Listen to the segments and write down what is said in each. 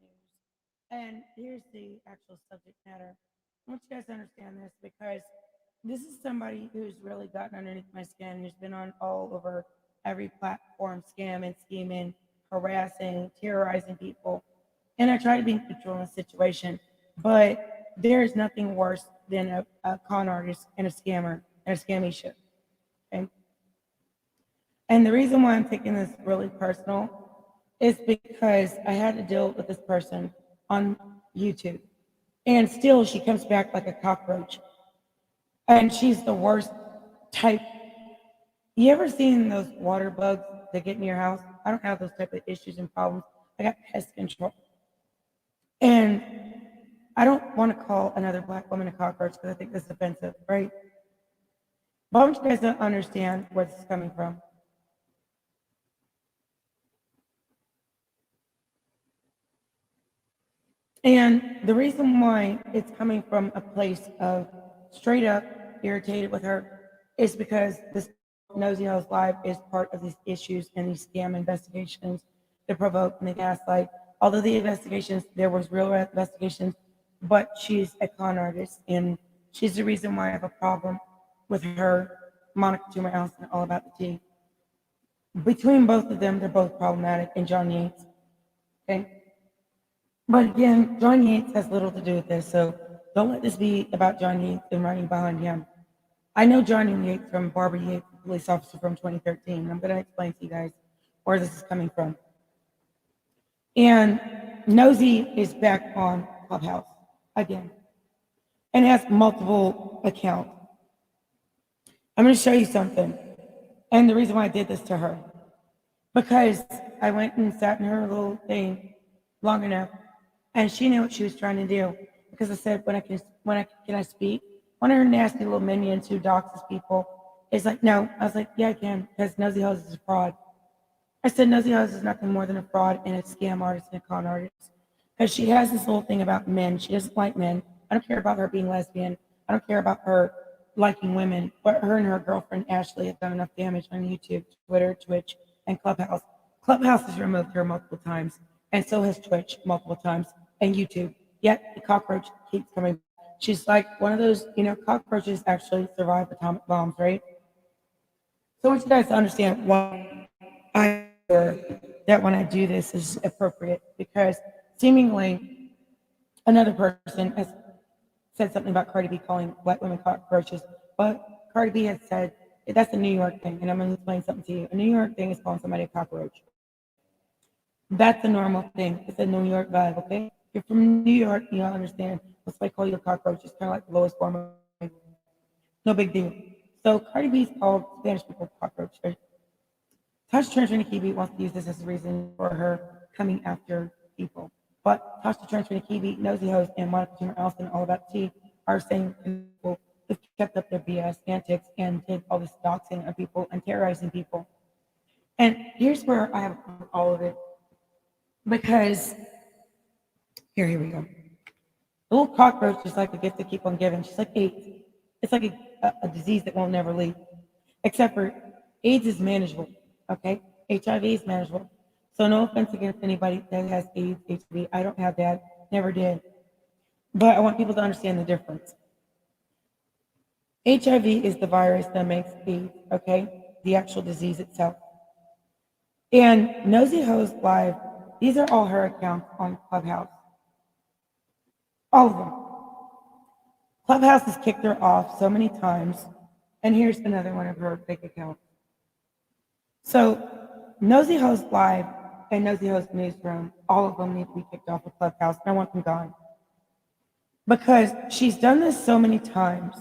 news. And here's the actual subject matter. I want you guys to understand this because this is somebody who's really gotten underneath my skin, who's been on all over every platform, scamming, scheming, harassing, terrorizing people. And I try to be neutral in the situation, but there is nothing worse than a con artist and a scammer and a scammy shit. Okay? And the reason why I'm taking this really personal is because I had to deal with this person on YouTube. And still, she comes back like a cockroach. And she's the worst type. You ever seen those water bugs that get in your house? I don't have those type of issues and problems. I got pest control. And I don't want to call another black woman a cockroach because I think this is offensive, right? But I want you guys to understand where this is coming from. And the reason why it's coming from a place of straight up irritated with her is because this Nosy House Live is part of these issues and these scam investigations that provoke and the gaslight. Although the investigations, there was real investigations, but she's a con artist and she's the reason why I have a problem with her, Monica Tumor Allison, all about the tea. Between both of them, they're both problematic, and John Yates. Okay. But again, John Yates has little to do with this, so don't let this be about John Yates and running behind him. I know John Yates from Barbara Yates, police officer from 2013, and I'm going to explain to you guys where this is coming from. And Nosy is back on Clubhouse again and has multiple accounts. I'm going to show you something. And the reason why I did this to her, because I went and sat in her little thing long enough, and she knew what she was trying to do. Because I said, can I speak? One of her nasty little minions who doxes people is like, no. I was like, yeah, I can, because Nosy House is a fraud. I said, Nosy House is nothing more than a fraud and a scam artist and a con artist. Because she has this little thing about men. She doesn't like men. I don't care about her being lesbian. I don't care about her liking women. But her and her girlfriend, Ashley, have done enough damage on YouTube, Twitter, Twitch, and Clubhouse. Clubhouse has removed her multiple times, and so has Twitch multiple times, and YouTube. Yet the cockroach keeps coming back. She's like one of those, cockroaches actually survive atomic bombs, right? So I want you guys to understand why I that when I do this is appropriate, because seemingly another person has said something about Cardi B calling black women cockroaches, but Cardi B has said that's a New York thing, and I'm going to explain something to you. A New York thing is calling somebody a cockroach. That's a normal thing. It's a New York vibe, okay? If you're from New York, you'll understand. Let's like call you a cockroach. It's kind of like the lowest form of no big deal. So Cardi B's called Spanish people cockroach. Tasha Trench Kibi wants to use this as a reason for her coming after people. But Tasha Trench Kibi, Nosy Host, and Monica Tumor Allison, all about tea, are saying people who've kept up their BS antics and did all this doxing of people and terrorizing people. And here's where I have all of it. Because here we go. The little cockroach is like a gift to keep on giving. She's like AIDS. It's like a disease that won't never leave. Except for AIDS is manageable, okay? HIV is manageable. So no offense against anybody that has AIDS, HIV. I don't have that, never did. But I want people to understand the difference. HIV is the virus that makes AIDS, okay? The actual disease itself. And Nosy Host Live, these are all her accounts on Clubhouse. All of them. Clubhouse has kicked her off so many times. And here's another one of her fake accounts. So Nosy Host Live and Nosy Host Newsroom, all of them need to be kicked off of Clubhouse. I want them gone. Because she's done this so many times.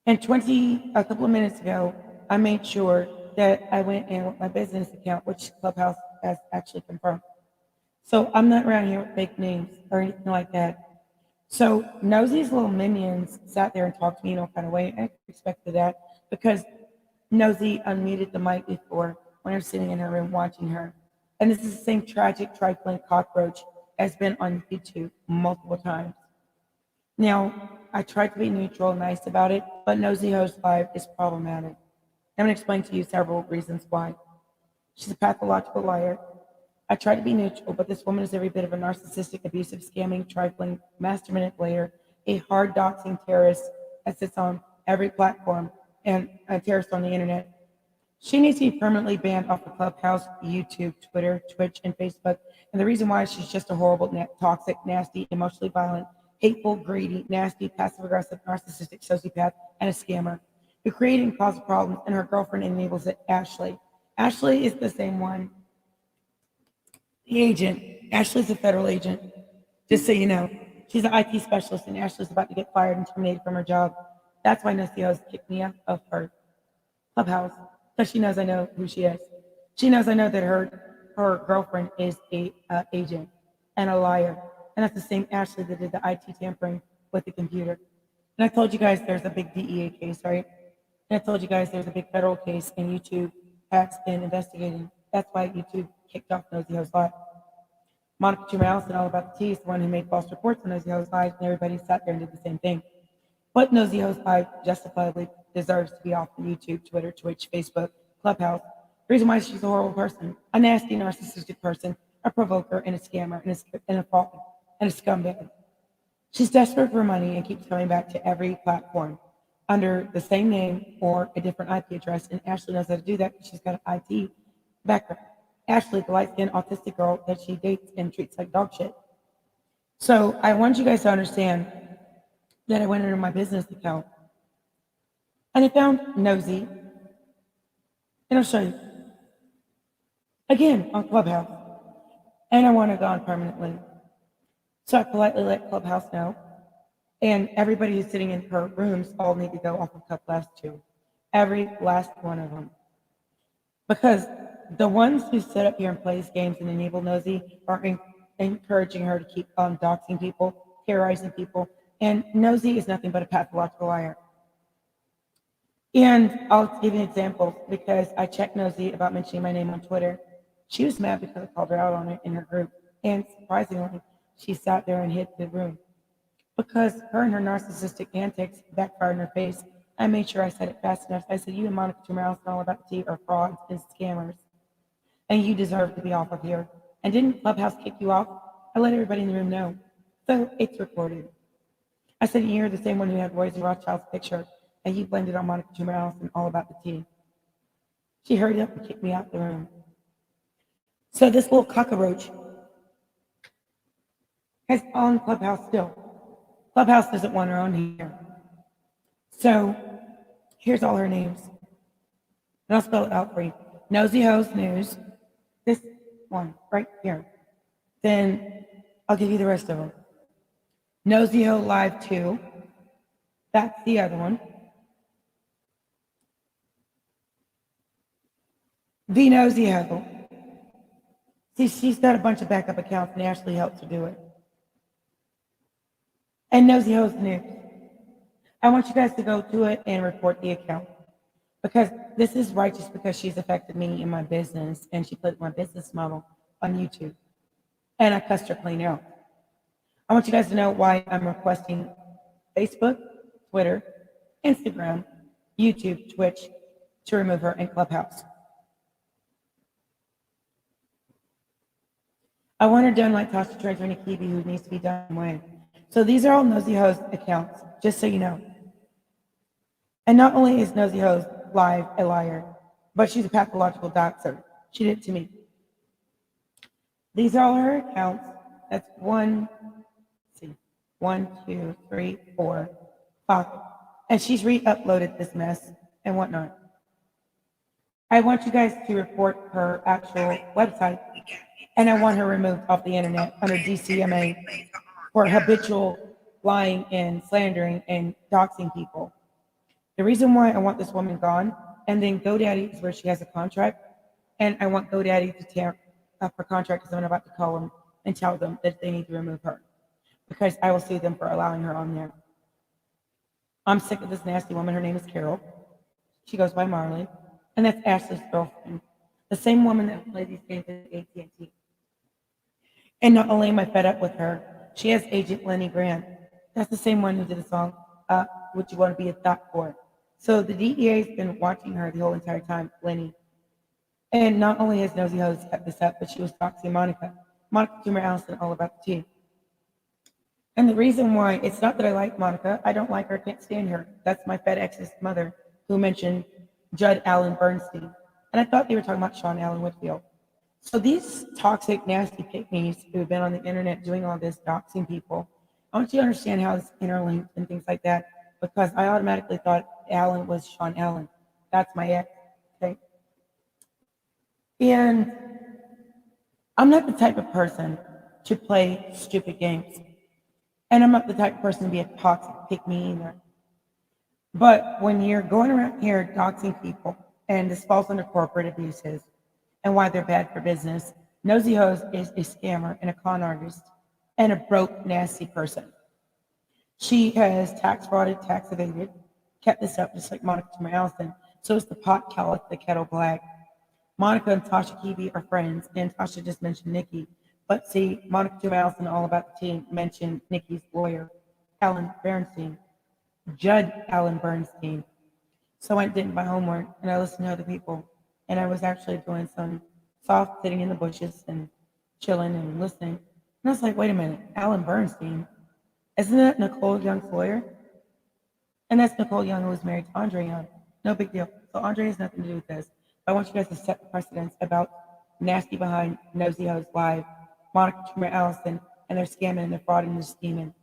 And a couple of minutes ago, I made sure that I went in with my business account, which Clubhouse has actually confirmed. So I'm not around here with fake names or anything like that. So Nosy's little minions sat there and talked to me in all kind of way. I expected that because Nosy unmuted the mic before when I was sitting in her room watching her. And this is the same tragic trifling cockroach has been on YouTube multiple times. Now, I tried to be neutral and nice about it, but Nosy Host Live is problematic. I'm going to explain to you several reasons why. She's a pathological liar. I try to be neutral, but this woman is every bit of a narcissistic, abusive, scamming, trifling, master manipulator, a hard doxing terrorist that sits on every platform and a terrorist on the internet. She needs to be permanently banned off of Clubhouse, YouTube, Twitter, Twitch, and Facebook. And the reason why is she's just a horrible, toxic, nasty, emotionally violent, hateful, greedy, nasty, passive-aggressive, narcissistic sociopath and a scammer who created and caused problems, and her girlfriend enables it, Ashley. Ashley is the same one, the agent. Ashley's a federal agent, just so you know. She's an IT specialist, and Ashley's about to get fired and terminated from her job. That's why NOSEY has kicked me out of her Clubhouse, because she knows I know who she is. She knows I know that her girlfriend is a agent and a liar, and that's the same Ashley that did the IT tampering with the computer. And I told you guys there's a big DEA case, right? And I told you guys there's a big federal case, and YouTube has been investigating. That's why YouTube kicked off Nosy Ho's Live. Monica Jumelis and All About the Tea is the one who made false reports on Nosy Ho's Live, and everybody sat there and did the same thing. But Nosy Ho's Live justifiably deserves to be off of YouTube, Twitter, Twitch, Facebook, Clubhouse. The reason why she's a horrible person, a nasty, narcissistic person, a provoker, and a scammer, and a fraud, and a scumbag. She's desperate for money and keeps coming back to every platform under the same name or a different IP address. And Ashley knows how to do that because she's got an IT background. Ashley, the light-skinned autistic girl that she dates and treats like dog shit. So I want you guys to understand that I went into my business account and I found Nosy, and I'll show you. Again, on Clubhouse. And I want it gone permanently. So I politely let Clubhouse know. And everybody who's sitting in her rooms all need to go off of Clubhouse too. Every last one of them. Because the ones who sit up here and play these games and enable Nosy are encouraging her to keep on doxing people, terrorizing people. And Nosy is nothing but a pathological liar. And I'll give you an example because I checked Nosy about mentioning my name on Twitter. She was mad because I called her out on it in her group. And surprisingly, she sat there and hid the room. Because her and her narcissistic antics backfired in her face, I made sure I said it fast enough. I said, you and Monica Jumelis and All About the Tea are frauds and scammers. And you deserve to be off of here. And didn't Clubhouse kick you off? I let everybody in the room know. So it's recorded. I said, you're the same one who had Royce Rothschild's picture, and you blended on Monica Jumelis and All About the Tea. She hurried up and kicked me out the room. So this little cockroach has on Clubhouse still. Clubhouse doesn't want her on here. So here's all her names. And I'll spell it out for you. Nosy Ho's News. This one right here. Then I'll give you the rest of them. Nosy Ho Live 2. That's the other one. The Nosy Ho. See, she's got a bunch of backup accounts, and Ashley helps her do it. And Nosy Ho's News. I want you guys to go to it and report the account. Because this is righteous because she's affected me in my business, and she put my business model on YouTube. And I cussed her clean out. I want you guys to know why I'm requesting Facebook, Twitter, Instagram, YouTube, Twitch to remove her in Clubhouse. I want her done like Tasha Treasure and Akibi, who needs to be done away. So these are all Nosy Ho's accounts, just so you know. And not only is Nosy Ho's Live a liar, but she's a pathological doxer. She did it to me. These are all her accounts. That's 1, 2, 3, 4, 5. And she's re-uploaded this mess and whatnot. I want you guys to report her actual website, and I want her removed off the internet under DCMA for habitual lying and slandering and doxing people. The reason why I want this woman gone, and then GoDaddy is where she has a contract, and I want GoDaddy to tear up her contract because I'm about to call them and tell them that they need to remove her because I will sue them for allowing her on there. I'm sick of this nasty woman. Her name is Carol. She goes by Marley, and that's Ashley's girlfriend, the same woman that played these games at AT&T. And not only am I fed up with her, she has Agent Lenny Grant. That's the same one who did the song, What You Want to Be a Thought For. So the DEA has been watching her the whole entire time, Lenny. And not only has Nosy Hose kept this up, but she was doxing Monica Tumor Allison, all about the tea. And the reason why, it's not that I like Monica. I don't like her, can't stand her. That's my FedEx's mother who mentioned Judd Allen Bernstein. And I thought they were talking about Sean Allen Whitfield. So these toxic, nasty pygmies who've been on the internet doing all this, doxing people, I want you to understand how it's interlinked and things like that, because I automatically thought Allen was Sean Allen. That's my ex. Okay. And I'm not the type of person to play stupid games. And I'm not the type of person to be a toxic pygmy either. But when you're going around here doxing people, and this falls under corporate abuses and why they're bad for business, Nosy Hose is a scammer and a con artist and a broke, nasty person. She has tax frauded, tax evaded, kept this up just like Monica Tumor Allison. So is the pot calleth the kettle black. Monica and Tasha Keeby are friends, and Tasha just mentioned Nikki. But see, Monica Tumor Allison, all about the team, mentioned Nikki's lawyer, Alan Bernstein, Judd Allen Bernstein. So I went and did my homework, and I listened to other people, and I was actually doing some soft sitting in the bushes and chilling and listening. And I was like, wait a minute, Alan Bernstein, isn't that Nicole Young's lawyer? And that's Nicole Young, who was married to Andre Young. No big deal. So Andre has nothing to do with this. I want you guys to set the precedence about nasty behind Nosy Hose Live, Monica Tumor Allison, and they're scamming and they're frauding and they're scheming.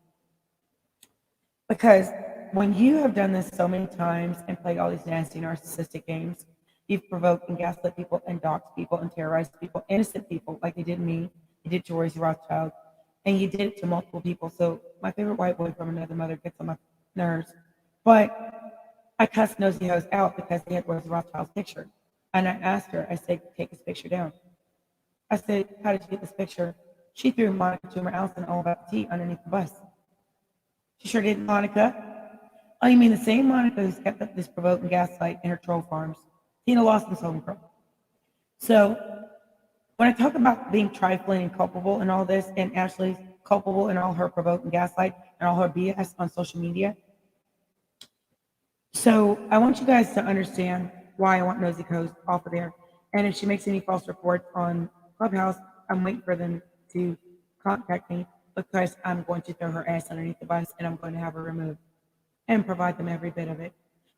Because when you have done this so many times and played all these nasty narcissistic games, you've provoked and gaslit people and doxed people and terrorized people, innocent people, like they did me, you did to Royce Rothschild, and you did it to multiple people. So my favorite white boy from another mother gets on my nerves. But I cussed Nosy Hose out because he had Royce Rothschild's picture. And I asked her, I said, take this picture down. I said, how did you get this picture? She threw Monica Tumor Allison all about the tea underneath the bus. She sure did, Monica. Oh, you mean the same Monica who's kept up this provoke and gaslight in her troll farms? Tina Lawson's homegirl. So when I talk about being trifling and culpable and all this, and Ashley's culpable in all her provoke and gaslight and all her BS on social media, so I want you guys to understand why I want Nosy Hose off of there. And if she makes any false reports on Clubhouse, I'm waiting for them to contact me because I'm going to throw her ass underneath the bus and I'm going to have her removed and provide them every bit of it.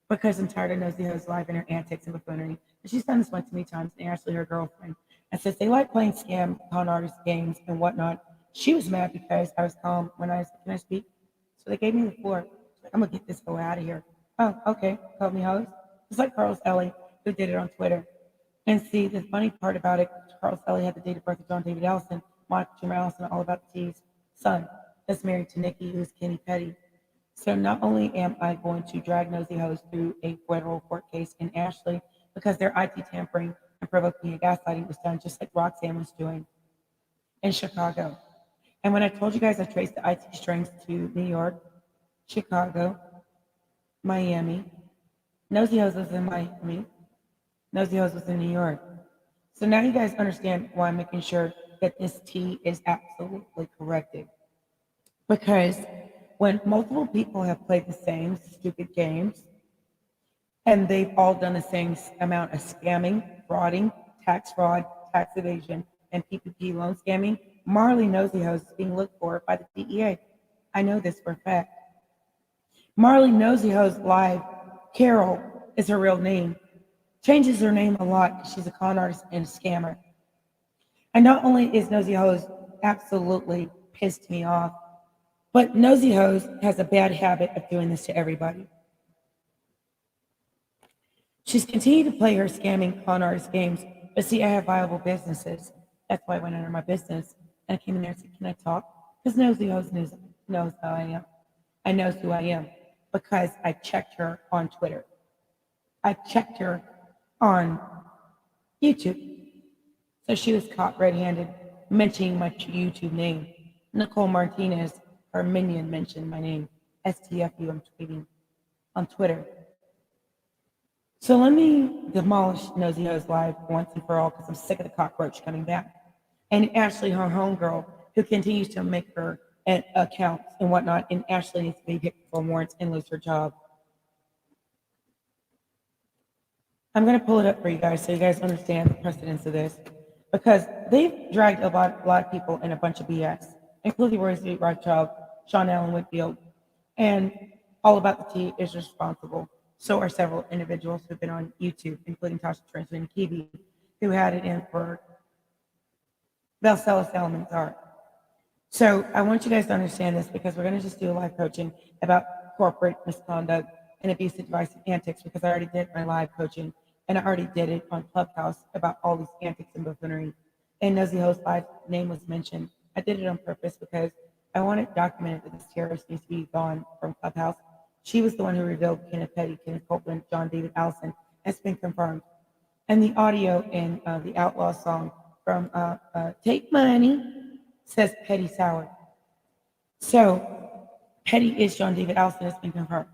Because I'm tired of Nosy Hose Live and her antics and buffoonery. And she's done this one too many times, and Ashley, her girlfriend. And since they like playing scam, con artist games and whatnot, she was mad because I was calm when I said, can I speak? So they gave me the floor. Like, I'm going to get this hoe out of here. Oh, okay. Called me host. It's like Carlos Ellie, who did it on Twitter. And see, the funny part about it, Carlos Ellie had the date of birth of John David Allison, Monica Tumor Allison, all about the tea's son, that's married to Nikki, who's Kenny Petty. So not only am I going to drag Nosy Hose through a federal court case in Ashley because their IT tampering and provoking and gaslighting was done just like Roxanne was doing in Chicago. And when I told you guys I traced the IT strings to New York, Chicago, Miami, Nosy Hose was in Miami, Nosy Hose was in New York. So now you guys understand why I'm making sure that this T is absolutely corrected. Because when multiple people have played the same stupid games and they've all done the same amount of scamming, frauding, tax fraud, tax evasion, and PPP loan scamming, Marley Nosy Hose is being looked for by the DEA. I know this for a fact. Marley Nosy Hose Live, Carol is her real name. Changes her name a lot because she's a con artist and a scammer. And not only is Nosy Hose absolutely pissed me off, but Nosy Hose has a bad habit of doing this to everybody. She's continued to play her scamming con artist games, but see, I have viable businesses. That's why I went under my business. And I came in there and said, can I talk? Because Nosy Hose knows how I am. I knows who I am because I checked her on Twitter. I checked her on YouTube. So she was caught red-handed mentioning my YouTube name. Nicole Martinez, her minion, mentioned my name. STFU, I'm tweeting on Twitter. So let me demolish Nosy Hose Live once and for all because I'm sick of the cockroach coming back. And Ashley, her homegirl, who continues to make her accounts and whatnot, and Ashley needs to be picked for warrants and lose her job. I'm going to pull it up for you guys so you guys understand the precedence of this, because they've dragged a lot of people in a bunch of BS, including Rosie Rothschild, Sean Allen Whitfield, and All About the Tea is responsible. So are several individuals who've been on YouTube, including Tasha Trenton and Kiwi, who had it in for Valcella Salmanzar. So I want you guys to understand this, because we're going to just do a live coaching about corporate misconduct and abusive device antics, because I already did my live coaching and I already did it on Clubhouse about all these antics and buffoonery. And Nosy Host Live name was mentioned. I did it on purpose because I want it documented that this terrorist needs to be gone from Clubhouse. She was the one who revealed Kenneth Petty, Kenneth Copeland, John David Allison. It's been confirmed. And the audio in the Outlaw song from Take Money says Petty Sour. So Petty is John David Allison. It's been confirmed.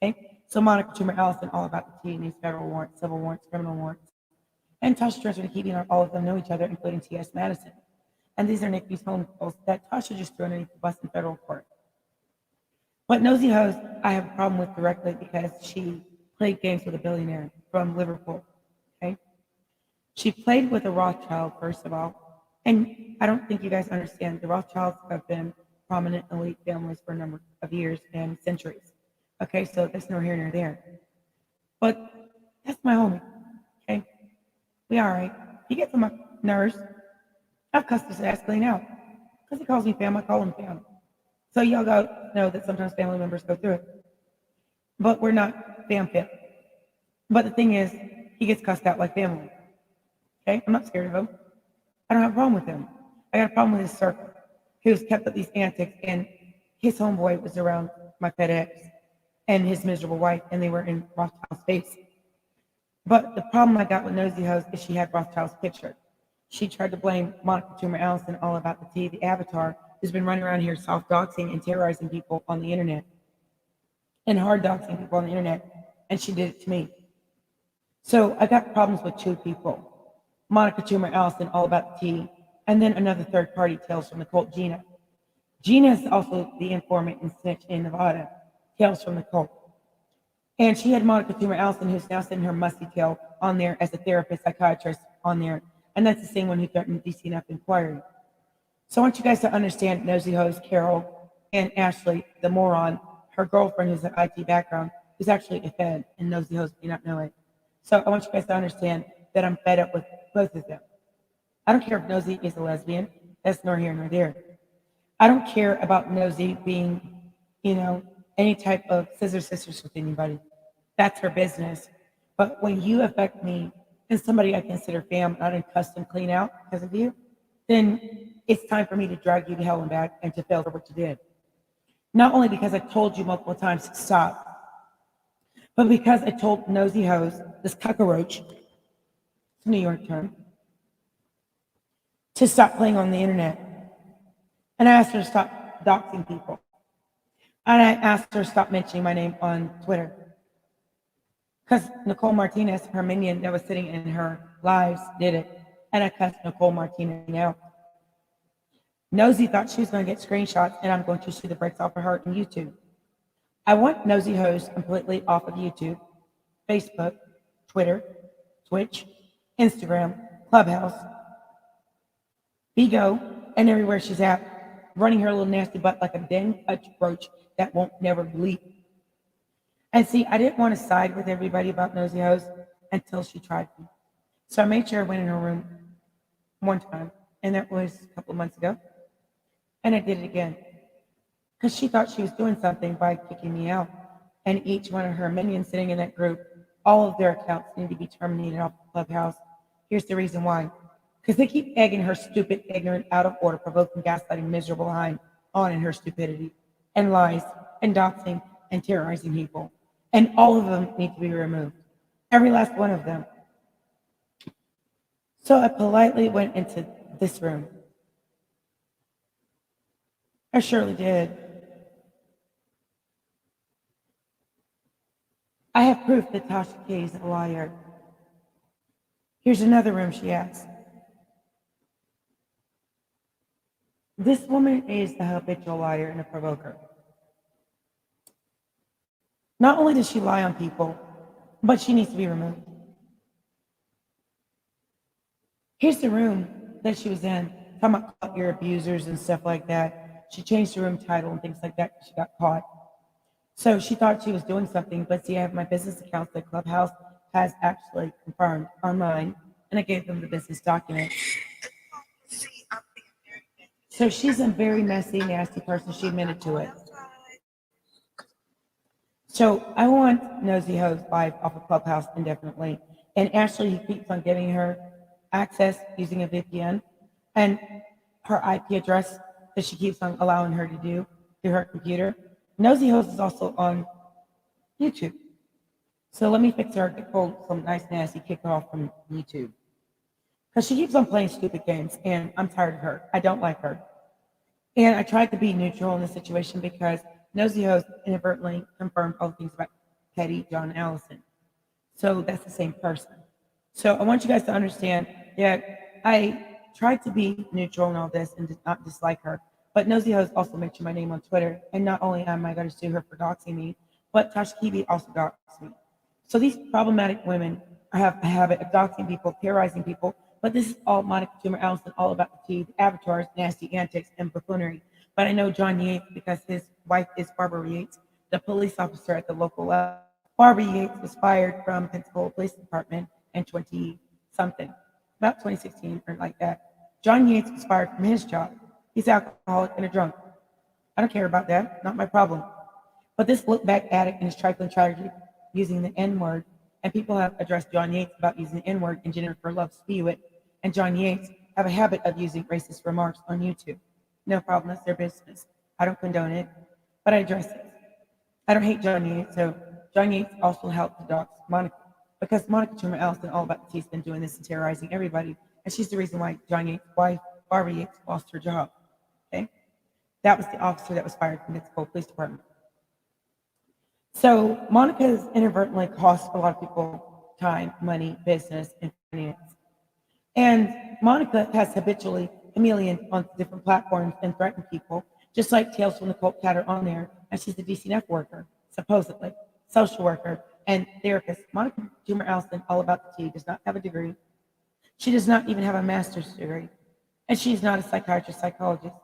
Okay? So Monica Toomer Allison, All About the Tea, needs federal warrants, civil warrants, criminal warrants. And Tasha Trenton and Keating, all of them know each other, including T.S. Madison. And these are Nikki's phone calls that Tasha just threw underneath the bus in federal court. But Nosy Hose, I have a problem with directly because she played games with a billionaire from Liverpool. Okay? She played with a Rothschild, first of all. And I don't think you guys understand. The Rothschilds have been prominent elite families for a number of years and centuries. Okay, so that's nor here nor there. But that's my homie. Okay? We all right. He gets on my nerves. I've cussed his ass clean out. Because he calls me fam, I call him fam. So y'all gotta know that sometimes family members go through it. But we're not fam. But the thing is, he gets cussed out like family. Okay? I'm not scared of him. I don't have a problem with him. I got a problem with his circle, who's kept up these antics, and his homeboy was around my pet ex and his miserable wife, and they were in Rothschild's face. But the problem I got with Nosy Hose is she had Rothschild's picture. She tried to blame Monica Toomer Allison, All About the Tea, the avatar, who's been running around here soft doxing and terrorizing people on the internet, and hard doxing people on the internet, and she did it to me. So I got problems with two people. Monica Toomer Allison, All About the Tea, and then another third party, Tales from the Cult, Gina. Gina is also the informant and snitch in Nevada, Tales from the Cult. And she had Monica Toomer Allison, who's now sending her musty tail on there as a therapist, psychiatrist on there. And that's the same one who threatened DC enough inquiry. So I want you guys to understand Nosy Hose, Carol, and Ashley, the moron, her girlfriend who's an IT background, who's actually a Fed, and Nosy Hose do not know it. So I want you guys to understand that I'm fed up with both of them. I don't care if Nosy is a lesbian. That's nor here nor there. I don't care about Nosy being, any type of scissor sisters with anybody. That's her business. But when you affect me and somebody I consider fam, and I didn't custom clean out because of you, then it's time for me to drag you to hell and back and to fail for what you did. Not only because I told you multiple times to stop, but because I told Nosy Hose, this cockroach, it's a New York term, to stop playing on the internet. And I asked her to stop doxing people. And I asked her to stop mentioning my name on Twitter. Because Nicole Martinez, her minion that was sitting in her lives, did it. And I cussed Nicole Martinez out. Nosy thought she was going to get screenshots, and I'm going to shoot the brakes off of her on YouTube. I want Nosy Hose completely off of YouTube, Facebook, Twitter, Twitch, Instagram, Clubhouse, Bigo, and everywhere she's at, running her little nasty butt like a dang roach that won't never leave. And see, I didn't want to side with everybody about Nosy Hose until she tried me. So I made sure I went in her room one time, and that was a couple of months ago, and I did it again. Because she thought she was doing something by kicking me out. And each one of her minions sitting in that group, all of their accounts need to be terminated off the Clubhouse. Here's the reason why. Because they keep egging her stupid, ignorant, out of order, provoking, gaslighting, miserable behind on in her stupidity, and lies, and doxing, and terrorizing people. And all of them need to be removed. Every last one of them. So I politely went into this room. I surely did. I have proof that Tasha K is a liar. Here's another room she asked. This woman is a habitual liar and a provoker. Not only does she lie on people, but she needs to be removed. Here's the room that she was in, talking about caught your abusers and stuff like that. She changed the room title and things like that 'cause she got caught. So she thought she was doing something, but see, I have my business accounts that Clubhouse has actually confirmed on mine, and I gave them the business documents. So she's a very messy, nasty person. She admitted to it. So I want Nosy Ho's live off of Clubhouse indefinitely. And Ashley, he keeps on giving her access using a VPN and her IP address that she keeps on allowing her to do through her computer. Nosy Ho's is also on YouTube. So let me fix her, get pulled some nice nasty kick her off from YouTube. Because she keeps on playing stupid games and I'm tired of her. I don't like her. And I tried to be neutral in this situation because Nosy Host inadvertently confirmed all the things about Petty, John, and Allison. So that's the same person. So I want you guys to understand that I tried to be neutral in all this and did not dislike her. But Nosy Host also mentioned my name on Twitter. And not only am I going to sue her for doxing me, but Tasha Kibi also doxed me. So these problematic women have a habit of doxing people, terrorizing people, but this is all Monica Toomer Allison, all about the tea, the avatars, nasty antics, and buffoonery. But I know John Yates because his wife is Barbara Yates, the police officer at the local level. Barbara Yates was fired from Pensacola Police Department in 20 something, about 2016 or like that. John Yates was fired from his job. He's alcoholic and a drunk. I don't care about that, not my problem. But this look back addict and his trifling charge using the N word, and people have addressed John Yates about using the N word, and Jennifer loves Spewitt and John Yates have a habit of using racist remarks on YouTube. No problem, that's their business. I don't condone it, but I address it. I don't hate John Yates, so John Yates also helped to dox Monica because Monica Toomer Allison, all about the tea's been doing this and terrorizing everybody, and she's the reason why John Yates' wife, Barbara Yates, lost her job. Okay, that was the officer that was fired from the Pensacola Police Department. So Monica has inadvertently cost a lot of people time, money, business, and finance. And Monica has habitually chameleoned on different platforms and threatened people, just like Tales from the Cult Cat are on there. And she's a DCNF worker, supposedly, social worker, and therapist. Monica Toomer Allison, all about the tea, does not have a degree. She does not even have a master's degree. And she's not a psychiatrist, psychologist.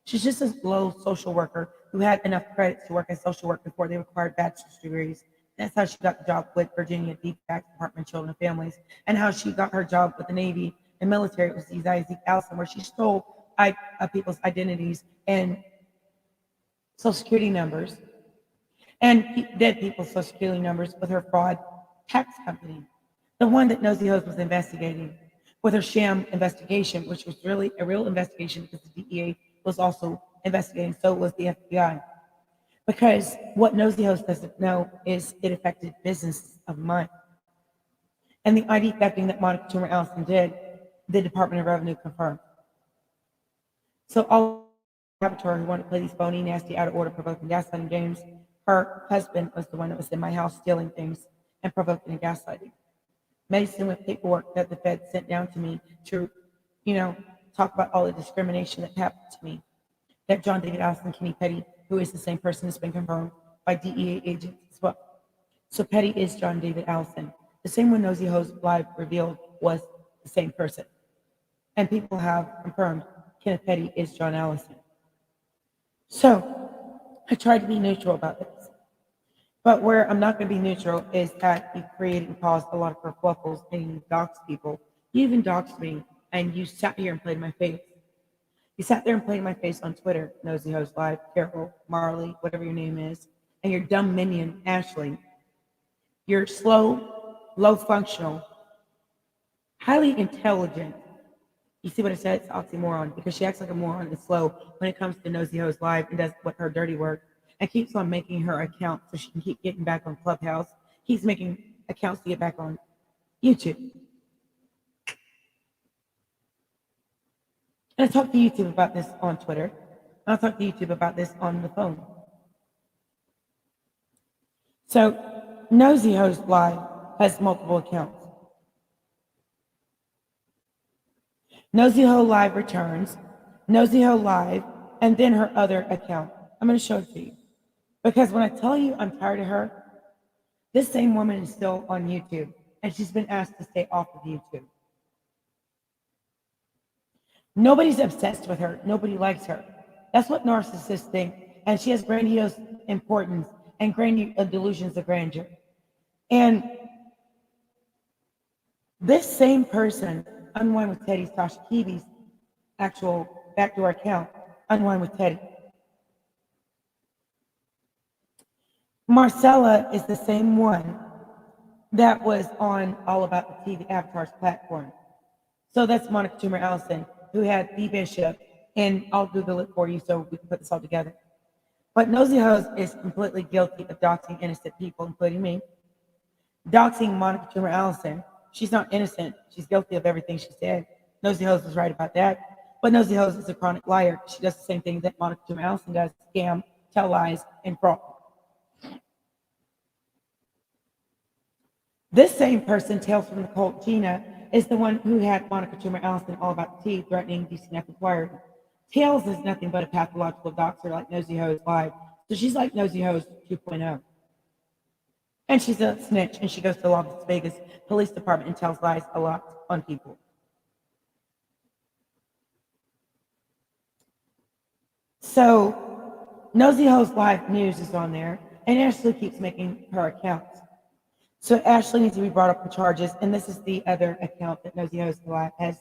She's just a low social worker who had enough credits to work as social work before they required bachelor's degrees. That's how she got the job with Virginia DPAC, Department of Children and Families, and how she got her job with the Navy and military was these Isaac Allison, where she stole people's identities and social security numbers and dead people's social security numbers with her fraud tax company, the one that Nosy Hose was investigating with her sham investigation, which was really a real investigation because the DEA was also investigating, so was the FBI. Because what Nosy Hose doesn't know is it affected business of mine. And the ID thefting that Monica Toomer Allison did, the Department of Revenue confirmed. So all laboratory who wanted to play these phony, nasty, out of order, provoking gaslighting games, her husband was the one that was in my house stealing things and provoking and gaslighting. Medicine with paperwork that the Fed sent down to me to, talk about all the discrimination that happened to me. That John David Allison, Kenny Petty, who is the same person, has been confirmed by DEA agents as well. So Petty is John David Allison. The same one Nosy Hose Live revealed was the same person. And people have confirmed Kenneth Petty is John Allison. So I tried to be neutral about this. But where I'm not going to be neutral is that you created and caused a lot of kerfluffles and you doxed people. You even doxed me and you sat here and played my face. You sat there and played my face on Twitter, Nosy Hose Live, Carol, Marley, whatever your name is, and your dumb minion, Ashley. You're slow, low functional, highly intelligent. You see what I said? It's oxymoron because she acts like a moron and slow when it comes to Nosy Hose Live and does what her dirty work and keeps on making her account so she can keep getting back on Clubhouse. Keeps making accounts to get back on YouTube. And I talked to YouTube about this on Twitter. And I'll talk to YouTube about this on the phone. So Nosy Hose Live has multiple accounts. Nosy Ho Live returns, Nosy Ho Live, and then her other account. I'm going to show it to you. Because when I tell you I'm tired of her, this same woman is still on YouTube, and she's been asked to stay off of YouTube. Nobody's obsessed with her. Nobody likes her. That's what narcissists think. And she has grandiose importance and delusions of grandeur. And this same person, Unwind with Teddy's Tasha Kibi's actual backdoor account, Unwind with Teddy. Marcella is the same one that was on All About the TV Avatar's platform. So that's Monica Toomer Allison, who had the bishop, and I'll Google it for you so we can put this all together. But Nosy Hose is completely guilty of doxing innocent people, including me. Doxing Monica Toomer Allison. She's not innocent. She's guilty of everything she said. Nosy Hose was right about that. But Nosy Hose is a chronic liar. She does the same thing that Monica Toomer Allison does: scam, tell lies, and fraud. This same person, Tales from the Cult, Gina, is the one who had Monica Toomer Allison All About the Tea threatening DC Network Wired. Tales is nothing but a pathological doxer like Nosy Hose Live. So she's like Nosy Hose 2.0. And she's a snitch, and she goes to the Las Vegas Police Department and tells lies a lot on people. So Nosy Hose Live News is on there, and Ashley keeps making her accounts. So Ashley needs to be brought up for charges, and this is the other account that Nosy Hose Live has.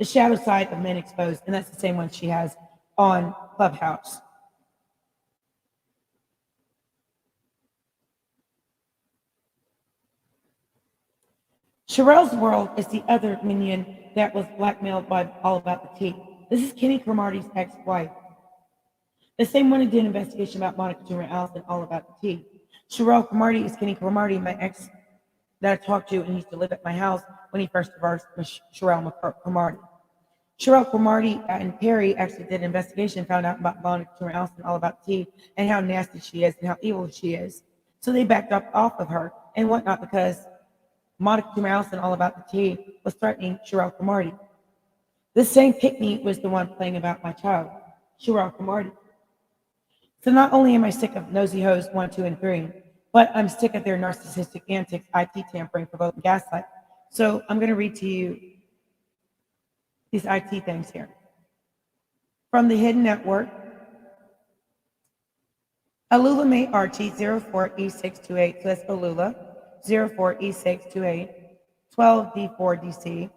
The Shadow Side of Men Exposed, and that's the same one she has on Clubhouse. Sherelle's World is the other minion that was blackmailed by All About the Tea. This is Kenny Cromartie's ex-wife. The same one who did an investigation about Monica Toomer Allison All About the Tea. Sherelle Cromartie is Kenny Cromartie, my ex that I talked to and used to live at my house when he first divorced with Sherelle Cromartie. Sherelle Cromartie and Perry actually did an investigation, found out about Monica Toomer Allison All About the Tea and how nasty she is and how evil she is. So they backed up off of her and whatnot because Monica Toomer Allison All About the Tea was threatening Sherelle Cromartie. This same pick-me was the one playing about my child, Sherelle Cromartie. So not only am I sick of Nosy Hose 1, 2, and 3, but I'm sick of their narcissistic antics, IT tampering, provoking gaslight. So I'm going to read to you these IT things here. From the Hidden Network, Alula May Archie 04E628, so that's Alula, 04E628, 12D4DC,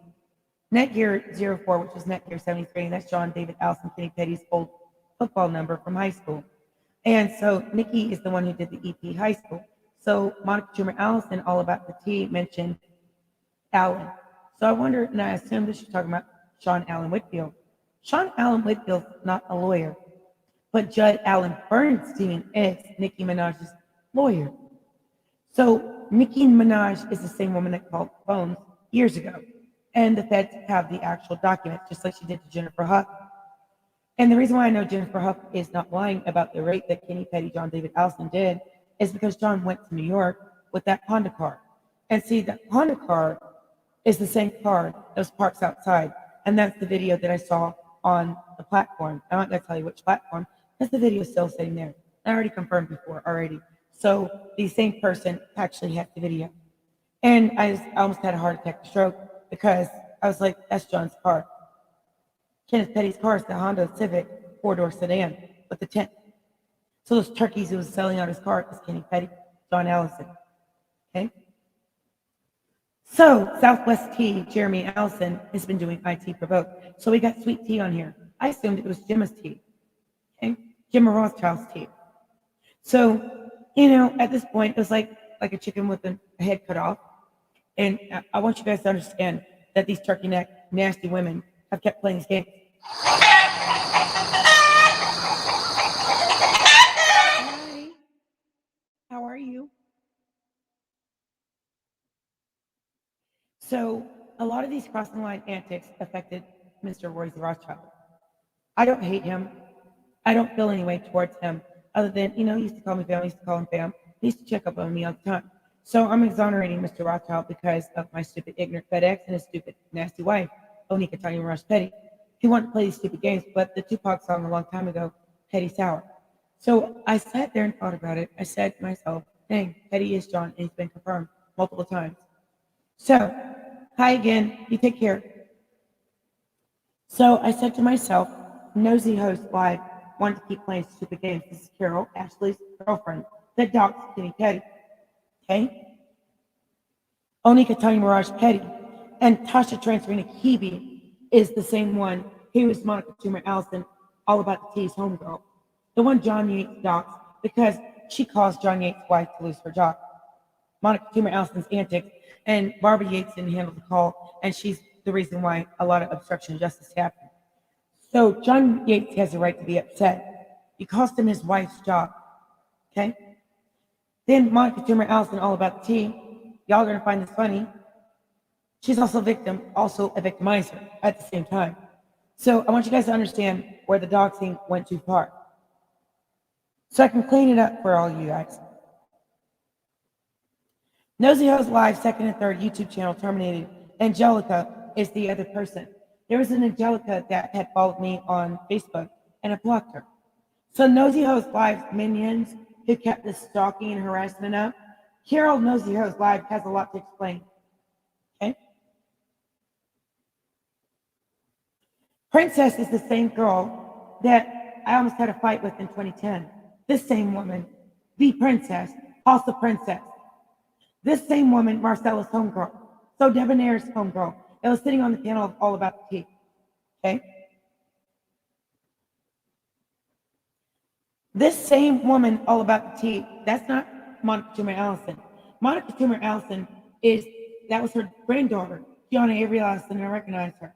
Netgear 04, which is Netgear 73, and that's John David Allison Kenny Petty's old football number from high school. And so Nikki is the one who did the EP high school. So Monica Toomer Allison All About the Tea mentioned Allen. So I wonder, and I assume that she's talking about Sean Allen Whitfield. Sean Allen Whitfield's not a lawyer, but Judd Allen Bernstein is Nicki Minaj's lawyer. So Nicki Minaj is the same woman that called phones years ago. And the feds have the actual document, just like she did to Jennifer Huff. And the reason why I know Jennifer Huff is not lying about the rape that Kenny Petty, John David Allison did is because John went to New York with that Honda car. And see, that Honda car is the same car that was parked outside. And that's the video that I saw on the platform. I'm not going to tell you which platform, because the video is still sitting there. I already confirmed before already. So the same person actually had the video. And I almost had a heart attack, stroke, because I was like, that's John's car. Kenneth Petty's car is the Honda Civic four-door sedan with the tent. So those turkeys he was selling out his car is Kenny Petty, John Allison. Okay? So Southwest Tea, Jeremy Allison, has been doing IT Provoke. So we got Sweet Tea on here. I assumed it was Gemma's tea. Okay? Gemma Rothschild's tea. So, at this point, it was like a chicken with a head cut off. And I want you guys to understand that these turkey neck nasty women have kept playing these games. Hi. How are you? So a lot of these crossing the line antics affected Mr. Royce Rothschild. I don't hate him. I don't feel any way towards him other than, he used to call me fam, he used to call him fam. He used to check up on me all the time. So I'm exonerating Mr. Rothschild because of my stupid, ignorant FedEx and his stupid, nasty wife, Onika Tanya Rush Petty. He wanted to play these stupid games, but the Tupac song a long time ago, Petty Sour. So I sat there and thought about it. I said to myself, dang, Petty is John, and he's been confirmed multiple times. So, hi again. You take care. So I said to myself, Nosy Host Live wanted to keep playing stupid games. This is Carol, Ashley's girlfriend, that dogs Kitty Petty. Okay? Onika Tanya Mirage Petty. And Tasha Transferina Hebe is the same one who is Monica Toomer Allison, all about the T's homegirl. The one John Yates docs because she caused John Yates' wife to lose her job. Monica Toomer Allison's antics, and Barbara Yates didn't handle the call, and she's the reason why a lot of obstruction of justice happened. So John Yates has a right to be upset. You cost him his wife's job, okay? Then Monica Toomer Allison, all about the tea. Y'all are gonna find this funny. She's also a victim, also a victimizer at the same time. So I want you guys to understand where the doxing went too far. So I can clean it up for all you guys. Nosy Ho's Live second and third YouTube channel terminated. Angelica is the other person. There was an Angelica that had followed me on Facebook and I blocked her. So Nosy Ho's Live's minions who kept this stalking and harassment up, Carol Nosy Ho's Live has a lot to explain. Okay? Princess is the same girl that I almost had a fight with in 2010. This same woman, the princess, also princess. This same woman, Marcella's homegirl. So Debonair's homegirl. That was sitting on the panel of All About the Tea. Okay? This same woman, All About the Tea, that's not Monica Toomer Allison. Monica Toomer Allison that was her granddaughter, Gianna Avery Allison, and I recognized her.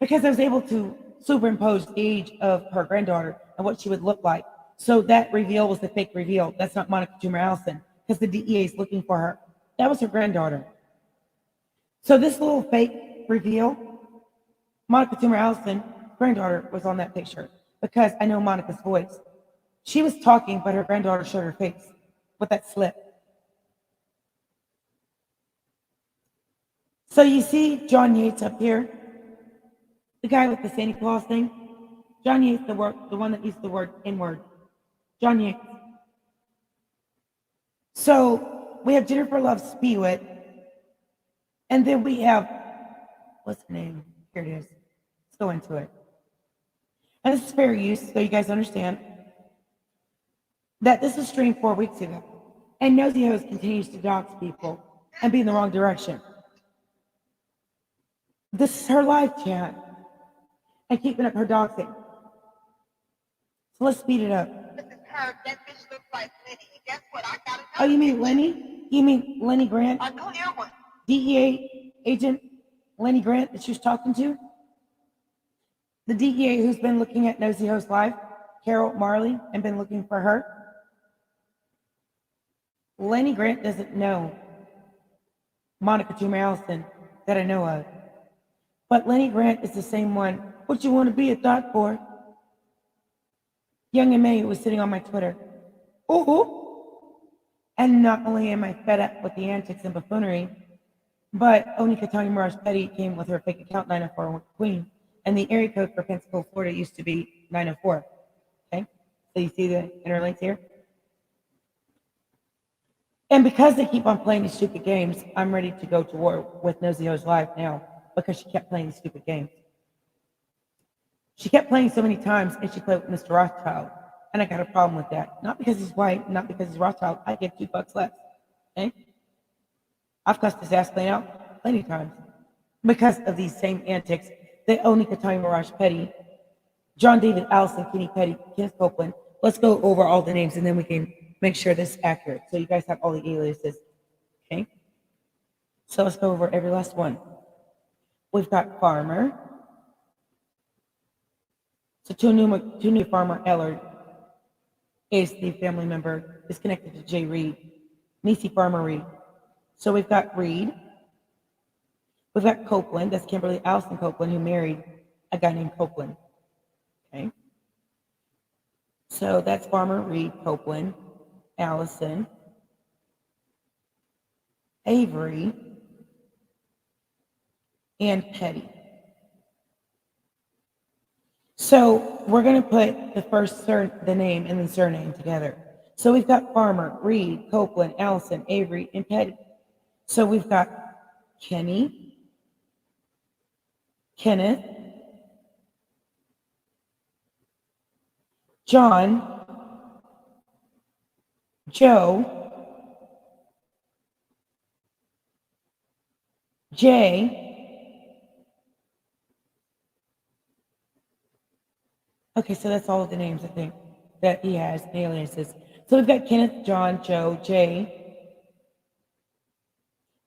Because I was able to superimpose the age of her granddaughter and what she would look like. So that reveal was the fake reveal. That's not Monica Toomer Allison, because the DEA is looking for her. That was her granddaughter. So this little fake reveal, Monica Toomer Allison, granddaughter, was on that picture because I know Monica's voice. She was talking, but her granddaughter showed her face with that slip. So you see John Yates up here, the guy with the Santa Claus thing. John Yates, the one that used the word N-word. John Yates. So we have Jennifer Love Spiewit, and then we have, what's her name? Here it is. Let's go into it. And this is fair use, so you guys understand that this was streamed 4 weeks ago. And Nosy Host continues to dox people and be in the wrong direction. This is her live chat and keeping up her doxing. So let's speed it up. This is her. That bitch looks like Lenny. Guess what? I got it. Oh, you mean Lenny? You mean Lenny Grant? A clear one. DEA agent Lenny Grant that she was talking to? The DEA who's been looking at Nosy Host Live, Carol Marley, and been looking for her. Lenny Grant doesn't know Monica Toomer Allison that I know of. But Lenny Grant is the same one. What you want to be a thought for? Young and May was sitting on my Twitter. Ooh. And not only am I fed up with the antics and buffoonery, but Onika Tanya Mirage Petty came with her fake account 904 Queen. And the area code for Pensacola, Florida used to be 904. Okay? So you see the interlinks here? And because they keep on playing these stupid games, I'm ready to go to war with Nosy Ho's Live now because she kept playing these stupid games. She kept playing so many times, and she played with Mr. Rothschild. And I got a problem with that. Not because he's white, not because he's Rothschild. I get $2 less. Okay? I've cussed his ass clean out plenty of times because of these same antics that Onika Tanya Mirage Petty, John David Allison, Kenny Petty, Kenneth Copeland. Let's go over all the names, and then we can make sure this is accurate. So you guys have all the aliases. Okay? So let's go over every last one. We've got Farmer. So Tunu Farmer Ellard is the family member, is connected to Jay Reed. Nisi Farmer Reed. So we've got Reed. We've got Copeland. That's Kimberly Allison Copeland, who married a guy named Copeland. Okay. So that's Farmer Reed, Copeland, Allison, Avery, and Petty. So we're going to put the name and the surname together. So we've got Farmer, Reed, Copeland, Allison, Avery, and Petty. So we've got Kenny, Kenneth, John, Joe, Jay. Okay, so that's all of the names I think that he has, aliases. So we've got Kenneth, John, Joe, Jay,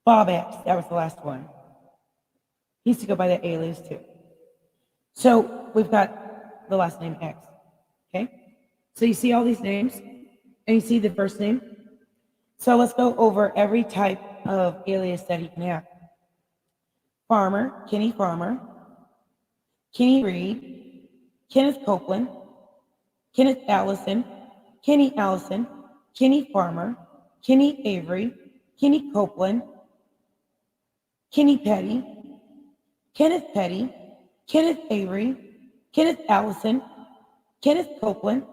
Bob X. That was the last one. He used to go by that alias too. So we've got the last name X. Okay? So you see all these names, and you see the first name. So let's go over every type of alias that he can have. Farmer, Kenny Farmer, Kenny Reed, Kenneth Copeland, Kenneth Allison, Kenny Allison, Kenny Farmer, Kenny Avery, Kenny Copeland, Kenny Petty, Kenneth Petty, Kenneth Avery, Kenneth Allison, Kenneth Copeland,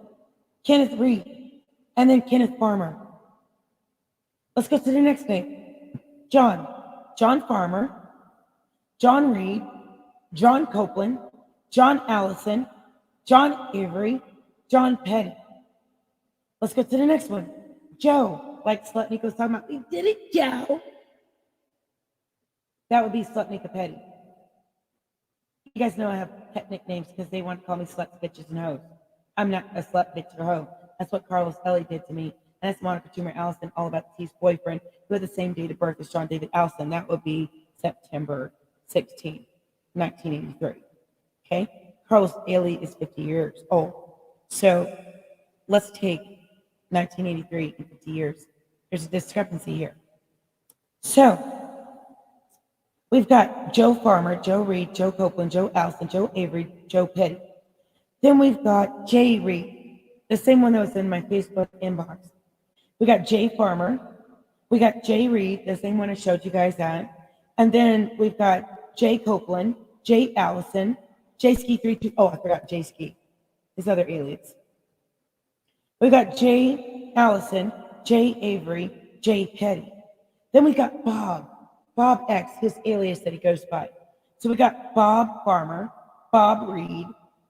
Kenneth Reed, and then Kenneth Farmer. Let's go to the next name. John, John Farmer, John Reed, John Copeland, John Allison, John Avery, John Petty. Let's go to the next one. Joe, like Slutnik was talking about. We did it, Joe. That would be Slutnik Petty. You guys know I have pet nicknames because they want to call me sluts, bitches, and hoes. I'm not a slut, bitch, or hoe. That's what Carlos Ellie did to me. And that's Monica Toomer Allison, all about the T's boyfriend, who had the same date of birth as John David Allison. That would be September 16, 1983. Okay? Carlos Ellie is 50 years old. So let's take 1983 and 50 years. There's a discrepancy here. So we've got Joe Farmer, Joe Reed, Joe Copeland, Joe Allison, Joe Avery, Joe Petty. Then we've got Jay Reed, the same one that was in my Facebook inbox. We got Jay Farmer. We got Jay Reed, the same one I showed you guys that. And then we've got Jay Copeland, Jay Allison, Jay Ski 32. Oh, I forgot Jay Ski, his other alias. We got Jay Allison, Jay Avery, Jay Petty. Then we got Bob X, his alias that he goes by. So we got Bob Farmer, Bob Reed,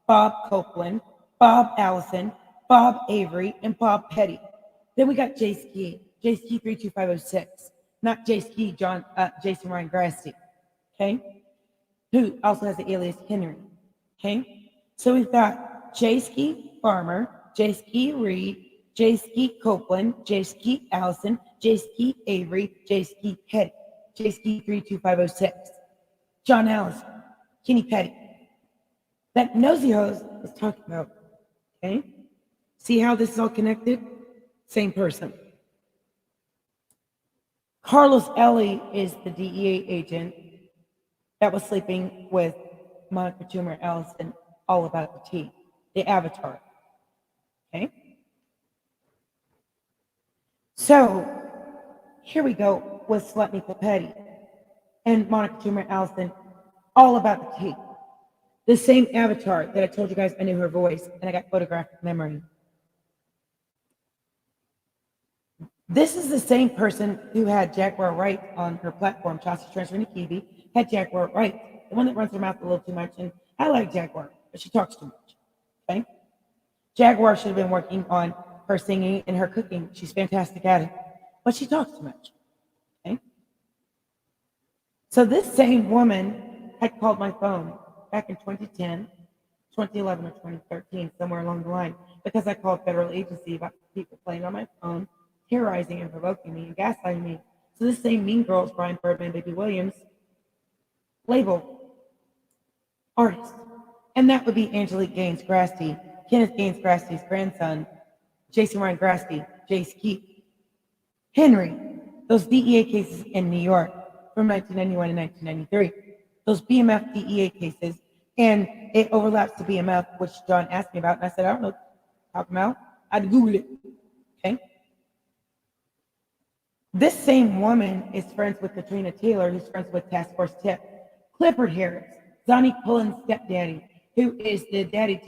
Bob Copeland, Bob Allison, Bob Avery, and Bob Petty. Then we got Jay Ski 32506, not Jay Ski, Jason Ryan Grasty, okay? Who also has the alias Henry, okay? So we've got Jay Ski Farmer, Jay Ski Reed, Jay Ski Copeland, Jay Ski Allison, Jay Ski Avery, Jay Ski Petty, Jay Ski 32506, John Allison, Kenny Petty. That nosy hose is talking about, okay? See how this is all connected? Same person. Carlos Ellie is the DEA agent that was sleeping with Monica Toomer Allison, all about the tea, the avatar. Okay? So here we go with Slutnik Petty and Monica Toomer Allison, all about the tea. The same avatar that I told you guys I knew her voice, and I got photographic memory. This is the same person who had Jaguar Wright on her platform, Chaucer Transfer Nikibi, had Jaguar Wright, the one that runs her mouth a little too much, and I like Jaguar, but she talks too much, okay? Jaguar should have been working on her singing and her cooking. She's fantastic at it, but she talks too much, okay? So this same woman had called my phone back in 2010, 2011, or 2013, somewhere along the line, because I called federal agency about people playing on my phone, terrorizing and provoking me and gaslighting me. So this same mean girl is Brian Birdman, Baby Williams, label artist. And that would be Angelique Gaines Grasty, Kenneth Gaines Grasty's grandson, Jason Ryan Grasty, Jay Ski, Henry, those DEA cases in New York from 1991 and 1993, those BMF DEA cases, and it overlaps to BMF, which John asked me about, and I said, I don't know what you're talking about. I'd Google it, okay? This same woman is friends with Katrina Taylor, who's friends with Task Force Tip. Clifford Harris, Zonnie Pullen's stepdaddy, who is the daddy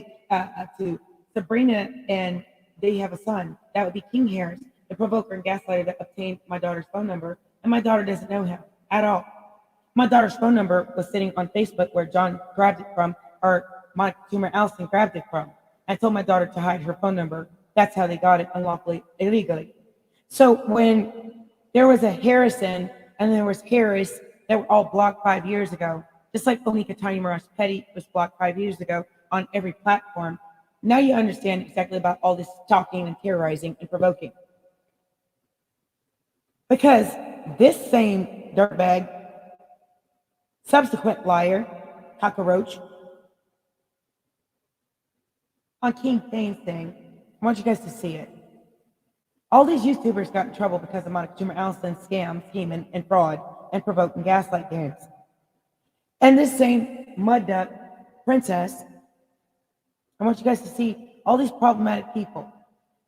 to Sabrina, and they have a son. That would be King Harris, the provoker and gaslighter that obtained my daughter's phone number, and my daughter doesn't know him at all. My daughter's phone number was sitting on Facebook where John grabbed it from, or Monica Toomer Allison grabbed it from, I told my daughter to hide her phone number. That's how they got it unlawfully, illegally. So when there was a Harrison and there was Harris that were all blocked 5 years ago, just like Onika Tanya Marash Petty was blocked 5 years ago on every platform. Now you understand exactly about all this talking and terrorizing and provoking. Because this same dirtbag, subsequent liar, cockroach, on King Kane's thing, I want you guys to see it. All these YouTubers got in trouble because of Monica Jummer Allison's scams, scheming, and fraud, and provoking gaslight games. And this same mud duck princess, I want you guys to see all these problematic people.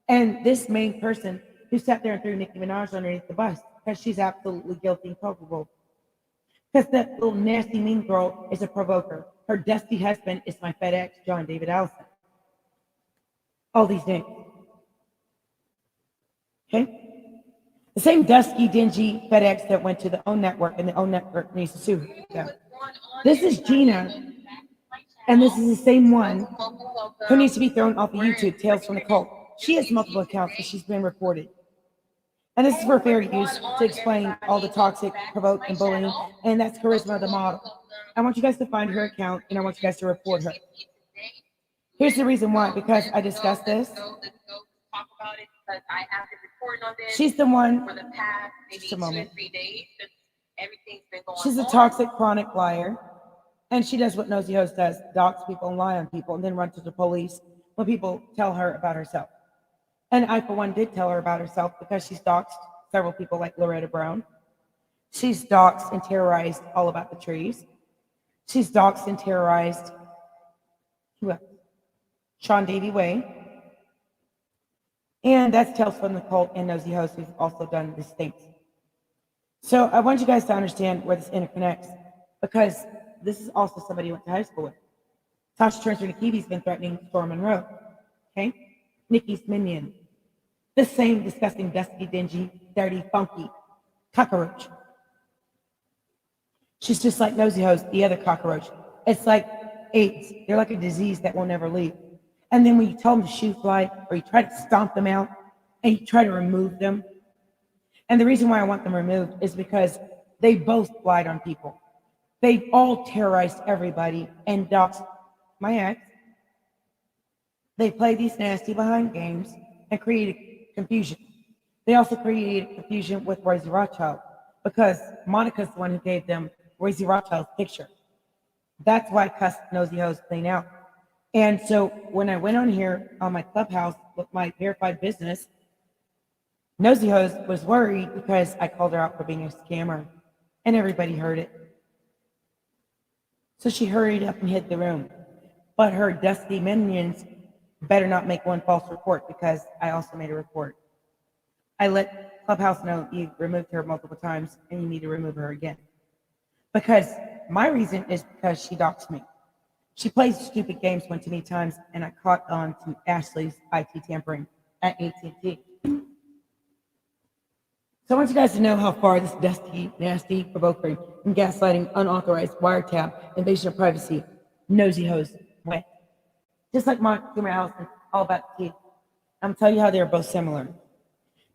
And this main person who sat there and threw Nicki Minaj underneath the bus because she's absolutely guilty and culpable. Because that little nasty mean girl is a provoker. Her dusty husband is my FedEx, John David Allison. All these names. Okay? The same dusky, dingy FedEx that went to the OWN network, and the OWN network needs to sue them. This is Gina, and this is the same one who needs to be thrown off of YouTube, Tales from the Cult. She has multiple accounts, but she's been reported. And this is for fair use to explain all the toxic, provoke, and bullying, and that's Charisma the model. I want you guys to find her account, and I want you guys to report her. Here's the reason why, because I discussed this. She's the one, just a moment. She's a toxic, chronic liar, and she does what Nosy Host does, dox people and lie on people, and then run to the police when people tell her about herself. And I, for one, did tell her about herself because she's doxed several people like Loretta Brown. She's doxed and terrorized All About the Trees. She's doxed and terrorized who else? Sean Davey Way. And that's Tales from the Cult and Nosy Host, who's also done these things. So I want you guys to understand where this interconnects, because this is also somebody you went to high school with. Tasha Turner Nikibi's been threatening Storm Monroe. Okay? Nikki's minion. The same disgusting, dusty, dingy, dirty, funky cockroach. She's just like Nosy Host, the other cockroach. It's like AIDS. They're like a disease that will never leave. And then when you tell them to shoot fly, or you try to stomp them out, and you try to remove them, and the reason why I want them removed is because they both lied on people. They all terrorized everybody and doxed my ex. They played these nasty behind games and created confusion. They also created confusion with Rosie Rothschild because Monica's the one who gave them Rosie Rothschild's picture. That's why I cussed Nosy Host clean out. And so when I went on here on my Clubhouse with my verified business, Nosy Host was worried because I called her out for being a scammer, and everybody heard it. So she hurried up and hid the room. But her dusty minions better not make one false report, because I also made a report. I let Clubhouse know you removed her multiple times and you need to remove her again. Because my reason is because she doxed me. She plays stupid games one too many times, and I caught on to Ashley's IT tampering at AT&T. So I want you guys to know how far this dusty, nasty, provoking, and gaslighting, unauthorized wiretap, invasion of privacy, Nosy Host went. Just like Monica Jummer Allison, All About the Tea. I'm going to tell you how they're both similar.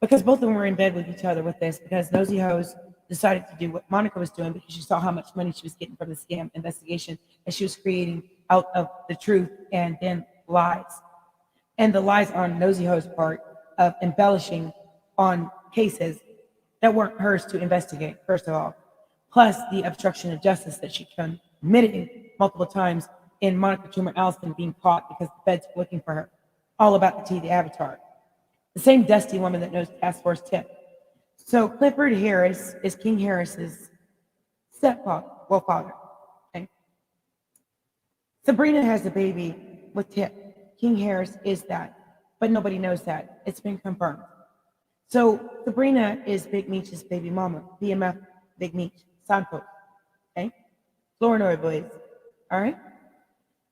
Because both of them were in bed with each other with this, because Nosy Host decided to do what Monica was doing because she saw how much money she was getting from the scam investigation that she was creating out of the truth and then lies. And the lies on Nosy Host's part of embellishing on cases that weren't hers to investigate, first of all. Plus the obstruction of justice that she committed multiple times in Monica Jummer Allison being caught because the feds were looking for her. All About the Tea, the avatar. The same dusty woman that knows Task Force Tip. So Clifford Harris is King Harris's stepfather, well, father. Okay. Sabrina has a baby with Tip. King Harris is that, but nobody knows that. It's been confirmed. So Sabrina is Big Meech's baby mama, BMF Big Meech, Santos. Okay, Florida boys. All right.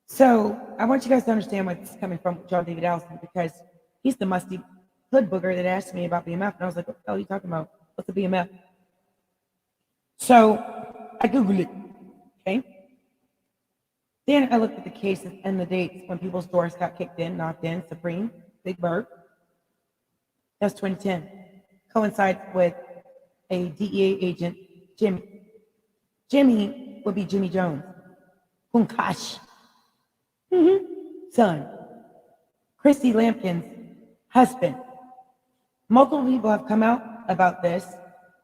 So I want you guys to understand where this is coming from with John David Allison, because he's the musty hood booger that asked me about BMF, and I was like, what the hell are you talking about? What's a BMF? So I Googled it. Okay. Then I looked at the cases and the dates when people's doors got kicked in, knocked in. Supreme, Big Bird, that's 2010. Coincides with a DEA agent, Jimmy. Jimmy would be Jimmy Jones. Punkash. Son. Christy Lampkin's husband. Multiple people have come out about this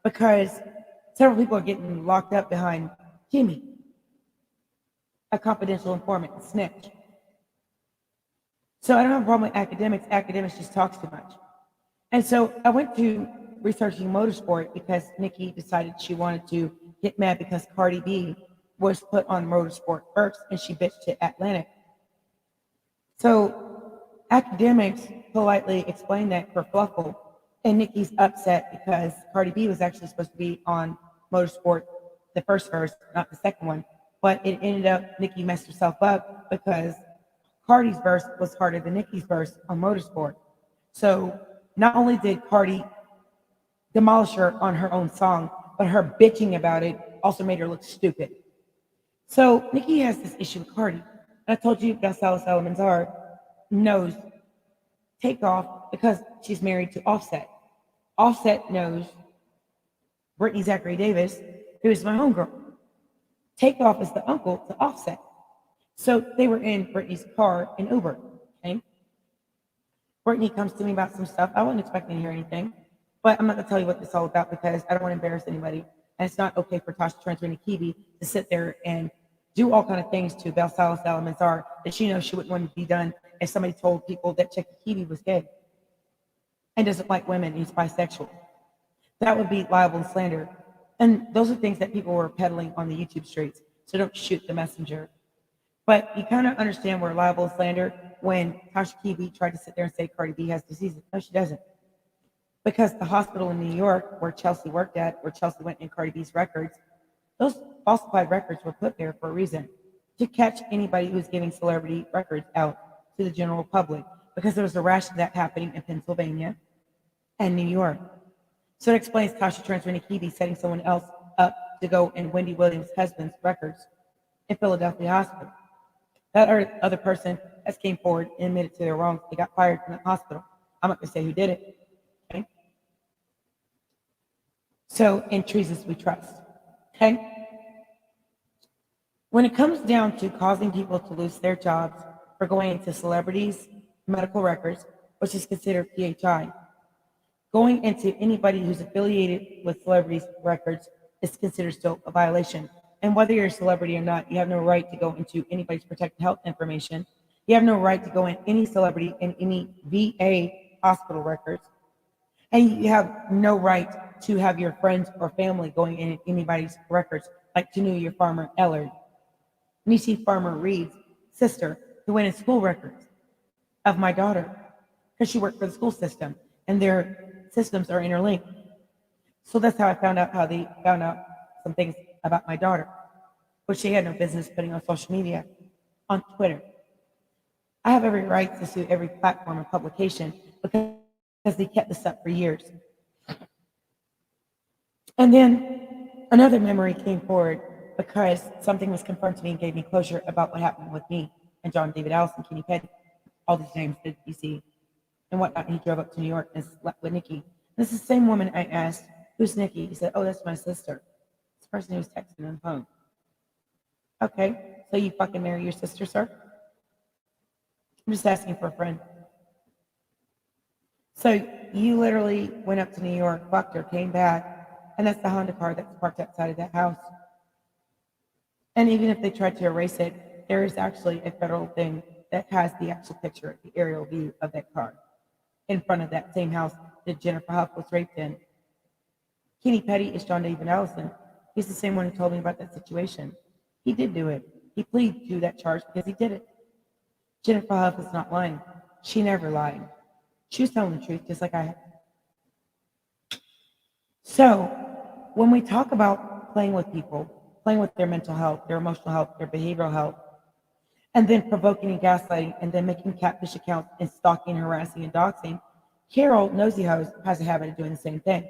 because several people are getting locked up behind Jimmy, a confidential informant, a snitch. So I don't have a problem with academics. Academics just talks too much. And so I went to researching motorsport because Nikki decided she wanted to get mad because Cardi B was put on motorsport first and she bitched to Atlantic. So academics politely explained that for Fluffle, and Nikki's upset because Cardi B was actually supposed to be on motorsport, the first verse, not the second one. But it ended up Nikki messed herself up because Cardi's verse was harder than Nikki's verse on motorsport. So not only did Cardi demolish her on her own song, but her bitching about it also made her look stupid. So Nikki has this issue with Cardi. And I told you that's how Elements are knows Takeoff because she's married to Offset. Offset knows Brittany Zachary Davis, who is my homegirl. Takeoff is the uncle to Offset. So they were in Brittany's car in Uber. Okay. Brittany comes to me about some stuff. I wasn't expecting to hear anything, but I'm not going to tell you what this is all about because I don't want to embarrass anybody. And it's not okay for Tasha Transfer and Kiwi to sit there and do all kind of things to Belsalis Elements are that she knows she wouldn't want to be done if somebody told people that Chucky Kiwi was gay and doesn't like women and he's bisexual. That would be libel and slander. And those are things that people were peddling on the YouTube streets. So don't shoot the messenger. But you kind of understand where libel and slander when Tasha Kiwi tried to sit there and say Cardi B has disease. No, she doesn't. Because the hospital in New York where Chelsea worked at, where Chelsea went in Cardi B's records, those falsified records were put there for a reason, to catch anybody who's giving celebrity records out to the general public, because there was a rash of that happening in Pennsylvania and New York. So it explains Tasha transferring to Kiwi setting someone else up to go in Wendy Williams' husband's records in Philadelphia hospital. That other person has came forward and admitted to their wrongs. They got fired from the hospital. I'm not going to say who did it. Okay. So in treasons we trust. Okay. When it comes down to causing people to lose their jobs for going into celebrities' medical records, which is considered PHI, going into anybody who's affiliated with celebrities' records is considered still a violation. And whether you're a celebrity or not, you have no right to go into anybody's protected health information. You have no right to go in any celebrity in any VA hospital records. And you have no right to have your friends or family going in anybody's records, like Tanuya Farmer Ellard, Nisi Farmer Reed's sister, who went in school records of my daughter, because she worked for the school system, and their systems are interlinked. So that's how I found out how they found out some things about my daughter, which she had no business putting on social media, on Twitter. I have every right to sue every platform and publication because they kept this up for years. And then another memory came forward because something was confirmed to me and gave me closure about what happened with me and John David Allison, Kenny Petty, all these names that you see and whatnot. And he drove up to New York and slept with Nikki. This is the same woman I asked, who's Nikki? He said, oh, that's my sister. It's the person who was texting on the phone. Okay, so you fucking marry your sister, sir? I'm just asking for a friend. So you literally went up to New York, fucked her, came back, and that's the Honda car that's parked outside of that house. And even if they tried to erase it, there is actually a federal thing that has the actual picture, the aerial view of that car in front of that same house that Jennifer Huff was raped in. Kenny Petty is John David Allison. He's the same one who told me about that situation. He did do it. He pleaded to that charge because he did it. Jennifer Huff is not lying. She never lied. She was telling the truth just like I had. So when we talk about playing with people, playing with their mental health, their emotional health, their behavioral health, and then provoking and gaslighting, and then making catfish accounts and stalking, harassing, and doxing, Carol NOSEY has a habit of doing the same thing.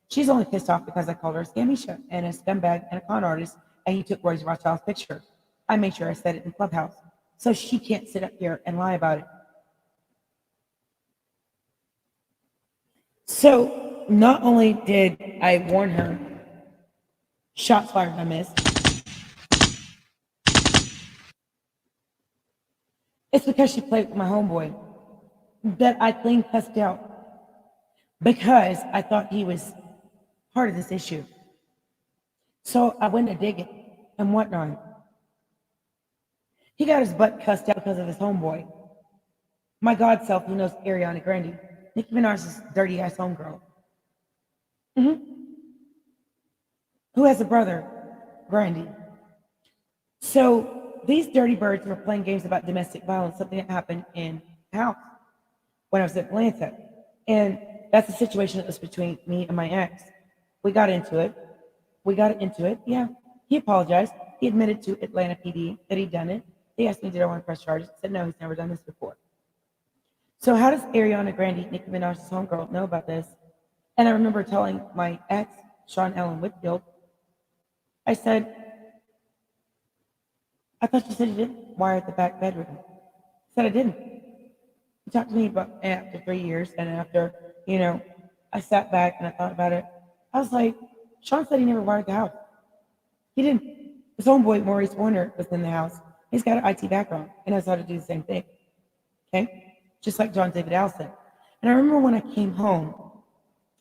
She's only pissed off because I called her a scamisha and a scumbag and a con artist, and you took Royce Rothschild's picture. I made sure I said it in Clubhouse. So she can't sit up here and lie about it. So not only did I warn her, shots fired, I missed. It's because she played with my homeboy that I clean cussed out because I thought he was part of this issue. So I went to dig it and whatnot. He got his butt cussed out because of his homeboy. My god self who knows Ariana Grande. Nicki Minaj's dirty ass homegirl. Who has a brother, Grande. So these dirty birds were playing games about domestic violence, something that happened in the house when I was in Atlanta. And that's a situation that was between me and my ex. We got into it. Yeah. He apologized. He admitted to Atlanta PD that he'd done it. They asked me, did I want to press charges? I said, no, he's never done this before. So how does Ariana Grande, Nicki Minaj's homegirl, know about this? And I remember telling my ex, Sean Ellen Whitfield, I said, I thought you said you didn't wire the back bedroom. I said I didn't. He talked to me about after 3 years, and after, I sat back and I thought about it. I was like, Sean said he never wired the house. He didn't. His homeboy, Maurice Warner, was in the house. He's got an IT background and knows how to do the same thing. Okay? Just like John David Allison. And I remember when I came home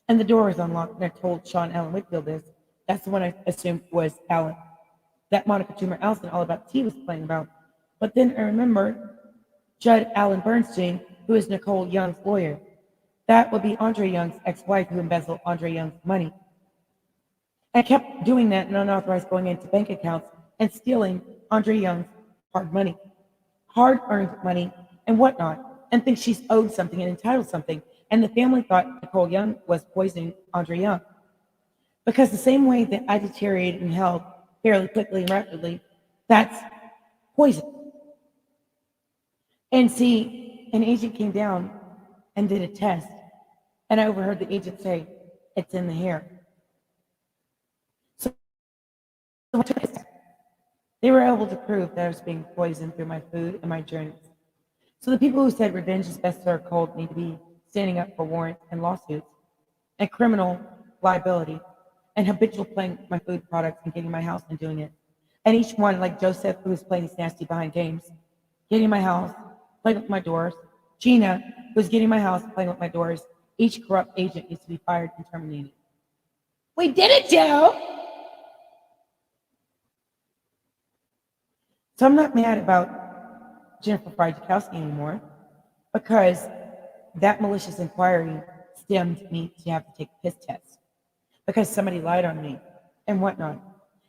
and the door was unlocked and I told Sean Allen Whitfield this, that's the one I assumed was Allen. That Monica Toomer Allison, All About the Tea, was playing about. But then I remember Judd Allen Bernstein, who is Nicole Young's lawyer. That would be Andre Young's ex-wife who embezzled Andre Young's money. I kept doing that and unauthorized going into bank accounts and stealing Andre Young's hard-earned money and whatnot, and think she's owed something and entitled something. And the family thought Nicole Young was poisoning Andre Young. Because the same way that I deteriorated in health fairly quickly and rapidly, that's poison. And see, an agent came down and did a test, and I overheard the agent say, it's in the hair. So they were able to prove that I was being poisoned through my food and my journeys. So the people who said revenge is best served cold need to be standing up for warrants and lawsuits and criminal liability and habitual playing with my food products and getting my house and doing it. And each one, like Joseph, who was playing these nasty behind games, getting my house, playing with my doors, Gina, who's getting my house, playing with my doors, each corrupt agent needs to be fired and terminated. We did it, Joe! So I'm not mad about Jennifer Friedkowski anymore because that malicious inquiry stemmed me to have to take a piss test because somebody lied on me and whatnot.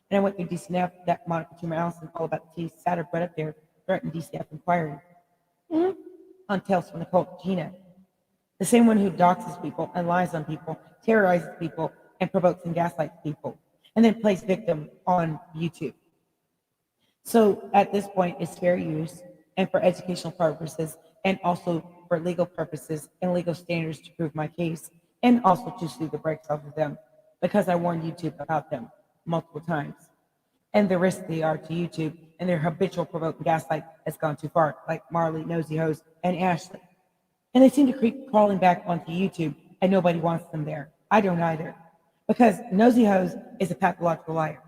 And I went through DCF, that Monica Toomer Allison, All About the Tea, sat her butt up there, threatened DCF inquiry on Tales from the Cult, Gina. The same one who doxes people and lies on people, terrorizes people, and provokes and gaslights people, and then plays victim on YouTube. So at this point, it's fair use and for educational purposes and also for legal purposes and legal standards to prove my case and also to sue the brakes off of them because I warned YouTube about them multiple times and the risk they are to YouTube and their habitual provoking gaslight has gone too far, like Marley, Nosy Hose, and Ashley. And they seem to keep crawling back onto YouTube and nobody wants them there. I don't either because Nosy Hose is a pathological liar.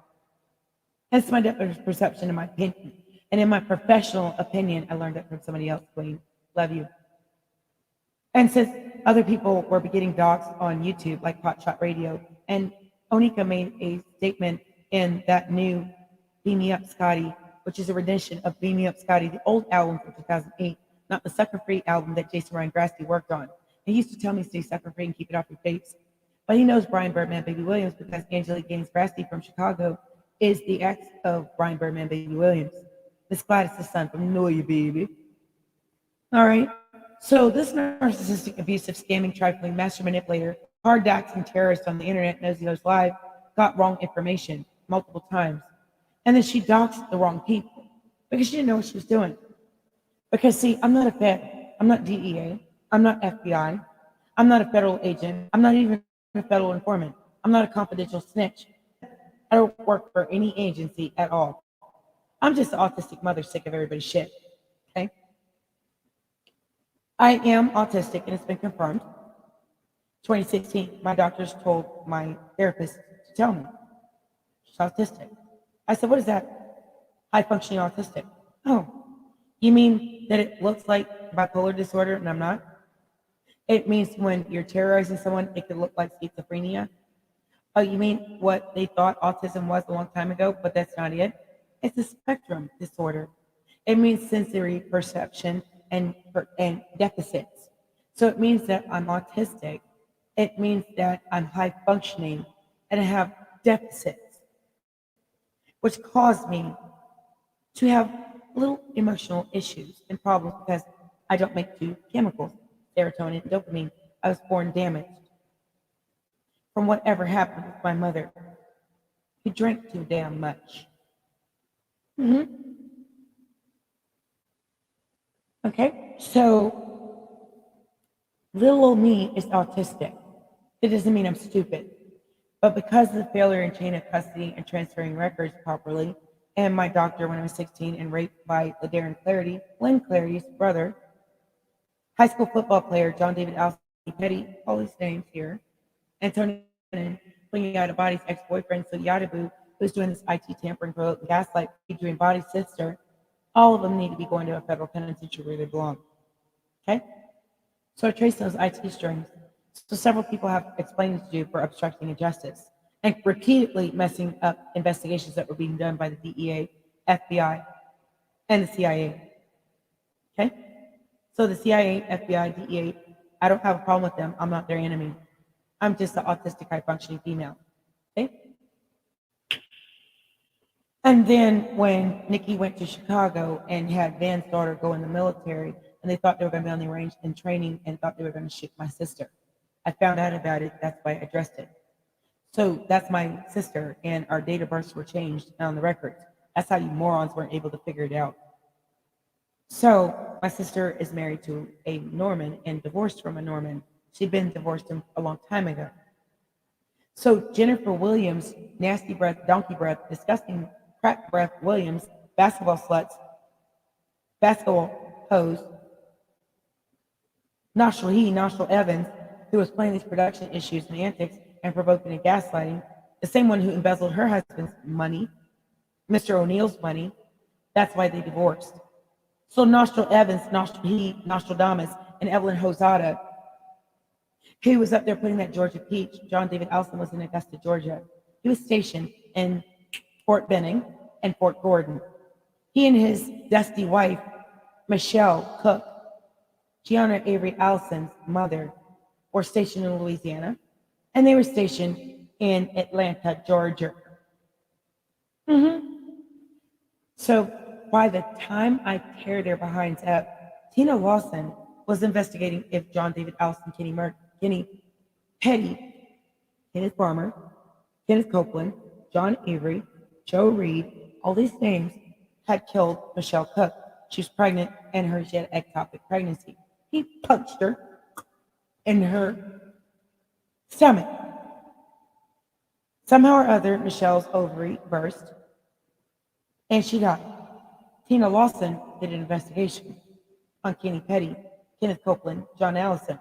That's my depth of perception, in my opinion. And in my professional opinion, I learned it from somebody else, Queen. Love you. And since other people were getting doxxed on YouTube, like Hotshot Radio, and Onika made a statement in that new Beam Me Up Scotty, which is a rendition of Beam Me Up Scotty, the old album from 2008, not the Sucker Free album that Jason Ryan Grassley worked on. He used to tell me, stay sucker free and keep it off your face. But he knows Brian Birdman Baby Williams because Angelique Gaines Grassley from Chicago is the ex of Brian Birdman Baby Williams. Miss Gladys' son from Know You Baby. All right. So this narcissistic, abusive, scamming, trifling, master manipulator, hard doxing terrorist on the internet, Nosy Hose Live, got wrong information multiple times. And then she doxed the wrong people because she didn't know what she was doing. Because see, I'm not a Fed. I'm not DEA. I'm not FBI. I'm not a federal agent. I'm not even a federal informant. I'm not a confidential snitch. I don't work for any agency at all. I'm just an autistic mother sick of everybody's shit. Okay? I am autistic and it's been confirmed. 2016, my doctors told my therapist to tell me she's autistic. I said, what is that? High functioning autistic. Oh, you mean that it looks like bipolar disorder and I'm not? It means when you're terrorizing someone, it could look like schizophrenia. Oh, you mean what they thought autism was a long time ago, but that's not it? It's a spectrum disorder. It means sensory perception and deficits. So it means that I'm autistic. It means that I'm high functioning and I have deficits, which cause me to have little emotional issues and problems because I don't make two chemicals, serotonin and dopamine. I was born damaged from whatever happened with my mother, who drank too damn much. hmm Okay, so little old me is autistic. It doesn't mean I'm stupid. But because of the failure in chain of custody and transferring records properly, and my doctor when I was 16 and raped by LaDarren Clarity, Lynn Clarity's brother, high school football player John David Alston Petty, all these names here, and Tony Cannon, bringing out a body's ex-boyfriend, so Yadabu, who's doing this IT tampering for gaslight, doing body's sister, all of them need to be going to a federal penitentiary where they belong. Okay? So I traced those IT strings. So several people have explained to do for obstructing of justice and repeatedly messing up investigations that were being done by the DEA, FBI, and the CIA. Okay? So the CIA, FBI, DEA, I don't have a problem with them. I'm not their enemy. I'm just an autistic, high functioning female. Okay? And then when Nikki went to Chicago and had Van's daughter go in the military, and they thought they were going to be on the range in training and thought they were going to shoot my sister. I found out about it. That's why I addressed it. So that's my sister, and our date of births were changed on the records. That's how you morons weren't able to figure it out. So my sister is married to a Norman and divorced from a Norman. She'd been divorced a long time ago. So Jennifer Williams, nasty breath, donkey breath, disgusting crack breath Williams, basketball sluts, basketball hose, Nostril Evans, who was playing these production issues and antics and provoking and gaslighting, the same one who embezzled her husband's money, Mr. O'Neill's money. That's why they divorced. So Nostril Evans, Nostradamus, and Evelyn Hosada, he was up there putting that Georgia peach. John David Alston was in Augusta, Georgia. He was stationed in Fort Benning and Fort Gordon. He and his dusty wife, Michelle Cook, Gianna Avery Alston's mother, were stationed in Louisiana, and they were stationed in Atlanta, Georgia. So by the time I tear their behinds up, Tina Lawson was investigating if John David Alston, Kenny Petty, Kenneth Farmer, Kenneth Copeland, John Avery, Joe Reed, all these names had killed Michelle Cook. She was pregnant and she had ectopic pregnancy. He punched her in her stomach. Somehow or other, Michelle's ovary burst and she died. Tina Lawson did an investigation on Kenny Petty, Kenneth Copeland, John Allison.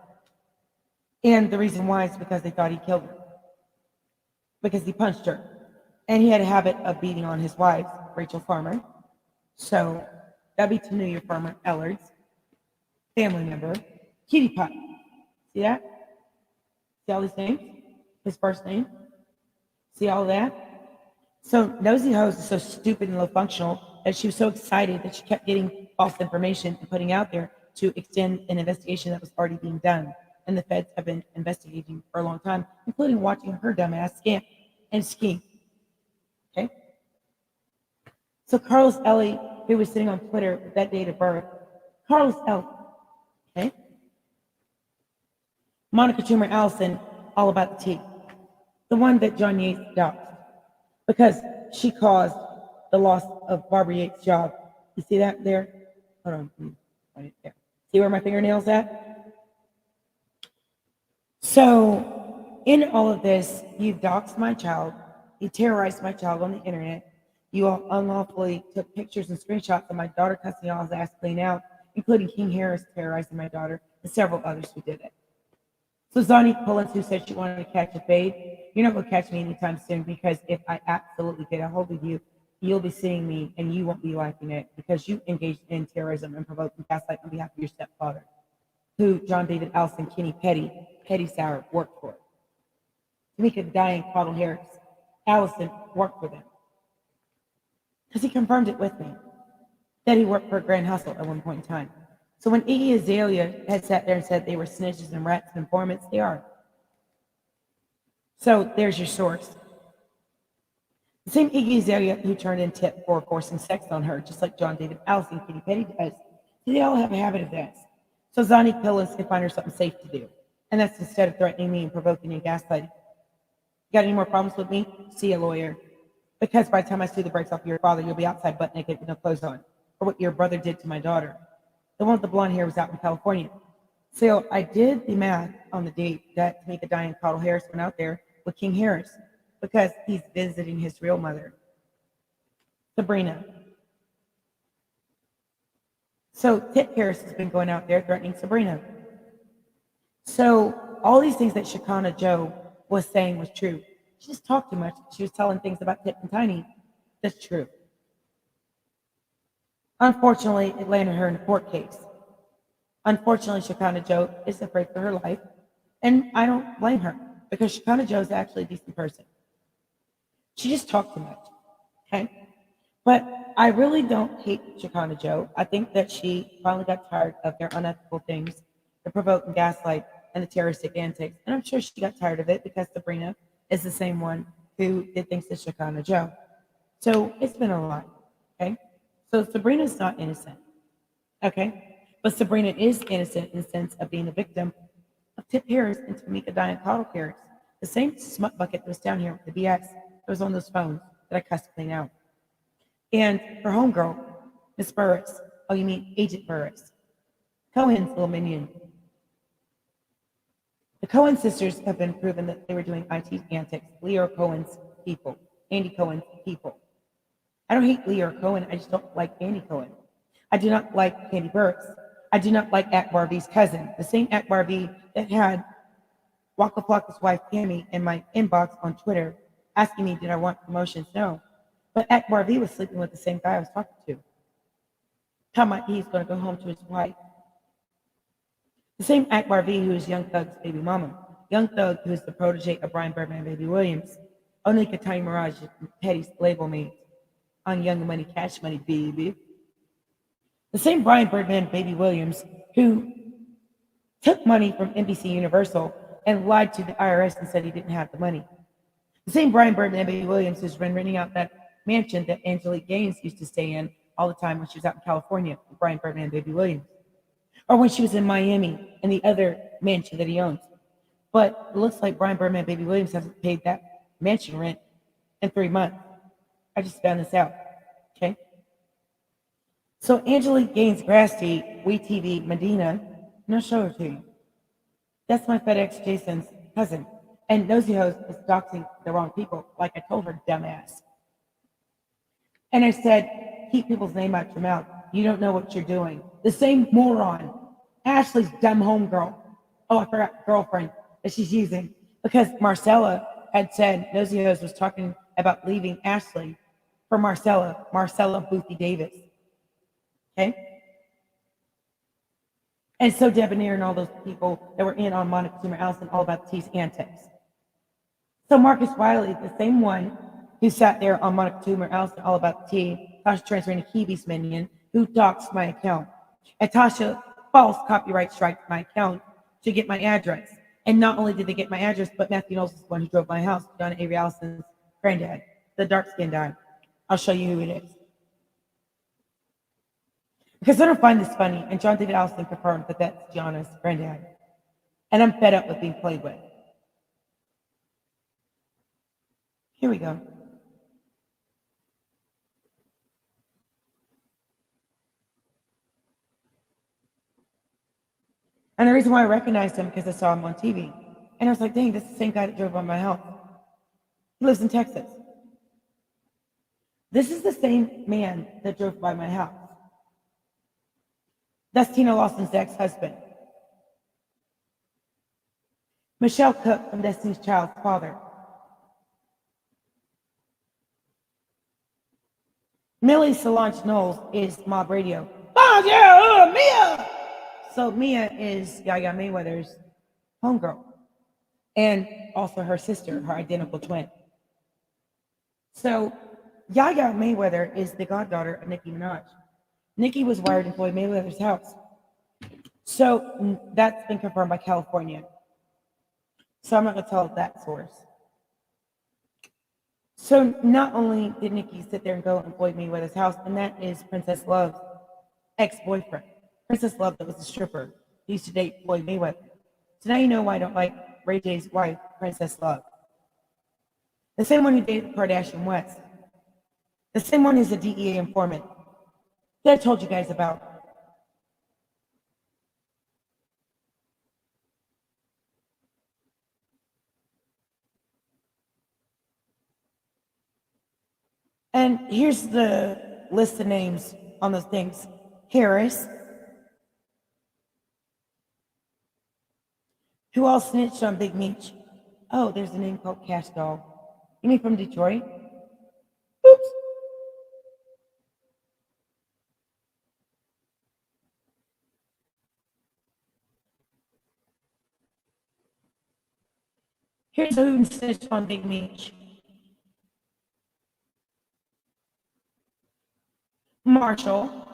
And the reason why is because they thought he killed her. Because he punched her. And he had a habit of beating on his wife, Rachel Farmer. So that'd be Tanuya Farmer Ellard's family member, Kitty Pie. See that? See all these names? His first name? See all that? So Nosy Hose is so stupid and low functional that she was so excited that she kept getting false information and putting out there to extend an investigation that was already being done. And the feds have been investigating for a long time, including watching her dumbass scam and scheme. Okay? So Carlos Ellie, who was sitting on Twitter with that date of birth, Carlos Ellie, okay? Monica Toomer Allison, all about the tea. The one that John Yates doxed because she caused the loss of Barbara Yates' job. You see that there? Hold on. Right there. See where my fingernail's at? So in all of this, you've doxed my child. You terrorized my child on the internet. You all unlawfully took pictures and screenshots of my daughter cussing y'all's ass clean out, including King Harris terrorizing my daughter and several others who did it. So Zonnie Pullins, who said she wanted to catch a fade, you're not going to catch me anytime soon, because if I absolutely get a hold of you, you'll be seeing me and you won't be liking it, because you engaged in terrorism and provoking gaslight on behalf of your stepfather, who John David Allison Kinney Petty Sauer worked for. Tamika Diane Caudle Harris, Allison worked for them. Because he confirmed it with me, that he worked for Grand Hustle at one point in time. So when Iggy Azalea had sat there and said they were snitches and rats and informants, they are. So there's your source. The same Iggy Azalea who turned in tip for forcing sex on her, just like John David Allison and Kitty Petty does. So they all have a habit of this. So Zonnie Pullins can find her something safe to do. And that's instead of threatening me and provoking and gaslighting. Got any more problems with me? See a lawyer. Because by the time I sue the brakes off your father, you'll be outside butt naked with no clothes on. Or what your brother did to my daughter. The one with the blonde hair was out in California. So I did the math on the date that Tamika Diane Caudle Harris went out there with King Harris, because he's visiting his real mother, Sabrina. So Tip Harris has been going out there threatening Sabrina. So all these things that Shekinah Joe was saying was true. She just talked too much. She was telling things about Tip and Tiny. That's true. Unfortunately, it landed her in a court case. Unfortunately, Shekinah Joe is afraid for her life, and I don't blame her, because Shekinah Joe is actually a decent person. She just talked too much, okay? But I really don't hate Shekinah Joe. I think that she finally got tired of their unethical things, the provoke and gaslight, and the terroristic antics. And I'm sure she got tired of it, because Sabrina is the same one who did things to Shekinah Joe. So it's been a lot, okay? So Sabrina's not innocent, okay? But Sabrina is innocent in the sense of being a victim of Tip Harris and Tamika Diane Caudle Harris, the same smut bucket that was down here with the BS that was on those phones that I cussed clean out. And her homegirl, Miss Burris, oh, you mean Agent Burris, Cohen's little minion. The Cohen sisters have been proven that they were doing IT antics, Leo Cohen's people, Andy Cohen's people. I don't hate Leo Cohen, I just don't like Andy Cohen. I do not like Candy Burris. I do not like Akbar V's cousin, the same Akbar V that had Waka Flocka's wife, Tammy, in my inbox on Twitter, asking me, did I want promotions? No. But Akbar V was sleeping with the same guy I was talking to. How might he's going to go home to his wife? The same Akbar V who is Young Thug's baby mama. Young Thug, who is the protege of Brian Birdman Baby Williams. Only Katani Mirage, Petty's label mate on Young Money, Cash Money, baby. The same Brian Birdman Baby Williams who took money from NBC Universal and lied to the IRS and said he didn't have the money. The same Brian Birdman Baby Williams who's been renting out that mansion that Angelique Gaines used to stay in all the time when she was out in California with Brian Birdman Baby Williams. Or when she was in Miami in the other mansion that he owns. But it looks like Brian Birdman Baby Williams hasn't paid that mansion rent in 3 months. I just found this out. Okay. So Angelique Gaines Grasty, WeTV Medina, and I'll show her to you. That's my FedEx Jason's cousin. And Nosy Hose is doxing the wrong people, like I told her, dumbass. And I said, keep people's name out your mouth. You don't know what you're doing. The same moron, Ashley's dumb homegirl. Oh, I forgot girlfriend that she's using. Because Marcella had said Nosy Hose was talking about leaving Ashley for Marcella Boothie Davis. Okay? And so Debonair and all those people that were in on Monica Toomer Allison all about T's antics. So Marcus Wiley, the same one who sat there on Monica Toomer Allison all about T, Tasha transferring to Kiwi's minion, who doxed my account. And Tasha false copyright striked my account to get my address. And not only did they get my address, but Matthew Knowles is the one who drove my house, John Avery Allison's granddad, the dark-skinned guy. I'll show you who it is. Because I don't find this funny, and John David Allison confirmed that that's Gianna's granddad. And I'm fed up with being played with. Here we go. And the reason why I recognized him because I saw him on TV. And I was like, dang, that's the same guy that drove by my house. He lives in Texas. This is the same man that drove by my house. That's Tina Lawson's ex-husband. Michelle Cook from Destiny's Child's father. Millie Solange Knowles is Mob Radio. Oh, yeah, Mia! So Mia is Yaya Mayweather's homegirl. And also her sister, her identical twin. So Yaya Mayweather is the goddaughter of Nicki Minaj. Nicki was wired in Floyd Mayweather's house. So that's been confirmed by California. So I'm not going to tell that source. So not only did Nicki sit there and go in Floyd Mayweather's house, and that is Princess Love's ex-boyfriend. Princess Love, that was a stripper, he used to date Floyd Mayweather. So now you know why I don't like Ray J's wife, Princess Love. The same one who dated Kardashian West. The same one who's a DEA informant that I told you guys about. And here's the list of names on those things. Harris, who all snitched on Big Meech. Oh, there's a name called Cash Doll. You mean from Detroit? Oops. Here's who snitched on Big Meech. Marshall.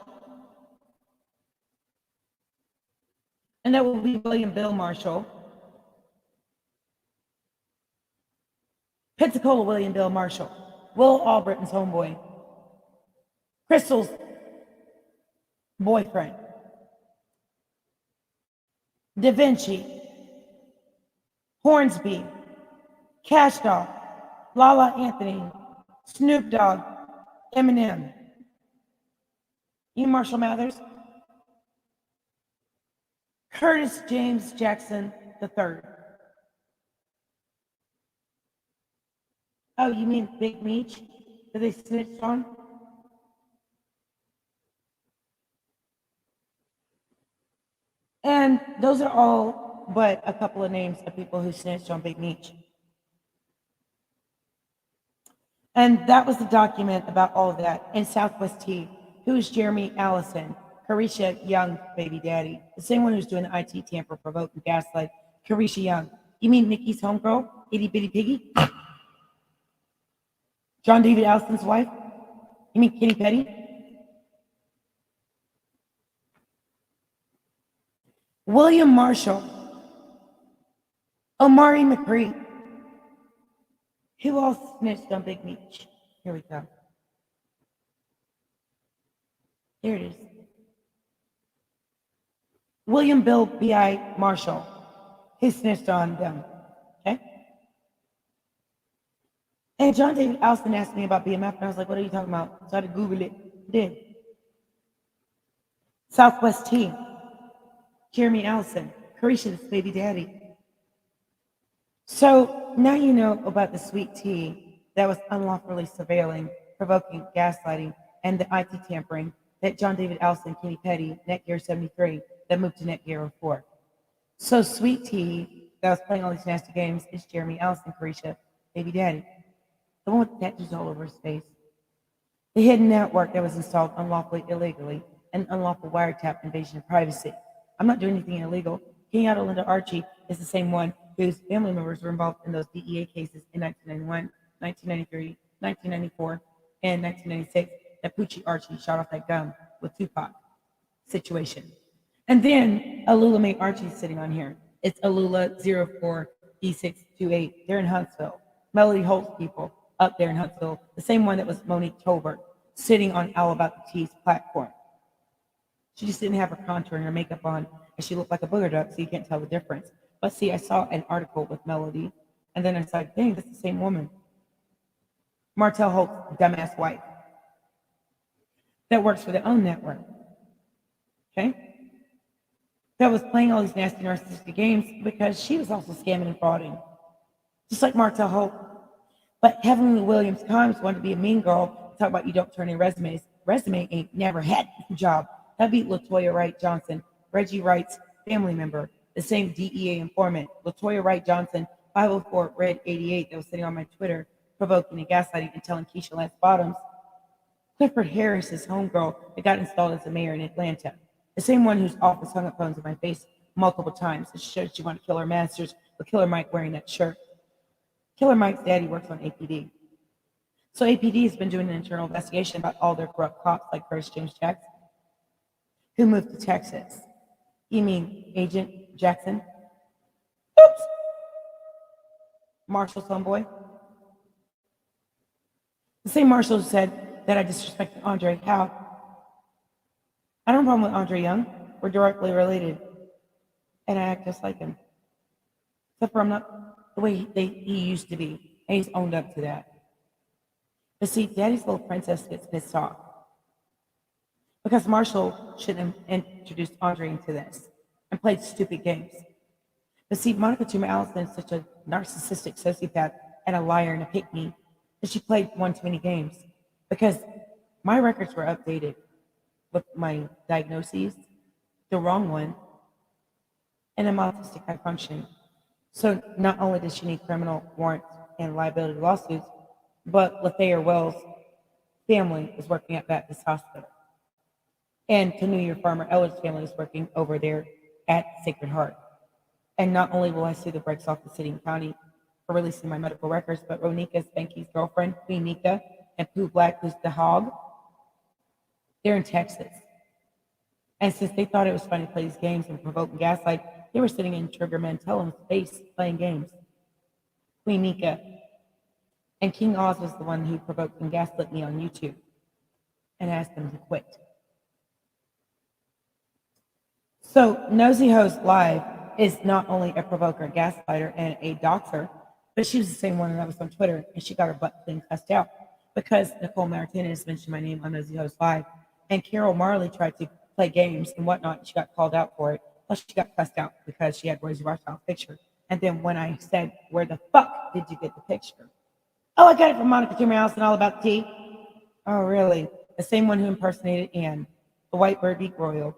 And that will be William Bill Marshall. Pensacola William Bill Marshall. Will Albritton's homeboy. Crystal's boyfriend. Da Vinci. Hornsby. Cash Doll. Lala Anthony. Snoop Dogg. Eminem. E. Marshall Mathers. Curtis James Jackson III. Oh, you mean Big Meech that they snitched on? And those are all but a couple of names of people who snitched on Big Meech. And that was the document about all of that. And Southwest T, who is Jeremy Allison, Carisha Young, baby daddy, the same one who's doing the IT tamper, provoke, and gaslight. Carisha Young. You mean Nikki's homegirl, itty bitty piggy? John David Allison's wife? You mean Kenny Petty? William Marshall. Omari McCree. Who else snitched on Big Meech? Here we go. There it is. William Bill B.I. Marshall. He snitched on them. Okay? And John David Allison asked me about BMF, and I was like, what are you talking about? So I had to Google it. I did. Southwest T. Jeremy Allison. Carisha's baby daddy. So now you know about the sweet tea that was unlawfully surveilling, provoking, gaslighting, and the IT tampering that John David Allison, Kenny Petty, Netgear 73, that moved to Netgear 04. So sweet tea that was playing all these nasty games is Jeremy Allison, Carisha, baby daddy. The one with tattoos all over his face. The hidden network that was installed unlawfully, illegally, and unlawful wiretap invasion of privacy. I'm not doing anything illegal. Kenyatta Linda Archie is the same one whose family members were involved in those DEA cases in 1991, 1993, 1994, and 1996 that Poochie Archie shot off that gun with Tupac situation. And then Alula May Archie's sitting on here. It's Alula 04D628. They're in Huntsville. Melody Holt's people up there in Huntsville, the same one that was Monique Tolbert sitting on All About the Tea's platform. She just didn't have her contour and her makeup on, and she looked like a booger duck, so you can't tell the difference. But see, I saw an article with Melody, and then I said, dang, that's the same woman. Martell Holt's dumbass wife that works for their own network. Okay? That was playing all these nasty narcissistic games because she was also scamming and frauding, just like Martell Holt. But Heavenly Williams Combs wanted to be a mean girl talk about you don't turn in resumes. Resume ain't never had a job. That beat Latoya Wright Johnson, Reggie Wright's family member, the same DEA informant. Latoya Wright Johnson, 504 Red 88, that was sitting on my Twitter, provoking and gaslighting and telling Keisha Lance Bottoms, Clifford Harris's homegirl that got installed as a mayor in Atlanta. The same one whose office hung up phones in my face multiple times and showed she wanted to kill her masters with Killer Mike wearing that shirt. Killer Mike's daddy works on APD. So APD has been doing an internal investigation about all their corrupt cops like Curtis James Jackson, who moved to Texas. You mean Agent Jackson? Oops. Marshall's homeboy. The same Marshall said that I disrespected Andre. How? I don't have a problem with Andre Young. We're directly related. And I act just like him. Except for I'm not the way he used to be. And he's owned up to that. But see, Daddy's little princess gets pissed off. Because Marshall shouldn't have introduced Andre into this and played stupid games. But see, Monica Tuma Allison is such a narcissistic sociopath and a liar and a pick-me that she played one too many games. Because my records were updated with my diagnoses, the wrong one, and I'm autistic high function. So not only does she need criminal warrants and liability lawsuits, but Lafayette Wells' family is working at Baptist Hospital. And Tanuya Farmer Eller's family is working over there at Sacred Heart. And not only will I sue the brakes off the city and county for releasing my medical records, but Ronika Spanky's girlfriend, Queen Nika, and Pooh Black, who's the hog, they're in Texas. And since they thought it was fun to play these games and provoke and gaslight, they were sitting in Trigger Mantelum's face playing games. Queen Nika. And King Oz was the one who provoked and gaslit me on YouTube and asked them to quit. So Nosy Host Live is not only a provoker, a gaslighter, and a doxer, but she was the same one that was on Twitter, and she got her butt clean cussed out because Nicole Martinez mentioned my name on Nosy Host Live, and Carol Marley tried to play games and whatnot, and she got called out for it. Plus, she got cussed out because she had Rosie Rothschild's picture. And then when I said, "Where the fuck did you get the picture?" "Oh, I got it from Monica Tuma Allison, all about the tea." "Oh, really?" The same one who impersonated Anne, the White Bird Beak Royal.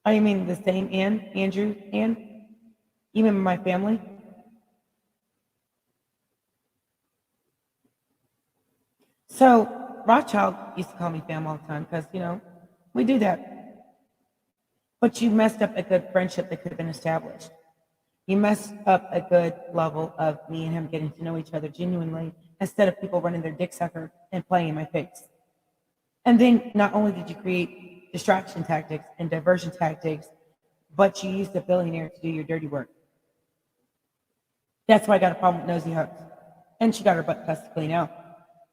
"Oh, you mean the same Anne? Andrew Anne? You remember my family?" So Rothschild used to call me fam all the time because, we do that. But you messed up a good friendship that could have been established. You messed up a good level of me and him getting to know each other genuinely instead of people running their dick sucker and playing in my face. And then not only did you create distraction tactics and diversion tactics, but you used a billionaire to do your dirty work. That's why I got a problem with Nosy Host. And she got her butt cussed clean out.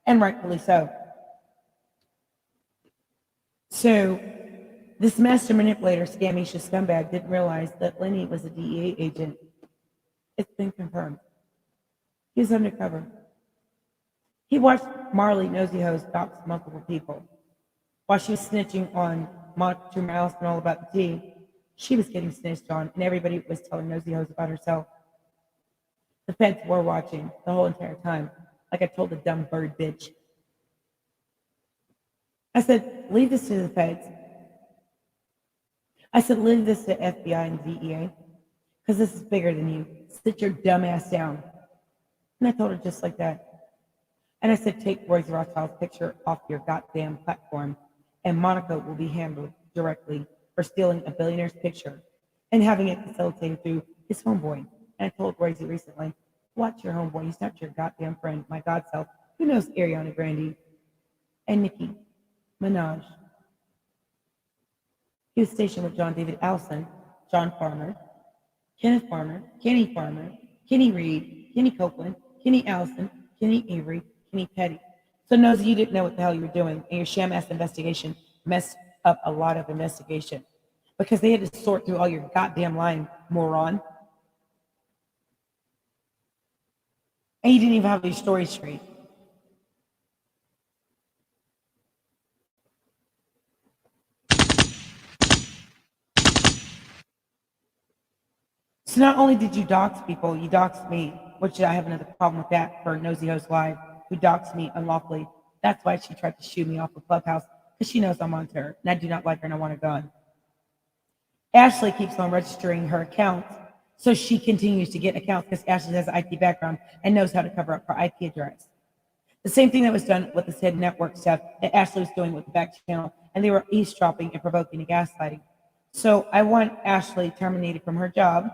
And rightfully so. So this master manipulator, scammeisha scumbag didn't realize that Lenny was a DEA agent. It's been confirmed. He was undercover. He watched Marley Nosy Host dox multiple people. While she was snitching on Monica Tuma Allison all about the tea, she was getting snitched on, and everybody was telling Nosy Host about herself. The feds were watching the whole entire time, like I told the dumb bird bitch. I said, leave this to the feds. I said, leave this to FBI and DEA, because this is bigger than you. Sit your dumb ass down. And I told her just like that. And I said, take Royce Rothschild's picture off your goddamn platform, and Monica will be handled directly for stealing a billionaire's picture and having it facilitated through his homeboy. And I told Royce recently, watch your homeboy. He's not your goddamn friend, my god self. Who knows Ariana Grande and Nicki Minaj? He was stationed with John David Allison, John Farmer, Kenneth Farmer, Kenny Farmer, Kenny Reed, Kenny Copeland, Kenny Allison, Kenny Avery, Kenny Petty. So Nosy, you didn't know what the hell you were doing, and your sham-ass investigation messed up a lot of investigation because they had to sort through all your goddamn lying, moron. And you didn't even have your story straight. So not only did you dox people, you doxed me, which I have another problem with that for Nosy Host Live, who doxed me unlawfully. That's why she tried to shoo me off the clubhouse, because she knows I'm on to her, and I do not like her and I want her gone. Ashley keeps on registering her accounts, so she continues to get accounts because Ashley has an IT background and knows how to cover up her IP address. The same thing that was done with the said network stuff that Ashley was doing with the back channel, and they were eavesdropping and provoking and gaslighting. So I want Ashley terminated from her job,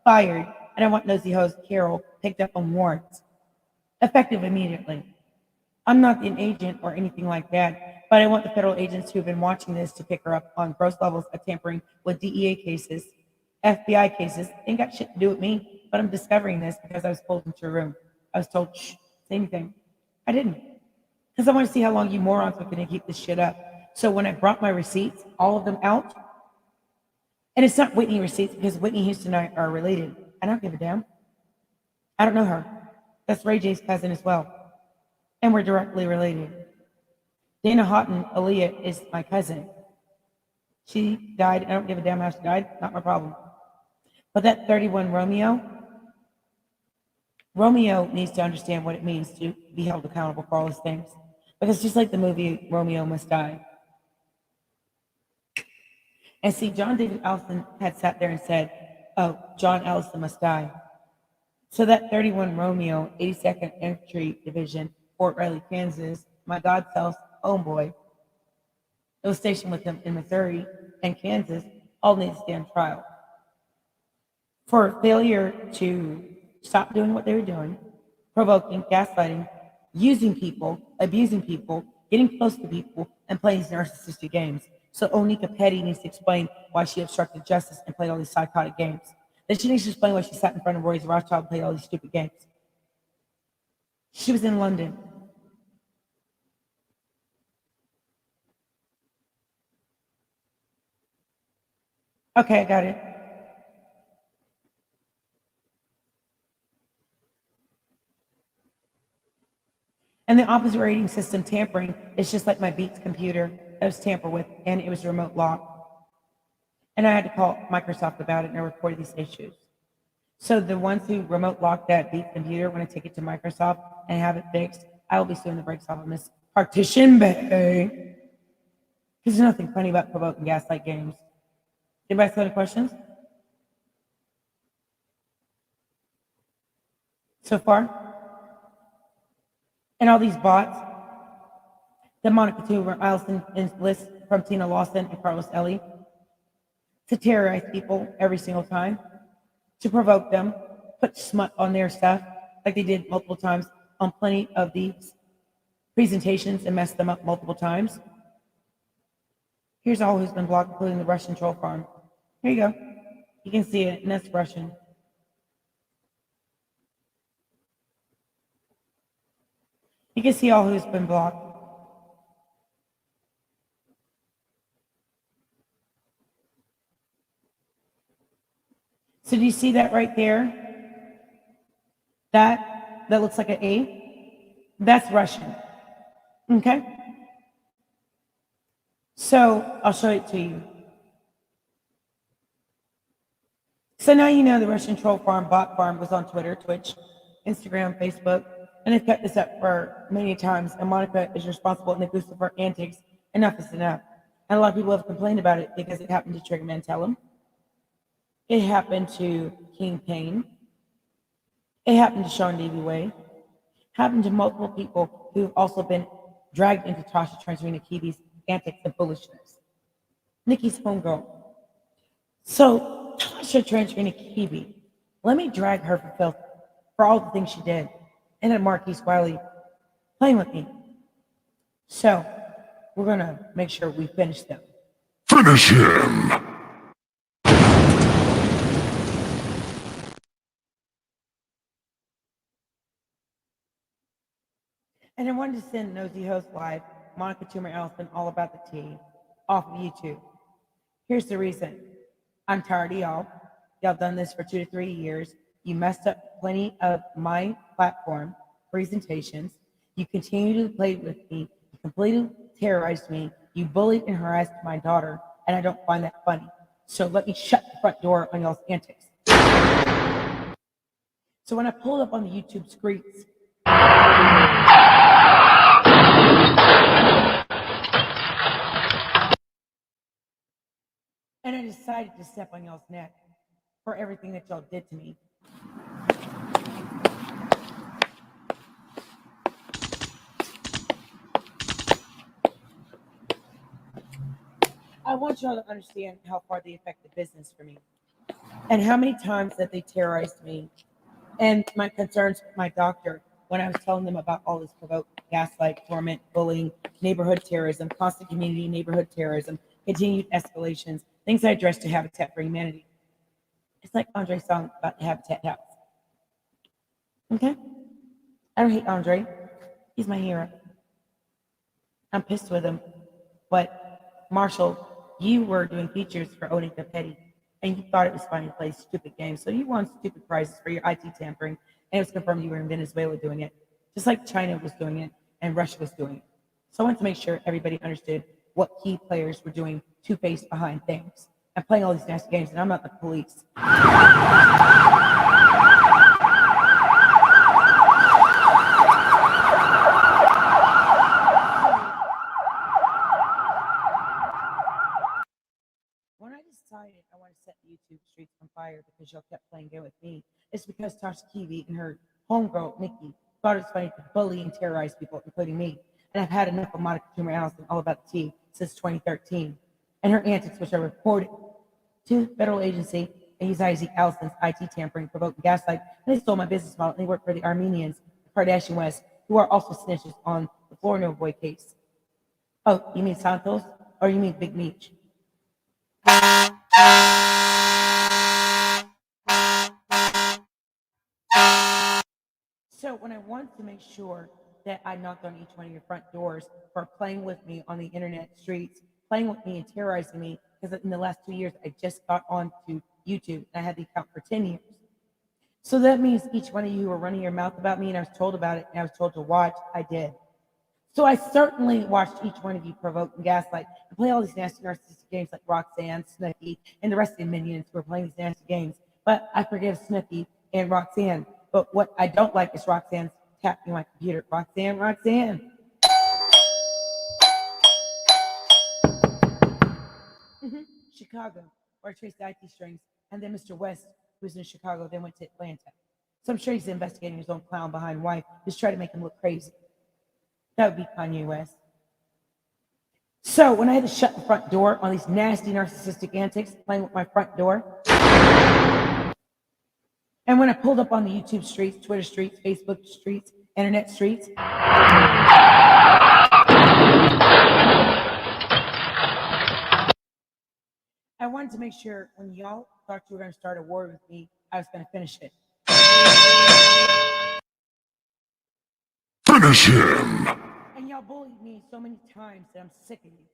fired, and I want nosy host Carol picked up on warrants, effective immediately. I'm not an agent or anything like that, but I want the federal agents who have been watching this to pick her up on gross levels of tampering with DEA cases, FBI cases. Ain't got shit to do with me, but I'm discovering this because I was pulled into a room. I was told, shh, say anything. I didn't, because I want to see how long you morons are going to keep this shit up. So when I brought my receipts, all of them out, and it's not Whitney receipts because Whitney Houston and I are related. I don't give a damn. I don't know her. That's Ray J's cousin as well. And we're directly related. Dana Houghton, Aaliyah, is my cousin. She died. I don't give a damn how she died. Not my problem. But that 31 Romeo needs to understand what it means to be held accountable for all his things. Because just like the movie Romeo Must Die. And see, John David Allison had sat there and said, oh, John Allison must die. So that 31 Romeo, 82nd Infantry Division, Fort Riley, Kansas, my God self homeboy, it was stationed with him in Missouri and Kansas, all need to stand trial for failure to stop doing what they were doing, provoking, gaslighting, using people, abusing people, getting close to people, and playing these narcissistic games. So Onika Petty needs to explain why she obstructed justice and played all these psychotic games. Then she needs to explain why she sat in front of Royce Rothschild and played all these stupid games. She was in London. Okay, I got it. And the opposite rating system tampering is just like my Beats computer that was tampered with, and it was remote lock. And I had to call Microsoft about it, and I reported these issues. So the ones who remote locked that Beats computer, when I take it to Microsoft and have it fixed, I will be suing the brakes off of Miss Partition Bay. Because there's nothing funny about provoking gaslight games. Anybody have any questions? So far? And all these bots that Monica Toomer, Allison enlists from Tina Lawson and Carlos Ellie to terrorize people every single time, to provoke them, put smut on their stuff, like they did multiple times on plenty of these presentations and messed them up multiple times. Here's all who's been blocked, including the Russian troll farm. Here you go. You can see it, and that's Russian. You can see all who's been blocked. So do you see that right there? That looks like an A? That's Russian. Okay? So I'll show it to you. So now you know the Russian troll farm, bot farm was on Twitter, Twitch, Instagram, Facebook, and they've kept this up for many times, and Monica is responsible and the goose of her antics. Enough is enough. And a lot of people have complained about it because it happened to Trigger Mantellum. It happened to King Payne. It happened to Sean Davy Way. Happened to multiple people who've also been dragged into Tasha Transrena Kibi's antics and foolishness. Nikki's homegirl. So Tasha Transrena Kibi, let me drag her for filth for all the things she did. And then Marquise Wiley playing with me. So we're gonna make sure we finish them. Finish him! And I wanted to send Nosy Host Live, Monica Toomer Allison, all about the tea, off of YouTube. Here's the reason. I'm tired of y'all. Y'all done this for 2 to 3 years. You messed up plenty of my platform presentations. You continue to play with me. You completely terrorized me. You bullied and harassed my daughter, and I don't find that funny. So let me shut the front door on y'all's antics. So when I pulled up on the YouTube screens, decided to step on y'all's neck for everything that y'all did to me. I want y'all to understand how far they affected business for me and how many times that they terrorized me and my concerns with my doctor when I was telling them about all this provoked gaslight, torment, bullying, neighborhood terrorism, constant community neighborhood terrorism, continued escalations, things I addressed to Habitat for Humanity. It's like Andre's song about the Habitat House. Okay? I don't hate Andre. He's my hero. I'm pissed with him. But Marshall, you were doing features for Onika Petty, and you thought it was fun to play stupid games. So you won stupid prizes for your IT tampering, and it was confirmed you were in Venezuela doing it, just like China was doing it and Russia was doing it. So I wanted to make sure everybody understood what key players were doing two-faced behind things and playing all these nasty games, and I'm not the police. When I decided I want to set the YouTube streets on fire because y'all kept playing game with me, it's because Tasha Kiwi and her homegirl, Nikki, thought it was funny to bully and terrorize people, including me. And I've had enough of Monica Toomer Allison, all about the tea, since 2013. And her antics, which are reported to the federal agency, anxiety Allison's IT tampering, provoking gaslight, and they stole my business model, and they work for the Armenians, the Kardashian West, who are also snitches on the Florida boy case. Oh, you mean Santos? Or you mean Big Meech? So when I wanted to make sure that I knocked on each one of your front doors for playing with me on the internet streets, playing with me and terrorizing me, because in the last 2 years, I just got onto YouTube and I had the account for 10 years. So that means each one of you were running your mouth about me and I was told about it and I was told to watch, I did. So I certainly watched each one of you provoke and gaslight and play all these nasty narcissistic games like Roxanne, Snooki, and the rest of the minions who are playing these nasty games. But I forgive Snooki and Roxanne. But what I don't like is Roxanne's tapping my computer. Roxanne, Roxanne. Chicago, where I traced the IT strings, and then Mr. West, who was in Chicago, then went to Atlanta. So I'm sure he's investigating his own clown behind wife, just trying to make him look crazy. That would be Kanye West. So when I had to shut the front door on these nasty narcissistic antics, playing with my front door, and when I pulled up on the YouTube streets, Twitter streets, Facebook streets, internet streets, I wanted to make sure when y'all thought you were going to start a war with me, I was going to finish it. Finish him! And y'all bullied me so many times that I'm sick of you.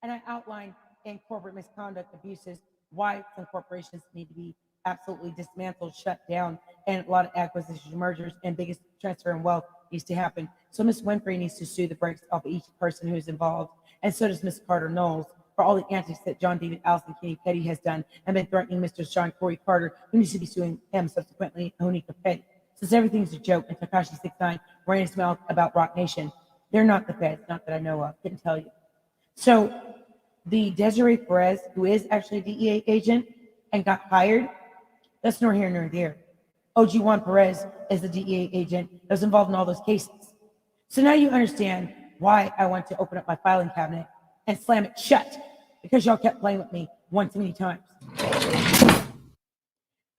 And I outlined in corporate misconduct abuses why some corporations need to be absolutely dismantled, shut down, and a lot of acquisitions, mergers, and biggest transfer in wealth needs to happen. So Ms. Winfrey needs to sue the brakes off of each person who's involved, and so does Ms. Carter Knowles for all the antics that John David Allison Kenny Petty has done and been threatening Mr. Sean Corey Carter, who needs to be suing him subsequently, Onika Petty. Since everything's a joke and Takashi 69 ran his mouth about Rock Nation, they're not the feds, not that I know of, couldn't tell you. So the Desiree Perez, who is actually a DEA agent and got hired, that's nor here nor there. OG Juan Perez is the DEA agent that was involved in all those cases. So now you understand why I want to open up my filing cabinet and slam it shut, because y'all kept playing with me one too many times.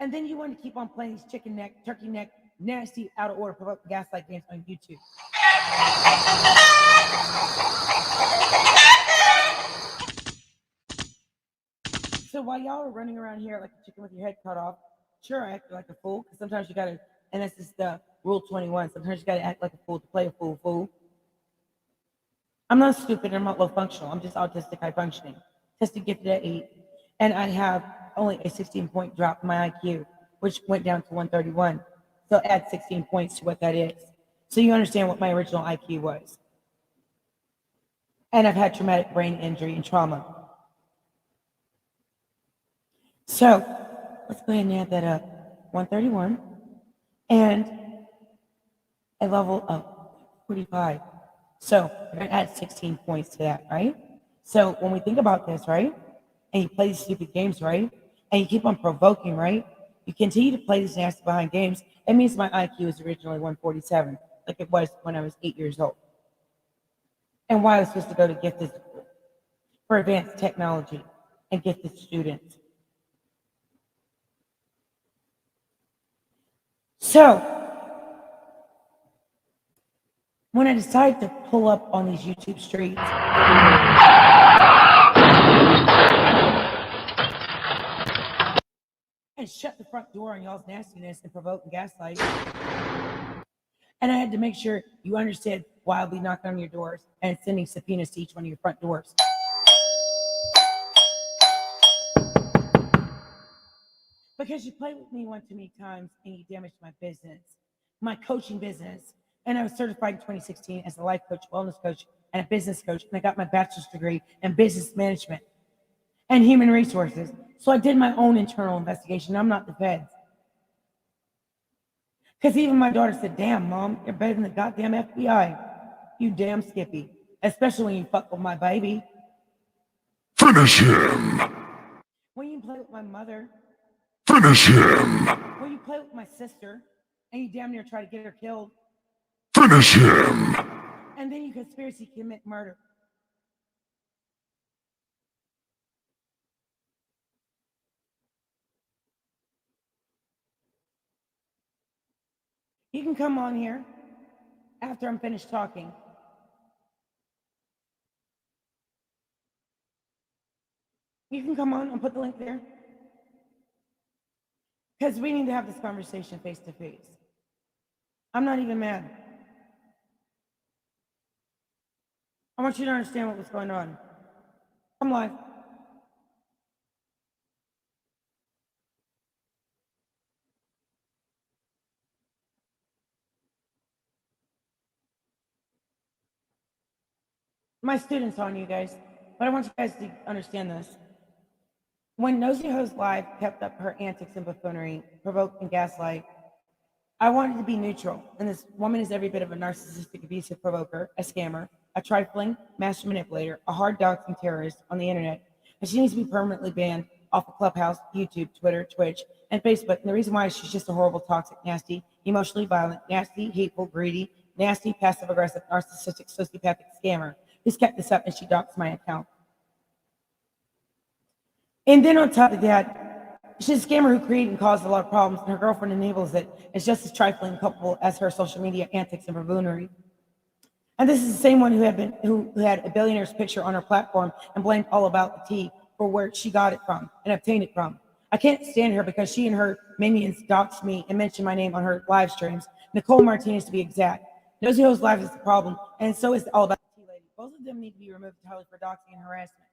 And then you want to keep on playing these chicken neck, turkey neck, nasty, out of order, provoking gaslight games on YouTube. So while y'all are running around here like a chicken with your head cut off, sure, I act like a fool, because sometimes you gotta, and this is the rule 21, sometimes you gotta act like a fool to play a fool. I'm not stupid, I'm not low functional, I'm just autistic high functioning, tested gifted at 8, and I have only a 16-point drop in my IQ, which went down to 131. So add 16 points to what that is. So you understand what my original IQ was. And I've had traumatic brain injury and trauma. So let's go ahead and add that up. 131 and a level of 45. So we're going to add 16 points to that, right? So when we think about this, right? and you play these stupid games, right? And you keep on provoking, right? You continue to play these nasty behind games. It means my IQ is originally 147, like it was when I was 8 years old. And why I was supposed to go to gifted school for advanced technology and gifted students. So when I decided to pull up on these YouTube streets, and shut the front door on y'all's nastiness and provoke and gaslight. And I had to make sure you understood why I'll be knocking on your doors and sending subpoenas to each one of your front doors. Because you played with me one too many times and you damaged my business, my coaching business. And I was certified in 2016 as a life coach, wellness coach, and a business coach. And I got my bachelor's degree in business management and human resources. So I did my own internal investigation. I'm not the feds. Because even my daughter said, damn, Mom, you're better than the goddamn FBI. You damn Skippy. Especially when you fuck with my baby. Finish him. When you play with my mother. Finish him. When you play with my sister and you damn near try to get her killed. Finish him. And then you conspiracy commit murder. You can come on here after I'm finished talking. You can come on and put the link there. Because we need to have this conversation face to face. I'm not even mad. I want you to understand what was going on. I'm live. My students on you guys, but I want you guys to understand this. When Nosy Hose Live kept up her antics and buffoonery, provoke and gaslight, I wanted to be neutral. And this woman is every bit of a narcissistic, abusive provoker, a scammer, a trifling master manipulator, a hard doxing terrorist on the internet. And she needs to be permanently banned off of Clubhouse, YouTube, Twitter, Twitch, and Facebook. And the reason why is she's just a horrible, toxic, nasty, emotionally violent, nasty, hateful, greedy, nasty, passive-aggressive, narcissistic, sociopathic scammer who's kept this up, and she doxed my account. And then on top of that, she's a scammer who created and caused a lot of problems, and her girlfriend enables it. It's just as trifling and culpable as her social media antics and buffoonery. And this is the same one who had a billionaire's picture on her platform and blamed all about the tea for where she got it from and obtained it from. I can't stand her because she and her minions doxed me and mentioned my name on her live streams. Nicole Martinez, to be exact. Nosy Ho's live is the problem, and so is all about the tea lady. Both of them need to be removed entirely for doxing and harassment.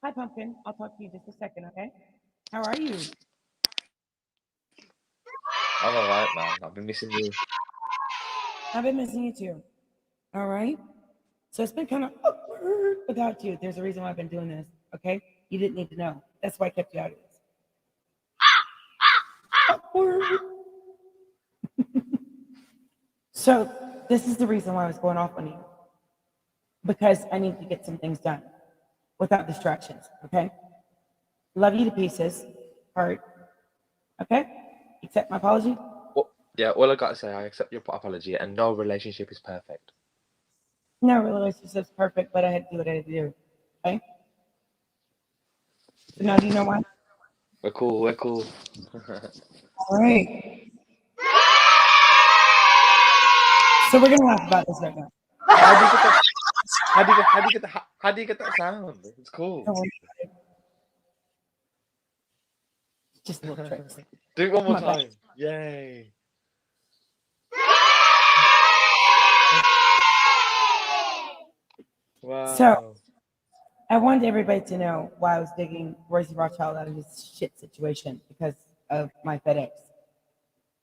Hi, Pumpkin. I'll talk to you in just a second, okay? How are you? I'm alright, man. I've been missing you. I've been missing you too. All right? So it's been kind of awkward without you. There's a reason why I've been doing this, okay? You didn't need to know. That's why I kept you out of this. Awkward. So this is the reason why I was going off on you. Because I need to get some things done without distractions, okay? Love you to pieces. Heart. Okay? Accept my apology? Well, yeah, all I gotta say, I accept your apology, and no relationship is perfect. No relationship's perfect, but I had to do what I had to do. Okay? So now do you know why? We're cool, we're cool. All right. So we're gonna laugh about this right now. How do you get that sound? It's cool. Don't worry about it. Just little tricks. Do it one more My bad. time. Yay. Wow. So I wanted everybody to know why I was digging Royce Rothschild out of his shit situation because of my FedEx.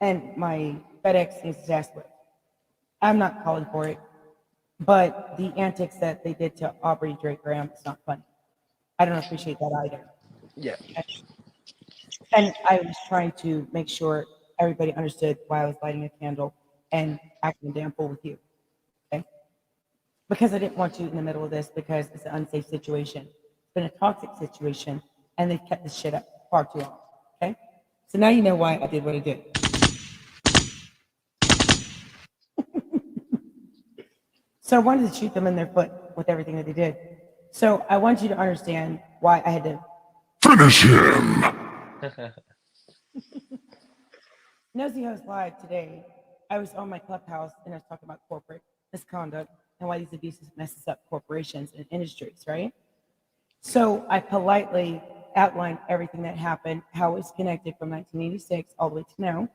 And my FedEx needs his ass whipped. I'm not calling for it, but the antics that they did to Aubrey Drake Graham is not funny. I don't appreciate that either. Yeah. And I was trying to make sure everybody understood why I was lighting a candle and acting a damn fool with you. Okay. because I didn't want you in the middle of this because it's an unsafe situation. It's been a toxic situation, and they've kept this shit up far too long. Okay? So now you know why I did what I did. So I wanted to shoot them in their foot with everything that they did. So I want you to understand why I had to Finish him. Nosy Host Live today. I was on my clubhouse and I was talking about corporate misconduct and why these abuses messes up corporations and industries, right? So I politely outlined everything that happened, how it's connected from 1986 all the way to now,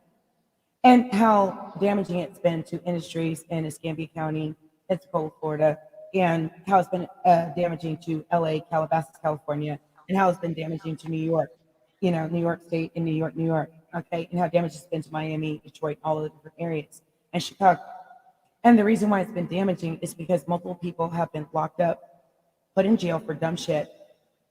and how damaging it's been to industries in Escambia County, Pensacola, Florida, and how it's been damaging to LA, Calabasas, California, and how it's been damaging to New York, New York State and New York, okay, and how damage it's been to Miami, Detroit, all of the different areas, and Chicago. And the reason why it's been damaging is because multiple people have been locked up, put in jail for dumb shit,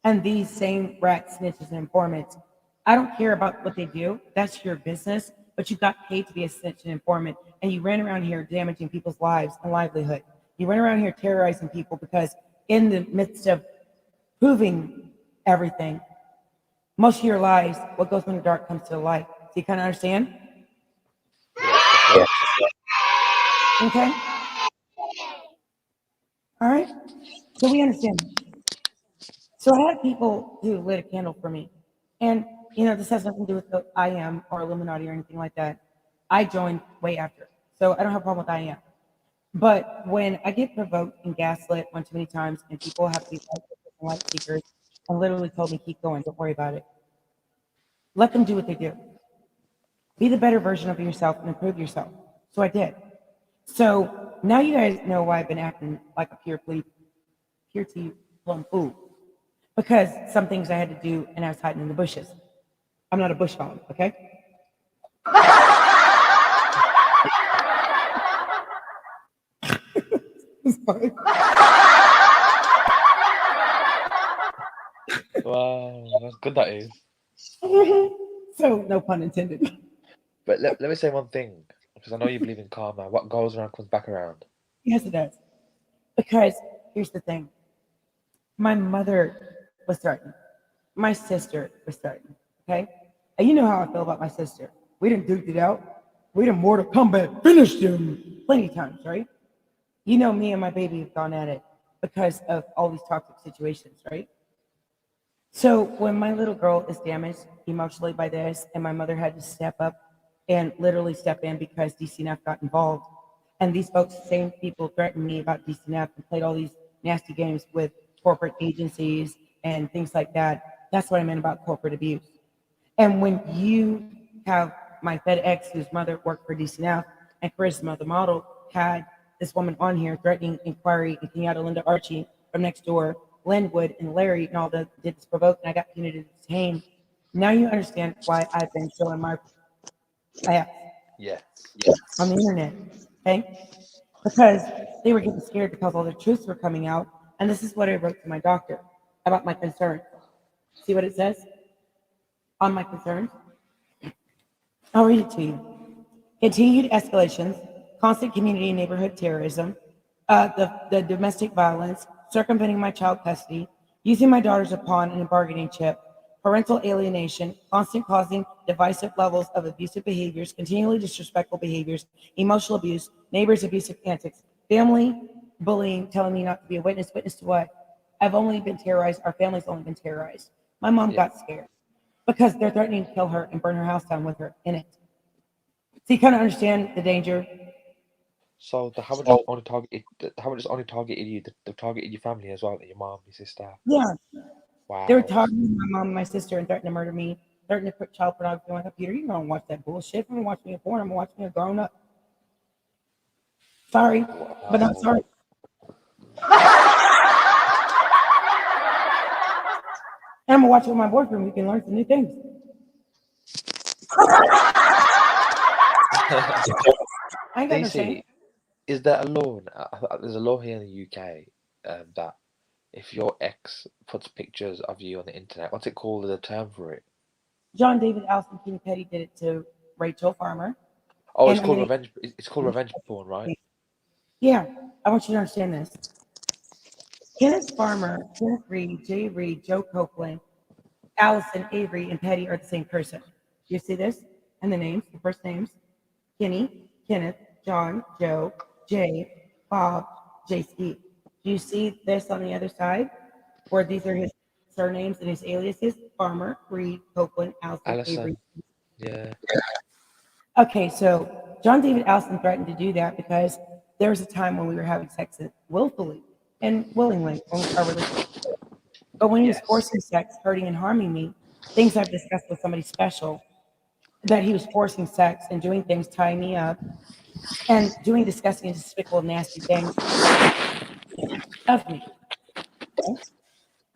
and these same rats, snitches, and informants, I don't care about what they do. That's your business. But you got paid to be a snitch and informant, and you ran around here damaging people's lives and livelihood. You ran around here terrorizing people because in the midst of proving everything, most of your lies, what goes in the dark comes to the light. So you kind of understand? Okay? All right? So we understand. So I had people who lit a candle for me. And, this has nothing to do with the I am or Illuminati or anything like that. I joined way after. So I don't have a problem with I am. But when I get provoked and gaslit one too many times and people have these light seekers and literally told me, keep going, don't worry about it. Let them do what they do. Be the better version of yourself and improve yourself. So I did. So now you guys know why I've been acting like a pure tea plum fool. Because some things I had to do and I was hiding in the bushes. I'm not a bush hog, okay? Sorry. Wow, that's good. That is. So no pun intended. But let me say one thing, because I know you believe in karma. What goes around comes back around. Yes, it does. Because here's the thing. My mother was threatened. My sister was threatened. Okay? And you know how I feel about my sister. We didn't duke it out. We didn't Mortal Kombat finished him plenty of times, right? You know me and my baby have gone at it because of all these toxic situations, right? So when my little girl is damaged emotionally by this, and my mother had to step up and literally step in because DCNF got involved, and these folks, same people, threatened me about DCNF and played all these nasty games with corporate agencies and things like that. That's what I meant about corporate abuse. And when you have my FedEx, whose mother worked for DCNF, and Charisma, the model, had this woman on here threatening inquiry and Kenyatta Linda Archie from next door, Linwood and Larry and all that did this provoke, and I got punitive detained. Now you understand why I've been showing my ass Yes. on the internet, okay? Because they were getting scared because all the truths were coming out, and this is what I wrote to my doctor about my concerns. See what it says on my concerns? I'll read it to you. Continued escalations, constant community and neighborhood terrorism, the domestic violence, circumventing my child custody, using my daughter as a pawn and a bargaining chip, parental alienation, constant causing divisive levels of abusive behaviors, continually disrespectful behaviors, emotional abuse, neighbors' abusive antics, family bullying, telling me not to be a witness. Witness to what? I've only been terrorized. Our family's only been terrorized. My mom got scared because they're threatening to kill her and burn her house down with her in it. So you kind of understand the danger. So the Hammond just only targeted. The Hammond just only targeted you. They've targeted your family as well, like your mom, your sister. Yeah. They were Wow. targeting my mom and my sister and threatening to murder me, threatening to put child pornography on my computer. You don't watch that bullshit. I'm watching a porn. I'm watching a grown up. Sorry, but not sorry. And I'm gonna watch it with my boyfriend. We can learn some new things. I ain't got no shame. DC, is there a law? There's a law here in the UK that if your ex puts pictures of you on the internet, what's it called? There's a term for it. John David Allison King Petty did it to Rachel Farmer. Oh, And it's called revenge. It's called revenge porn, right? Yeah. I want you to understand this. Kenneth Farmer, Kenneth Reed, Jay Reed, Joe Copeland, Allison, Avery, and Petty are the same person. You see this? And the names, the first names: Kenny, Kenneth, John, Joe, Jay, Bob, J.C. Do you see this on the other side? Where these are his surnames and his aliases: Farmer, Reed, Copeland, Allison, Avery. Allison. Yeah. Okay, so John David Allison threatened to do that because there was a time when we were having sex willfully and willingly when our relationship. But when he was Yes. forcing sex, hurting and harming me, things I've discussed with somebody special, that he was forcing sex and doing things, tying me up, and doing disgusting and despicable, nasty things of me. Okay?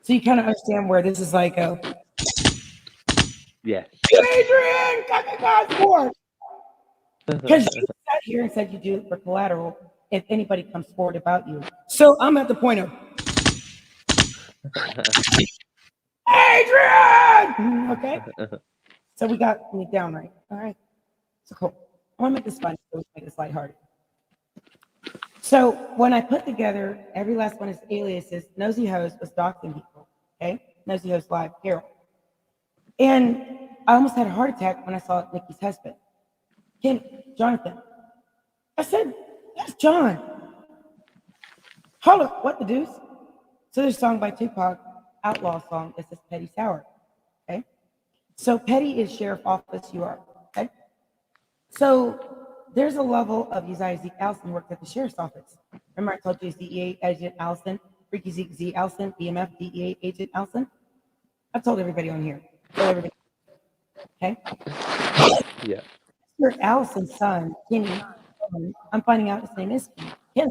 So you kind of understand where this is like a Yes. Adrian, God, forward. Because you sat here and said you do it for collateral if anybody comes forward about you. So I'm at the point of Adrian. Okay. So we got me down right. All right. So cool. I want to make this fun. So we make this lighthearted. So when I put together every last one of his aliases, Nosy Host was doxing people. Okay. Nosy Host Live, Carol. And I almost had a heart attack when I saw Nikki's husband, Jonathan. I said, that's John. Hold up, what the deuce? So there's a song by Tupac, outlaw song, that says Petty Sour. Okay. So Petty is sheriff office, you are. Okay. So there's a level of Uzziah Zeke Allison worked at the sheriff's office. Remember I told you he's DEA agent Allison, Freaky Zeke Z Allison, BMF DEA agent Allison? I've told everybody on here. Told everybody. Okay. Yeah. Mr. Allison's son, Kenny, I'm finding out his name is Kenny.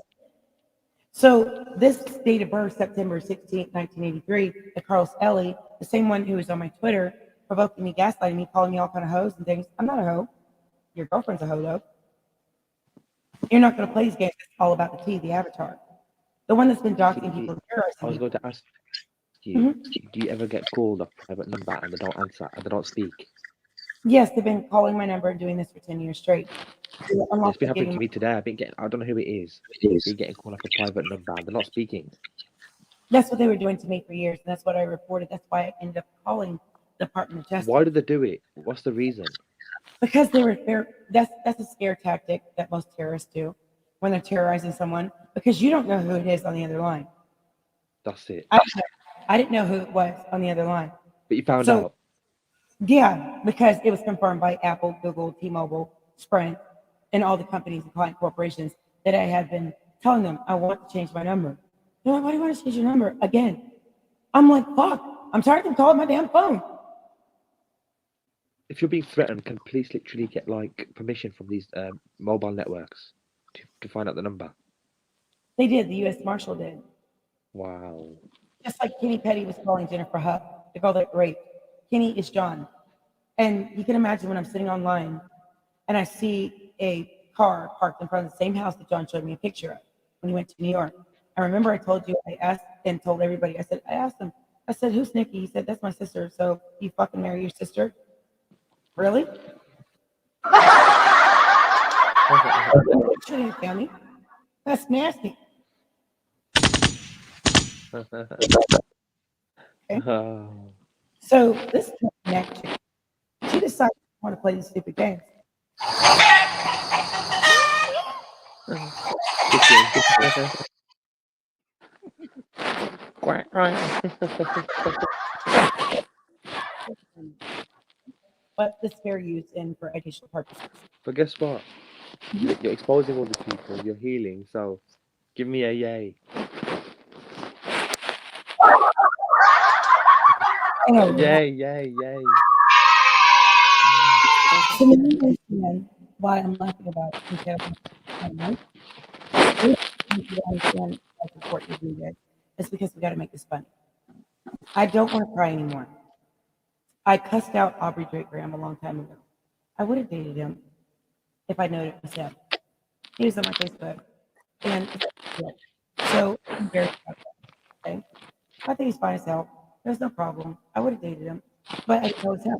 So this date of birth, September 16th, 1983, that Carlos Ellie, the same one who was on my Twitter, provoking me, gaslighting me, calling me all kind of hoes and things. I'm not a hoe. Your girlfriend's a hoe, though. You're not going to play these games. It's all about the T, the avatar. The one that's been doxing people and terrorizing I was people. going to ask you, do you ever get called a private number and they don't answer and they don't speak? Yes, they've been calling my number and doing this for 10 years straight. It's been happening to me today. I've been getting, I don't know who it is. Been getting called off a private number and they're not speaking. That's what they were doing to me for years, and that's what I reported. That's why I ended up calling the Department of Justice. Why did they do it? What's the reason? Because that's a scare tactic that most terrorists do when they're terrorizing someone, because you don't know who it is on the other line. That's it. I didn't know who it was on the other line. But you found out? Yeah, because it was confirmed by Apple, Google, T-Mobile, Sprint, and all the companies and client corporations that I had been telling them I want to change my number. They're like, why do you want to change your number again? I'm like, fuck, I'm tired of them calling my damn phone. If you're being threatened, can police literally get like permission from these mobile networks to find out the number? They did. The U.S. Marshal did. Wow. Just like Kenny Petty was calling Jennifer Huff. They called it rape. Kenny is John. And you can imagine when I'm sitting online and I see a car parked in front of the same house that John showed me a picture of when he went to New York. I remember I told you, I asked and told everybody, I asked him, I said, who's Nikki? He said, that's my sister. So you fucking marry your sister? Really? Shouldn't you tell me? That's nasty. Okay. So this connection, she decided to want to play these stupid games. But this fair use in for educational purposes. But guess what? You're exposing all the people. You're healing. So give me a yay. Yay, yay, yay. So now you understand why I'm laughing about it instead of right? You understand how important you do this. It's because we got to make this funny. I don't want to cry anymore. I cussed out Aubrey Drake Graham a long time ago. I would have dated him if I known it was him. He was on my Facebook. And so I'm very proud of that. Okay? I think he's fine as hell. There's no problem. I would have dated him. But I didn't know it was him.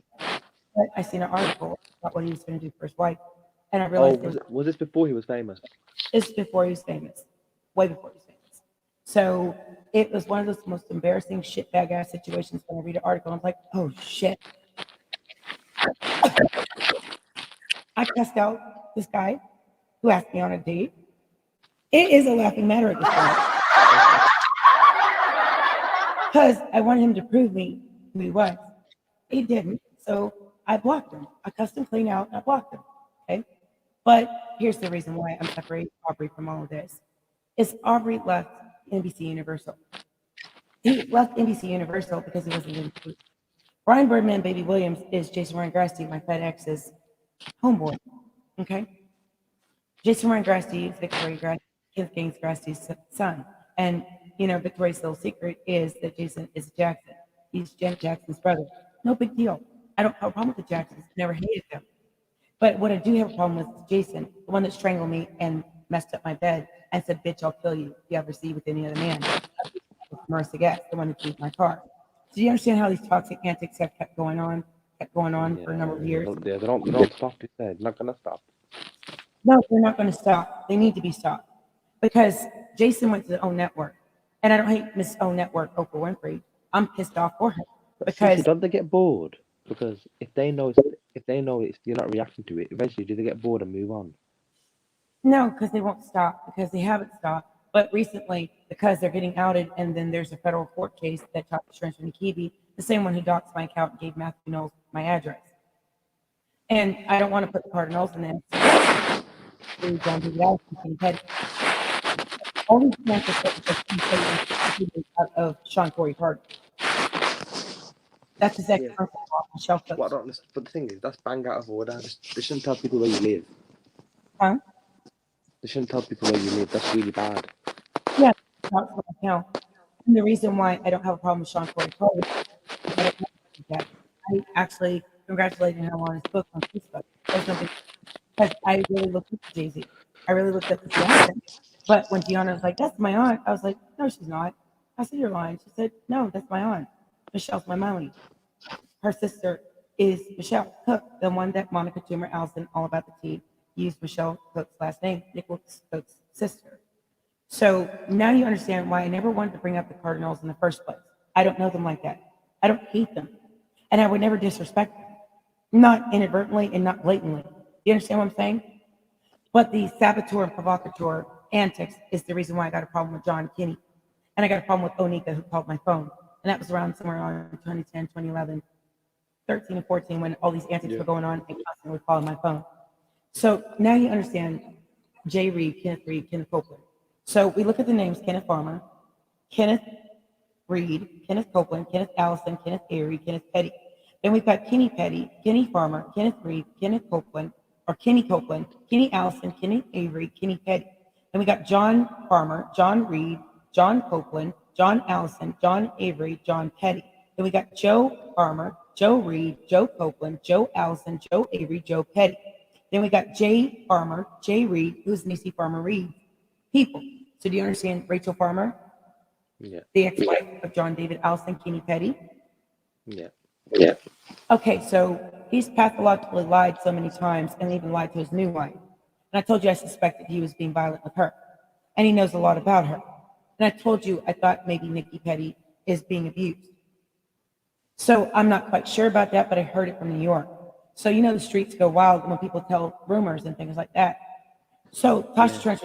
But I seen an article about what he was going to do for his wife. And I realized Was this before he was famous? it's before he was famous. way before he was famous. So it was one of those most embarrassing shitbag ass situations when I read an article. I'm like, oh shit. I cussed out this guy who asked me on a date. It is a laughing matter at this point because I wanted him to prove me who he was. He didn't, so I blocked him. I cussed him clean out and I blocked him. Okay, but here's the reason why I'm separating Aubrey from all of this: is Aubrey left NBC Universal. He left NBC Universal because he wasn't getting paid. Brian Birdman, Baby Williams, is Jason Ryan Grasty, my FedEx's homeboy. Okay, Jason Ryan Grasty is Victoria Grasty, Kenneth Gaines Grasty's son. And, Victoria's little secret is that Jason is Jackson. He's Janet Jackson's brother. No big deal. I don't have a problem with the Jacksons. Never hated them. But what I do have a problem with is Jason, the one that strangled me and messed up my bed and said, bitch, I'll kill you if you ever see with any other man. Marissa Guest, the one that beat my car. So do you understand how these toxic antics have kept going on for a number of years? Yeah, they don't stop. He said, not gonna stop. No, they're not going to stop. They need to be stopped because Jason went to the OWN network, and I don't hate Miss OWN network, Oprah Winfrey. I'm pissed off for her because Don't they get bored? Because if they know you're not reacting to it, eventually do they get bored and move on? no, because they won't stop because they haven't stopped. But recently, because they're getting outed, and then there's a federal court case that talked to Shrensha Nikibi, the same one who doxed my account and gave Matthew Knowles my address. And I don't want to put the Cardinals in them. John David Allison, Petty. All these chances out of Sean Corey Carter. That's his ex-uncle, Michelle Phillips. What I don't understand, but the thing is, that's bang out of order. They shouldn't tell people where you live. Huh? They shouldn't tell people where you live. That's really bad. Yeah, not for my account. And the reason why I don't have a problem with Sean Corey Carter, I don't have that. I actually congratulated him on his book on Facebook. There's no big, because I really looked up to Jay-Z. I really looked up to Beyonce. But when Gianna was like, that's my aunt, I was like, no, she's not. I said, you're lying. She said, no, that's my aunt. Michelle's my mommy. Her sister is Michelle Cook, the one that Monica Toomer Allison, All About the Tea, used Michelle Cook's last name, Nicholas Cook's sister. So now you understand why I never wanted to bring up the Cardinals in the first place. I don't know them like that. I don't hate them. And I would never disrespect them. Not inadvertently and not blatantly. You understand what I'm saying? But the saboteur and provocateur antics is the reason why I got a problem with John Kinney. And I got a problem with Onika, who called my phone. And that was around somewhere around 2010, 2011, 13 and 14, when all these antics were going on and constantly would call my phone. So now you understand Jay Reed, Kenneth Copeland. So we look at the names: Kenneth Farmer, Kenneth Reed, Kenneth Copeland, Kenneth Allison, Kenneth Avery, Kenneth Petty. Then we've got Kenny Petty, Kenny Farmer, Kenneth Reed, Kenneth Copeland, or Kenny Copeland, Kenny Allison, Kenny Avery, Kenny Petty. Then we got John Farmer, John Reed, John Copeland, John Allison, John Avery, John Petty. Then we got Joe Farmer, Joe Reed, Joe Copeland, Joe Allison, Joe Avery, Joe Petty. Then we got Jay Farmer, Jay Reed, who's Nisi Farmer Reed. People. So do you understand Rachel Farmer? Yeah. The ex-wife of John David Allison, Kenny Petty? Yeah. Okay, so he's pathologically lied so many times and even lied to his new wife. And I told you I suspected he was being violent with her. And he knows a lot about her. And I told you I thought maybe Nikki Petty is being abused. So I'm not quite sure about that, but I heard it from New York. So the streets go wild when people tell rumors and things like that. So Tasha Trench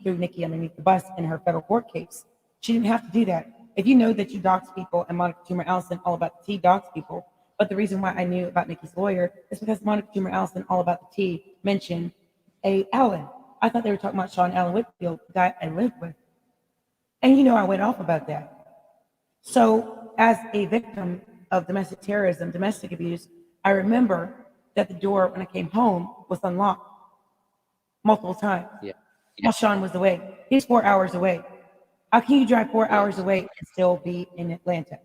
threw Nikki underneath the bus in her federal court case. She didn't have to do that. If you know that you dox people, and Monica Toomer Allison, All About the Tea, dox people, but the reason why I knew about Nikki's lawyer is because Monica Toomer Allison, All About the Tea, mentioned a Allen. I thought they were talking about Sean Allen Whitfield, the guy I lived with. And I went off about that. So as a victim of domestic terrorism, domestic abuse, I remember that the door when I came home was unlocked multiple times. Yeah. While Sean was away. He's 4 hours away. How can you drive 4 hours away and still be in Atlanta?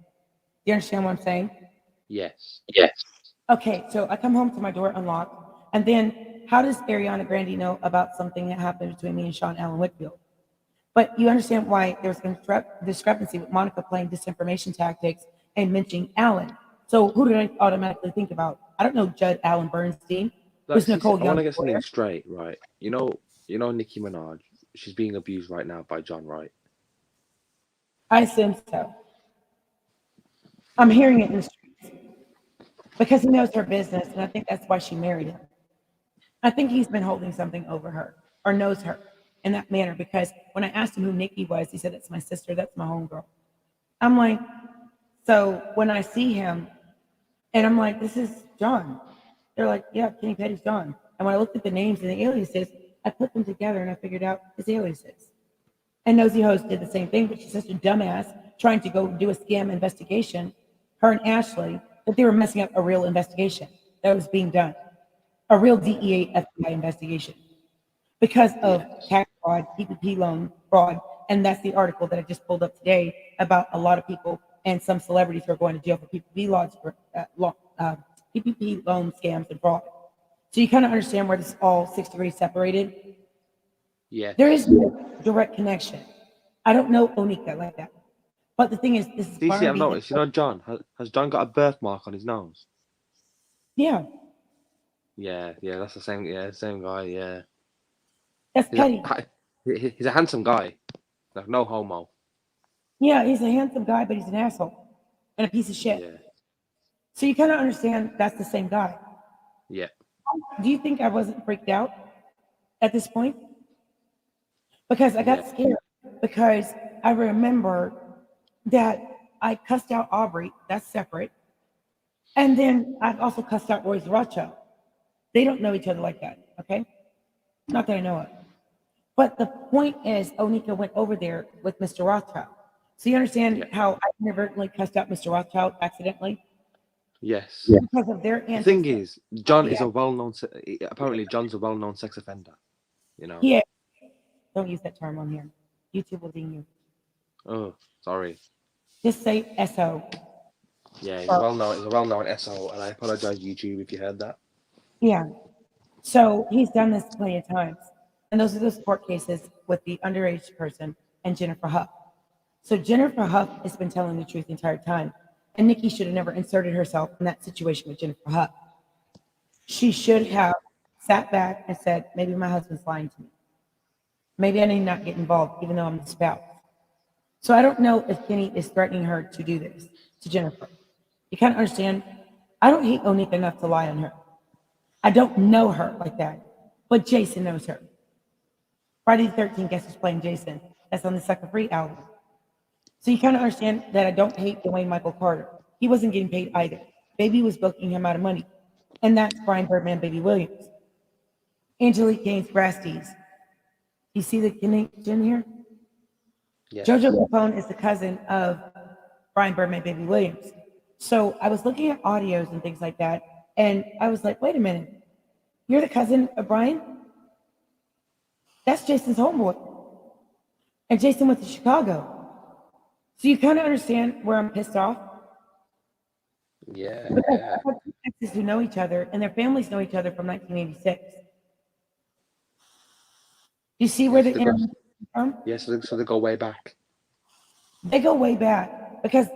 You understand what I'm saying? Yes. Okay, so I come home to my door unlocked, and then how does Ariana Grande know about something that happened between me and Sean Allen Whitfield? But you understand why there's a discrepancy with Monica playing disinformation tactics and mentioning Allen. So who did I automatically think about? I don't know Judd Allen Bernstein. Who's Nicole I want Young? to get something straight, right? You know Nicki Minaj. she's being abused right now by John, right? I assume so. I'm hearing it in the streets because he knows her business, and I think that's why she married him. I think he's been holding something over her or knows her in that manner because when I asked him who Nikki was, he said, "That's my sister, that's my homegirl." I'm like, so when I see him and I'm like, "This is John." They're like, "Yeah, Kenny Petty's John." And when I looked at the names and the aliases, I put them together and I figured out his aliases. And Nosy Host did the same thing, but she's such a dumbass trying to go do a scam investigation, her and Ashley, that they were messing up a real investigation that was being done, a real DEA FBI investigation because of tax fraud, PPP loan fraud. And that's the article that I just pulled up today about a lot of people and some celebrities who are going to jail for PPP laws, PPP loan scams and fraud. So you kind of understand where this is all 6 degrees separated. Yeah. There is no direct connection. I don't know Onika like that. But the thing is, this is DC, I've Barnaby. noticed, John, has John got a birthmark on his nose? Yeah, Yeah, that's the same guy, yeah. that's He's Petty. he's a handsome guy. Like, no homo. Yeah, he's a handsome guy, but he's an asshole and a piece of shit. Yeah. So you kind of understand that's the same guy. Yeah. Do you think I wasn't freaked out at this point? Because I got scared because I remember that I cussed out Aubrey. That's separate. And then I've also cussed out Royce Rothschild. They don't know each other like that, okay? Not that I know of. But the point is, Onika went over there with Mr. Rothschild. So you understand how I inadvertently cussed out Mr. Rothschild accidentally? Yes. Because of their The thing ancestors. is, John is a well-known. Apparently, John's a well-known sex offender. Yeah. Don't use that term on here. YouTube will ding you. Oh, sorry. Just say SO. Yeah, he's a well-known SO, and I apologize, YouTube, if you heard that. Yeah. So he's done this plenty of times. And those are those court cases with the underage person and Jennifer Huff. So Jennifer Huff has been telling the truth the entire time. And Nikki should have never inserted herself in that situation with Jennifer Huff. She should have sat back and said, maybe my husband's lying to me. Maybe I need not get involved, even though I'm the spouse. So I don't know if Kenny is threatening her to do this to Jennifer. You kind of understand? I don't hate Onika enough to lie on her. I don't know her like that, but Jason knows her. Friday the 13th, guess who's playing Jason? That's on the Sucker Free album. So you kind of understand that I don't hate Dwayne Michael Carter. He wasn't getting paid either. Baby was booking him out of money. And that's Brian Birdman, Baby Williams. Angelique Gaines, Grasties. You see the connection here? Yes. Jojo Capone is the cousin of Brian Birdman, Baby Williams. So I was looking at audios and things like that, and I was like, wait a minute. You're the cousin of Brian? That's Jason's homeboy. And Jason went to Chicago. So you kind of understand where I'm pissed off? Yeah. I have two exes who know each other, and their families know each other from 1986. You see where the internet comes from? Yes, so they go way back. They go way back because,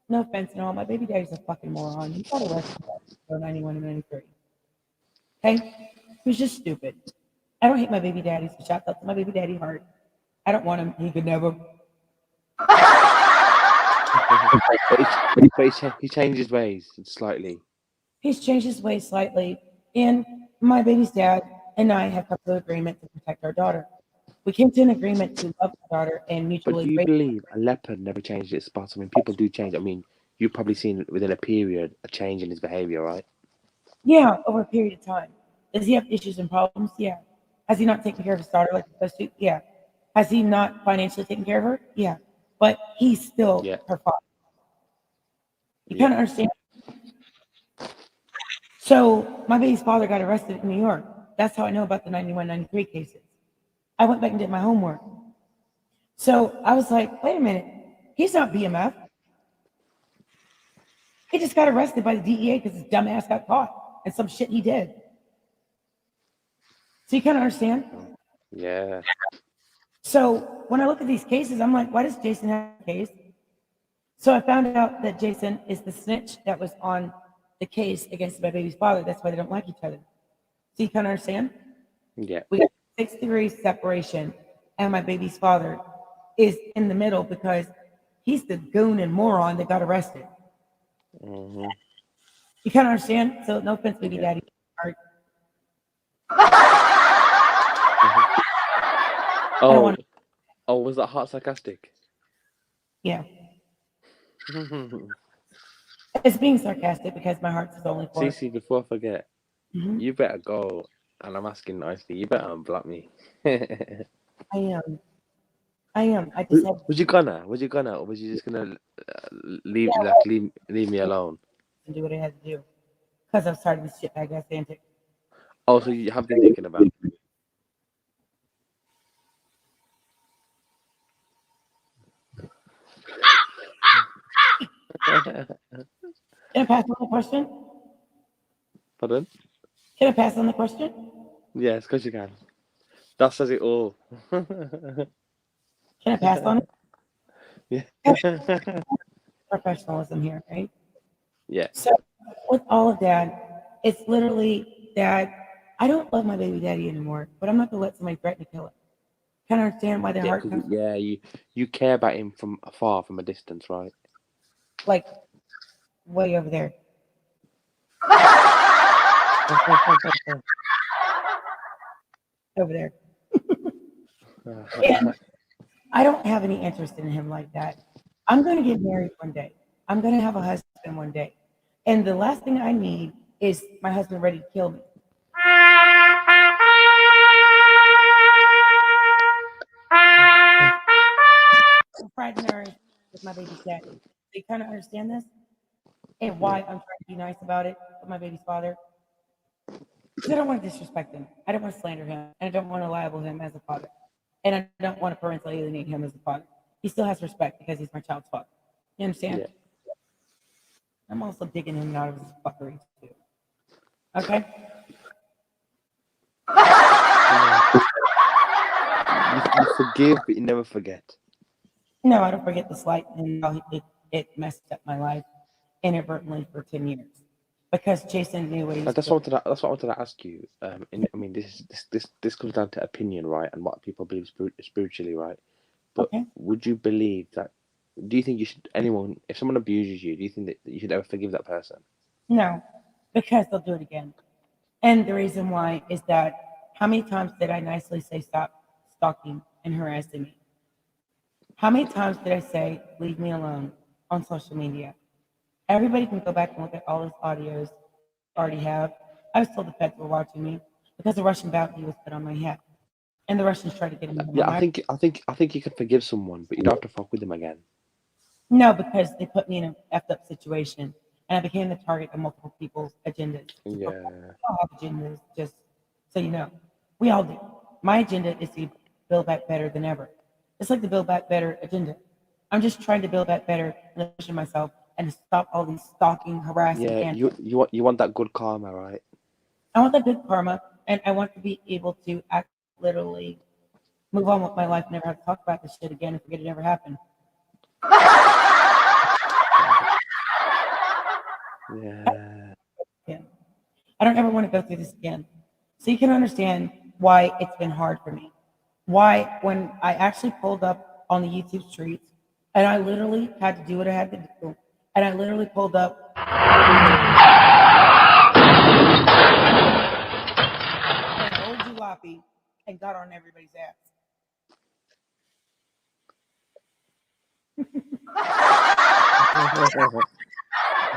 no offense and all, my baby daddy's a fucking moron. He got arrested in 91 and 93. Okay? He was just stupid. I don't hate my baby daddy, so shout out to my baby daddy heart. I don't want him. He could never. He changed his ways slightly. He's changed his ways slightly, and my baby's dad and I have come to an agreement to protect our daughter. We came to an agreement to love our daughter and But mutually. do you believe a leopard never changed its spots? I mean, people do change. I mean, you've probably seen within a period a change in his behavior, right? Yeah, over a period of time. Does he have issues and problems? Yeah. Has he not taken care of his daughter like he's supposed to? Yeah. Has he not financially taken care of her? Yeah. But he's still her father. You kind of understand? So my baby's father got arrested in New York. That's how I know about the 91, 93 cases. I went back and did my homework. So I was like, wait a minute. He's not BMF. He just got arrested by the DEA because his dumb ass got caught and some shit he did. So you kind of understand? Yeah. So when I look at these cases, I'm like, why does Jason have a case? So I found out that Jason is the snitch that was on the case against my baby's father. That's why they don't like each other. So you kind of understand? Yeah. We got 6 degrees separation, and my baby's father is in the middle because he's the goon and moron that got arrested. Mm-hmm. You kind of understand? So no offense, baby Yeah. daddy. I don't Oh, want. was that heart sarcastic? Yeah, it's being sarcastic because my heart's is only for. Cece, before I forget, Mhm. you better go. And I'm asking nicely, you better unblock me. I am. I am. I just have Was you gonna? Or was you just gonna leave, yeah, like, leave me alone? to do what I had to do because I've started this shit bag ass antic. Oh, so you have been thinking about it. Can I pass on the question? Pardon? Can I pass on the question? Yes, because you can. That says it all. Can I pass on it? Yeah. Professionalism here, right? Yeah. So with all of that, it's literally that I don't love my baby daddy anymore, but I'm not gonna let somebody threaten to kill him. Can I understand why the Yeah, heart because comes you care about him from afar, from a distance, right? like way over there? Over there. And I don't have any interest in him like that. I'm gonna get married one day. I'm gonna have a husband one day. And the last thing I need is my husband ready to kill me. Pride marriage with my baby's daddy. They kind of understand this and why Yeah. I'm trying to be nice about it with my baby's father. Because I don't want to disrespect him. I don't want to slander him. And I don't want to libel him as a father. And I don't want to parentally alienate him as a father. He still has respect because he's my child's father. You understand? Yeah. I'm also digging him out of his fuckery too. Okay? You forgive, but you never forget. No, I don't forget the slight and how it messed up my life inadvertently for 10 years. Because Jason knew what he was doing. That's what I wanted to ask you. I mean, this comes down to opinion, right, and what people believe spiritually, right? But Okay? would you believe that? Do you think you should anyone if someone abuses you? Do you think that you should ever forgive that person? No, because they'll do it again. And the reason why is that how many times did I nicely say stop stalking and harassing me? How many times did I say leave me alone on social media? Everybody can go back and look at all those audios I already have. I was told the feds were watching me because the Russian bounty was put on my head. And the Russians tried to get me on Yeah, my I think you can forgive someone, but you don't have to fuck with them again. no, because they put me in an effed up situation and I became the target of multiple people's agendas. We Yeah, all have agendas, just so you know. We all do. My agenda is to build back better than ever. It's like the build back better agenda. I'm just trying to build back better and push myself and to stop all these stalking, harassing, yeah. and You want that good karma, right? I want that good karma and I want to be able to act literally move on with my life, never have to talk about this shit again and forget it ever happened. Yeah. Yeah. I don't ever want to go through this again. So you can understand why it's been hard for me. Why, when I actually pulled up on the YouTube streets and I literally had to do what I had to do, and I literally pulled up in an old jalopy and got on everybody's ass.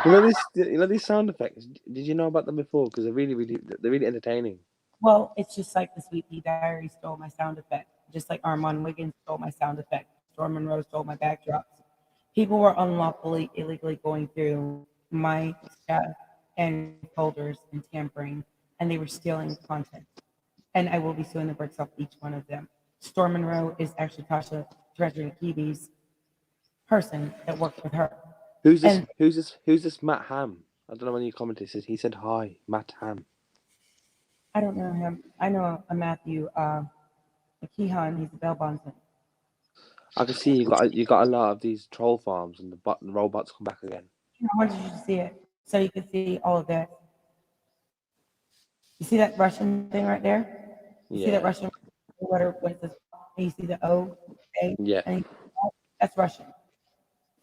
You know these sound effects. Did you know about them before? Because they're really entertaining. Well, it's just like the Sweet Pea Diary stole my sound effect, just like Armand Wiggins stole my sound effect. Storm Monroe stole my backdrops. People were unlawfully, illegally going through my stuff and folders and tampering, and they were stealing content. And I will be suing the bricks off each one of them. Storm Monroe is actually Tasha Treasury Kiwi's person that worked with her. And Who's this Matt Ham? I don't know when you commented. He said hi, Matt Ham. I don't know him. I know a Matthew McKeon. He's a bail bondsman. I can see you got a lot of these troll farms and the robots come back again. I wanted you to see it so you can see all of that. You see that Russian thing right there? You see that Yeah. Russian? letter when it says, and you see the O, A, Yeah. and that's Russian.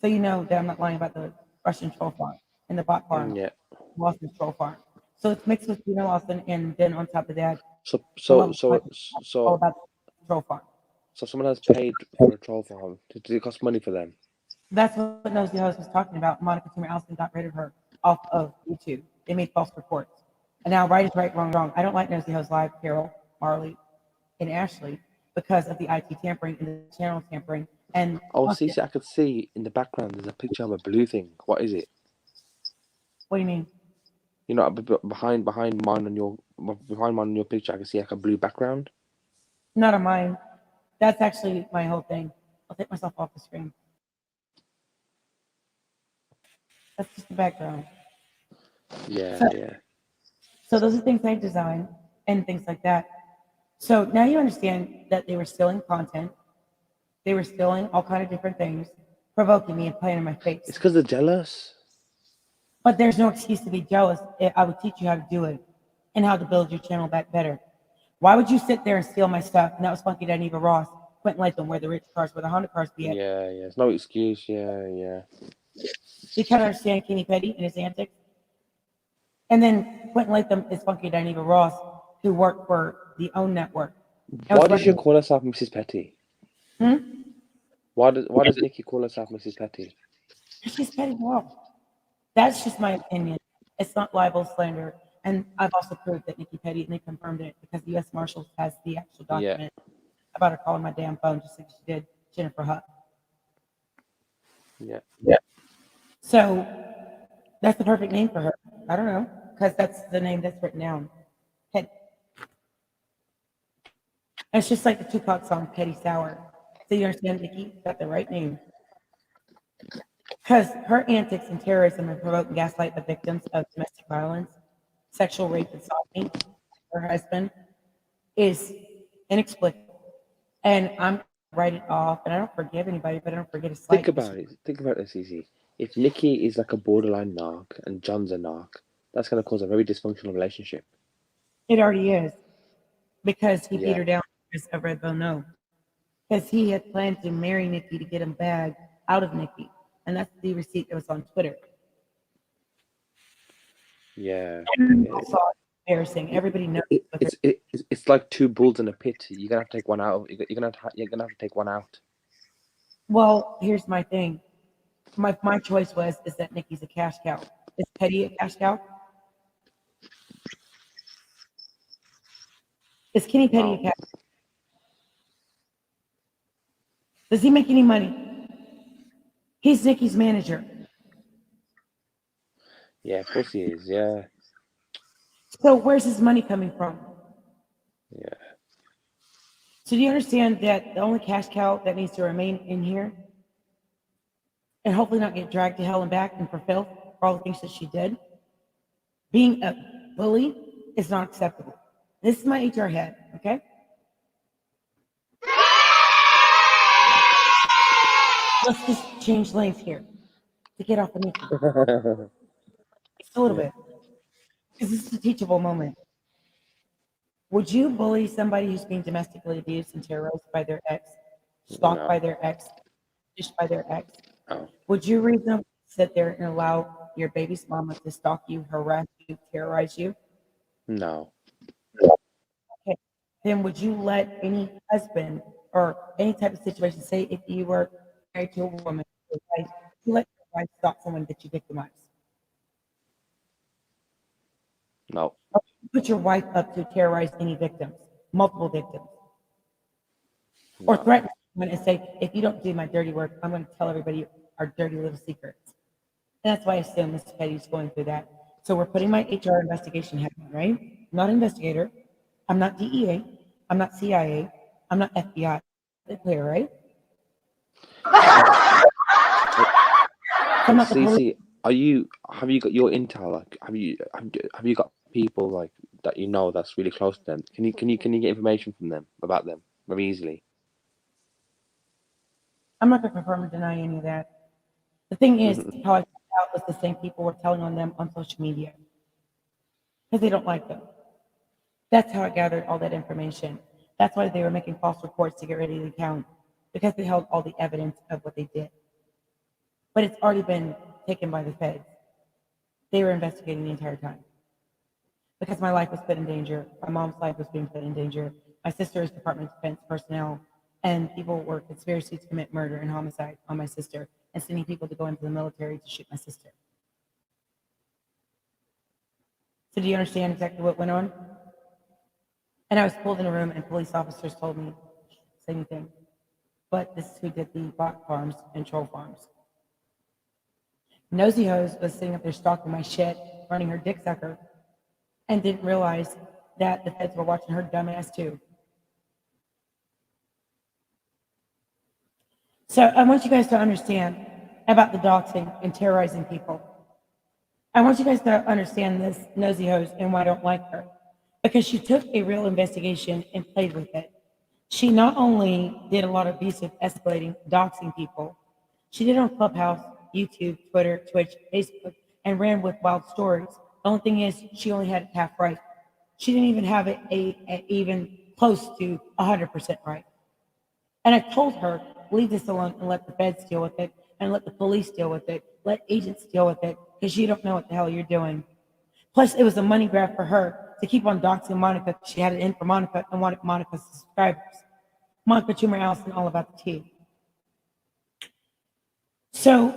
So you know that I'm not lying about the Russian troll farm and the bot farm, Yeah. Lawson's troll farm. So it's mixed with Gina Lawson, and then on top of that, So the so level so all so about the troll farm. so someone has paid for a troll farm. Does it cost money for them? That's what Nosy Host was talking about. Monica Toomer Allison got rid of her off of YouTube. They made false reports. And now right is right, wrong, wrong. I don't like Nosy Host Live, Carol, Marley, and Ashley because of the IT tampering and the channel tampering. And Oh, see, I could see in the background there's a picture of a blue thing. What is it? what do you mean? You know, behind mine on your picture, I can see like a blue background. Not on mine. That's actually my whole thing. I'll take myself off the screen. That's just the background. Yeah, So, yeah. so those are things I design and things like that. So now you understand that they were stealing content. They were stealing all kind of different things, provoking me and playing in my face. It's because they're jealous. But there's no excuse to be jealous. I would teach you how to do it and how to build your channel back better. Why would you sit there and steal my stuff? And that was Funky Dad Eva Ross, Quentin Latham, where the rich cars, where the Honda cars be at. Yeah, yeah. It's no excuse. Yeah, yeah. You kind of understand Kenny Petty and his antics. And then Quentin Latham is Funky Dad Eva Ross, who worked for the OWN network. Why does she call herself Mrs. Petty? Hmm? Why does Nikki call herself Mrs. Petty? She's petty well. That's just my opinion. It's not libel slander. And I've also proved that Nikki Petty, and they confirmed it because the U.S. Marshals has the actual document about her calling my damn phone just like she did Jennifer Hutt. Yeah. So that's the perfect name for her. I don't know, because that's the name that's written down. Petty. It's just like the Tupac song, Petty Sour. So you understand, Nikki got the right name. Because her antics and terrorism and provoking gaslight the victims of domestic violence, sexual rape, and sodomy, her husband, is inexplicable. And I'm write it off, and I don't forgive anybody, but I don't forget a slight. Think about it. Think about this, Easy. If Nikki is like a borderline narc and John's a narc, that's going to cause a very dysfunctional relationship. It already is, because he beat Yeah. her down because of Red Bone No. Because he had planned to marry Nikki to get him bagged out of Nikki. And that's the receipt that was on Twitter. Yeah. I saw it. Embarrassing. Everybody knows. It's like two bulls in a pit. You're gonna have to take one out. You're gonna have to take one out. Well, here's my thing. My choice is that Nikki's a cash cow. Is Petty a cash cow? Is Kenny Petty a cash cow? Does he make any money? He's Nikki's manager. Yeah, of course he is. Yeah. So where's his money coming from? Yeah. So do you understand that the only cash cow that needs to remain in here and hopefully not get dragged to hell and back and for filth for all the things that she did, being a bully is not acceptable. This is my HR head, okay? Let's just change lanes here to get off of Nikki. Just a little bit. Because this is a teachable moment. Would you bully somebody who's being domestically abused and terrorized by their ex, stalked by their ex, pushed by their ex? No. Would you reasonably sit there and allow your baby's mama to stalk you, harass you, terrorize you? No. Okay. Then would you let any husband or any type of situation, say if you were married to a woman, you let your wife stalk someone that you victimize? No. Put your wife up to terrorize any victims, multiple victims, or No. threaten someone and say, if you don't do my dirty work, I'm going to tell everybody our dirty little secrets. And that's why I assume Ms. Petty's going through that. So we're putting my HR investigation hat on, right? I'm not an investigator. I'm not DEA. I'm not CIA. I'm not FBI. That's clear, right? I'm not the police. Cece, have you got your intel? Like, have you got people like that you know that's really close to them? Can you get information from them about them very easily? I'm not going to confirm or deny any of that. The thing is, how I found out was the same people were telling on them on social media because they don't like them. That's how I gathered all that information. That's why they were making false reports to get rid of the account, because they held all the evidence of what they did. But it's already been taken by the feds. They were investigating the entire time. Because my life was put in danger, my mom's life was being put in danger, my sister's Department of Defense personnel, and people were conspiracy to commit murder and homicide on my sister, and sending people to go into the military to shoot my sister. So do you understand exactly what went on? And I was pulled in a room, and police officers told me, say anything. But this is who did the bot farms and troll farms. Nosy Hose was sitting up there stalking my shit, running her dick sucker, and didn't realize that the feds were watching her dumb ass too. So I want you guys to understand about the doxing and terrorizing people. I want you guys to understand this Nosy Hose and why I don't like her. Because she took a real investigation and played with it. She not only did a lot of abusive, escalating, doxing people, she did it on Clubhouse, YouTube, Twitter, Twitch, Facebook, and ran with wild stories. The only thing is, she only had it half right. She didn't even have it even close to 100% right. And I told her, leave this alone and let the feds deal with it, and let the police deal with it, let agents deal with it, because you don't know what the hell you're doing. Plus, it was a money grab for her to keep on doxing Monica. She had it in for Monica and wanted Monica's subscribers. Monica Tumor Allison, all about the tea. So,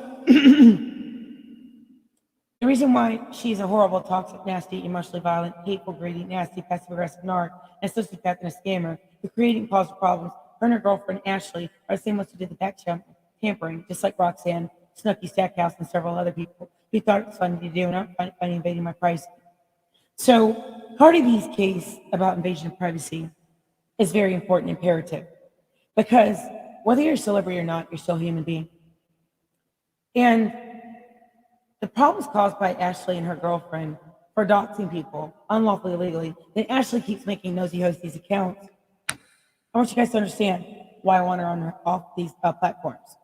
the reason why she's a horrible, toxic, nasty, emotionally violent, hateful, greedy, nasty, passive-aggressive narc, and a sociopath and a scammer who created and caused problems, her and her girlfriend, Ashley, are the same ones who did the back tampering, just like Roxanne, Snooki Stackhouse, and several other people who thought it was funny to do, and I find it funny invading my privacy. So, Cardi B's case about invasion of privacy is very important and imperative, because whether you're a celebrity or not, you're still a human being. And the problems caused by Ashley and her girlfriend for doxing people unlawfully, illegally, then Ashley keeps making Nosy Host these accounts. I want you guys to understand why I want her on off these platforms.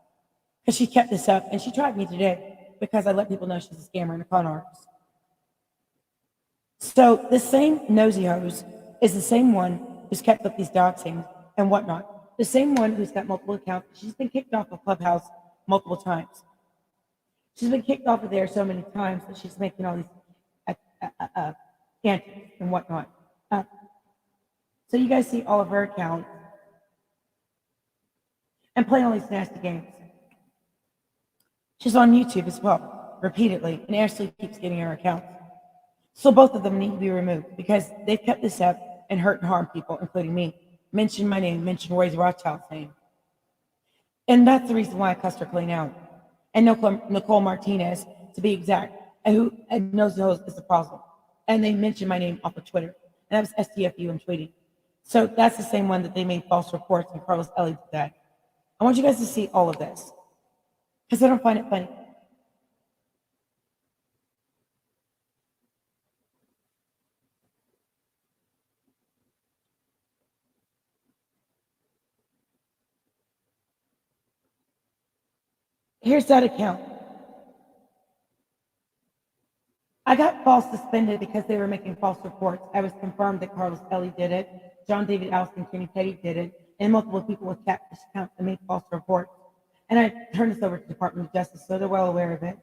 Because she kept this up, and she tried me today because I let people know she's a scammer and a con artist. So the same Nosy Hose is the same one who's kept up these doxings and whatnot. The same one who's got multiple accounts. She's been kicked off of Clubhouse multiple times. She's been kicked off of there so many times that she's making all these antics and whatnot. So you guys see all of her accounts and playing all these nasty games. She's on YouTube as well, repeatedly, and Ashley keeps getting her accounts. So both of them need to be removed because they've kept this up and hurt and harmed people, including me. Mention my name, mention Royce Rothschild's name. And that's the reason why I cussed her clean out. And Nicole Martinez, to be exact, who knows is the problem. And they mentioned my name off of Twitter. And that was STFU and tweeting. So that's the same one that they made false reports, and Carlos Ellie did that. I want you guys to see all of this, because I don't find it funny. Here's that account. I got false suspended because they were making false reports. I was confirmed that Carlos Ellie did it, John David Alston, Kenny Petty did it, and multiple people with catfish accounts that made false reports. And I turned this over to the Department of Justice, so they're well aware of it.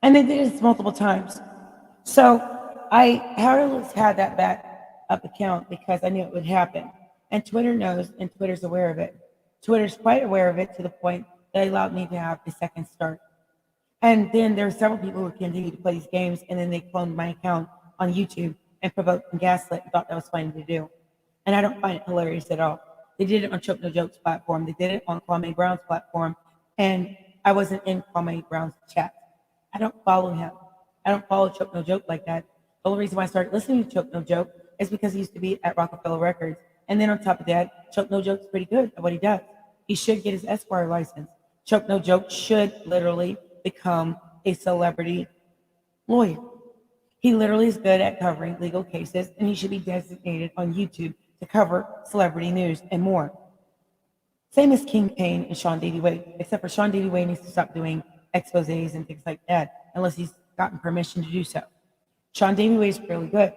And they did this multiple times. So I had that backup account because I knew it would happen. And Twitter knows, and Twitter's aware of it. Twitter's quite aware of it to the point that they allowed me to have a second start. And then there are several people who continue to play these games, and then they cloned my account on YouTube and provoked and gaslit and thought that was funny to do. And I don't find it hilarious at all. They did it on Choke No Joke's platform. They did it on Kwame Brown's platform. And I wasn't in Kwame Brown's chat. I don't follow him. I don't follow Choke No Joke like that. The only reason why I started listening to Choke No Joke is because he used to be at Rockefeller Records. And then on top of that, Choke No Joke's pretty good at what he does. He should get his Esquire license. Choke No Joke should literally become a celebrity lawyer. He literally is good at covering legal cases, and he should be designated on YouTube to cover celebrity news and more. Same as King Kane and Sean Diddy Wade, except for Sean Diddy Wade needs to stop doing exposés and things like that, unless he's gotten permission to do so. Sean Davey Way is really good.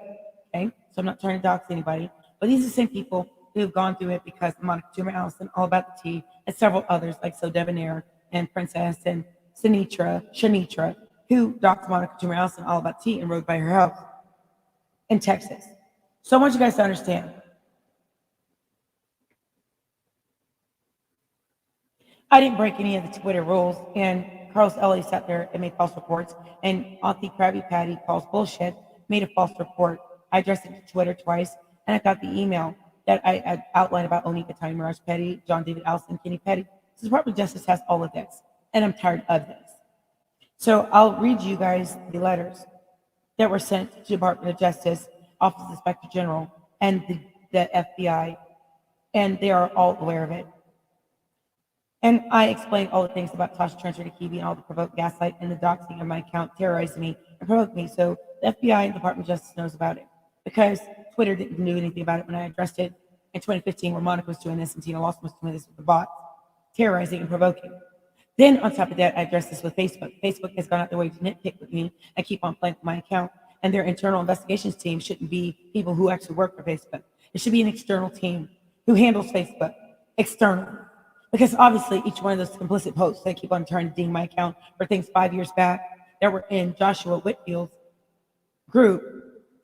Okay, so I'm not trying to dox anybody, but these are the same people who have gone through it because Monica Jimmer Allison, All About the Tea, and several others like So Debonair and Princess and Shanitra, who doxed Monica Jimmer Allison All About Tea and rode by her house in Texas. So I want you guys to understand. I didn't break any of the Twitter rules, and Carlos Ellie sat there and made false reports, and Auntie Krabby Patty calls bullshit, made a false report. I addressed it to Twitter twice, and I got the email that I had outlined about Onika Tiny Mirage Petty, John David Allison, Kenny Petty. So the Department of Justice has all of this, and I'm tired of this. So I'll read you guys the letters that were sent to the Department of Justice, Office of the Inspector General, and the FBI, and they are all aware of it. And I explained all the things about Tasha Trencher to Kiwi and all the provoked gaslight and the doxing of my account terrorized me and provoked me. So the FBI and the Department of Justice knows about it because Twitter didn't do anything about it when I addressed it in 2015 where Monica was doing this and Tina Lawson was doing this with the bots, terrorizing and provoking. Then on top of that, I addressed this with Facebook. Facebook has gone out their way to nitpick with me and keep on playing with my account. And their internal investigations team shouldn't be people who actually work for Facebook. It should be an external team who handles Facebook externally. Because obviously each one of those complicit posts, they keep on trying to ding my account for things 5 years back that were in Joshua Whitfield's group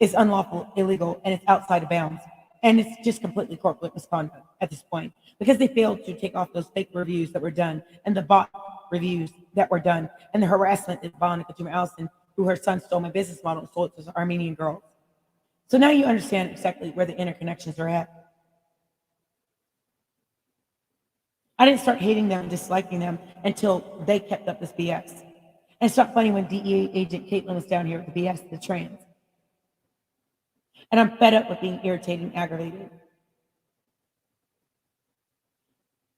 is unlawful, illegal, and it's outside of bounds. And it's just completely corporate misconduct at this point because they failed to take off those fake reviews that were done and the bot reviews that were done and the harassment of Monica Jimmer Allison, who her son stole my business model and sold it to Armenian girls. So now you understand exactly where the interconnections are at. I didn't start hating them, disliking them until they kept up this BS. And it's not funny when DEA agent Caitlin was down here with the BS, the trans. And I'm fed up with being irritated and aggravated.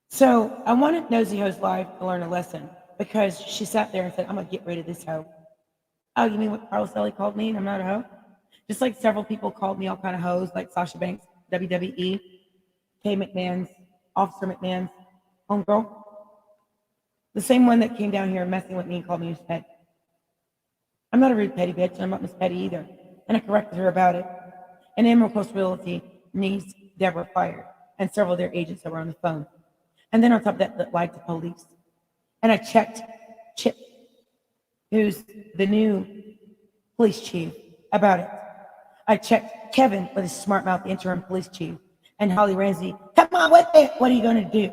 So I wanted Nosy Ho's Live to learn a lesson because she sat there and said, I'm going to get rid of this hoe. Oh, you mean what Carlos Ellie called me and I'm not a hoe? Just like several people called me all kind of hoes, like Sasha Banks, WWE, Kay McMahon's, Officer McMahon's homegirl. The same one that came down here messing with me and called me Miss Petty. I'm not a rude petty bitch, and I'm not Miss Petty either. And I corrected her about it. And Emerald Coast Realty needs Deborah fired and several of their agents that were on the phone. And then on top of that lied to police. And I checked Chip, who's the new police chief, about it. I checked Kevin with his smart mouth, the interim police chief, and Holly Ramsey. Come on, what are you going to do?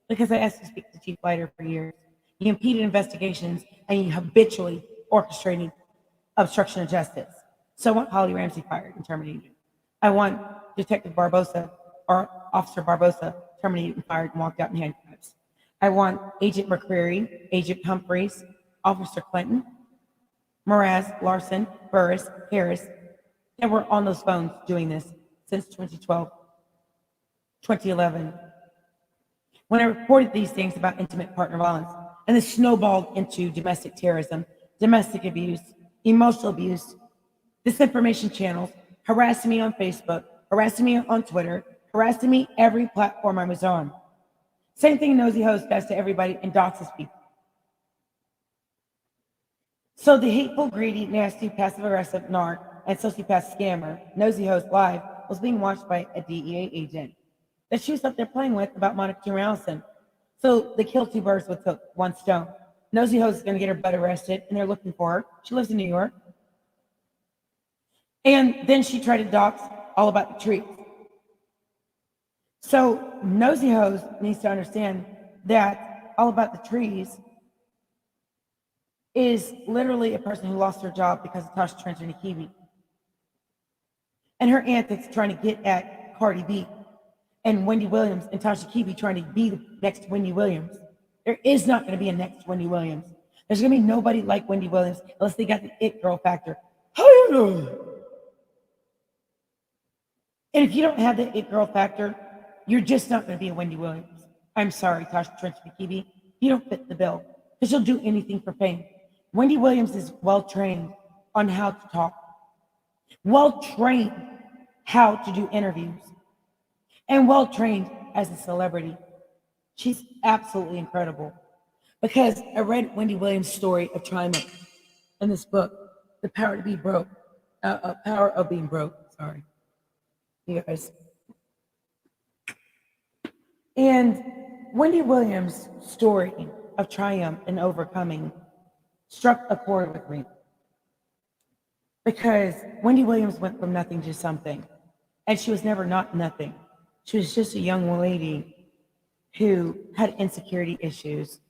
Because I asked to speak to Chief Leiter for years. He impeded investigations and he habitually orchestrated obstruction of justice. So I want Holly Ramsey fired and terminated. I want Detective Barbosa or Officer Barbosa terminated and fired and walked out in handcuffs. I want Agent McCreary, Agent Humphreys, Officer Clinton, Mraz, Larson, Burris, Harris, that were on those phones doing this since 2012, 2011. When I reported these things about intimate partner violence, and this snowballed into domestic terrorism, domestic abuse, emotional abuse, disinformation channels, harassing me on Facebook, harassing me on Twitter, harassing me every platform I was on. Same thing Nosy Host does to everybody and doxes people. So the hateful, greedy, nasty, passive-aggressive narc and sociopath scammer, Nosy Host Live, was being watched by a DEA agent that she was up there playing with about Monica Jimmer Allison. So they killed two birds with one stone. Nosy Host is going to get her butt arrested, and they're looking for her. She lives in New York. And then she tried to dox All About the Trees. So Nosy Host needs to understand that All About the Trees is literally a person who lost her job because of Tasha Trencher and Kiwi. And her antics trying to get at Cardi B and Wendy Williams and Tasha Kiwi trying to be the next Wendy Williams. There is not going to be a next Wendy Williams. There's going to be nobody like Wendy Williams unless they got the it girl factor. And if you don't have the it girl factor, you're just not going to be a Wendy Williams. I'm sorry, Tasha Trencher and Kiwi. You don't fit the bill because you'll do anything for fame. Wendy Williams is well-trained on how to talk, well-trained how to do interviews, and well-trained as a celebrity. She's absolutely incredible because I read Wendy Williams' story of triumph in this book, The Power to Be Broke, Power of Being Broke. Sorry, you guys. And Wendy Williams' story of triumph and overcoming struck a chord with me because Wendy Williams went from nothing to something, and she was never not nothing. She was just a young lady who had insecurity issues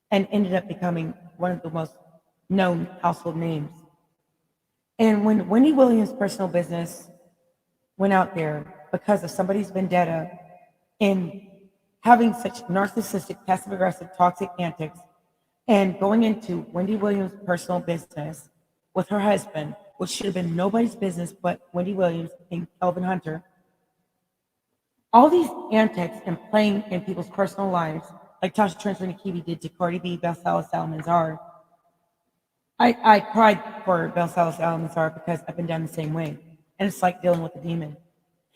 and ended up becoming one of the most known household names. And when Wendy Williams' personal business went out there because of somebody's vendetta and having such narcissistic, passive-aggressive, toxic antics, and going into Wendy Williams' personal business with her husband, which should have been nobody's business but Wendy Williams and Kelvin Hunter, all these antics and playing in people's personal lives, like Tasha Trencher and Akibi did to Cardi B, Belle Salazar. I cried for Belle Salazar because I've been done the same way. And it's like dealing with a demon.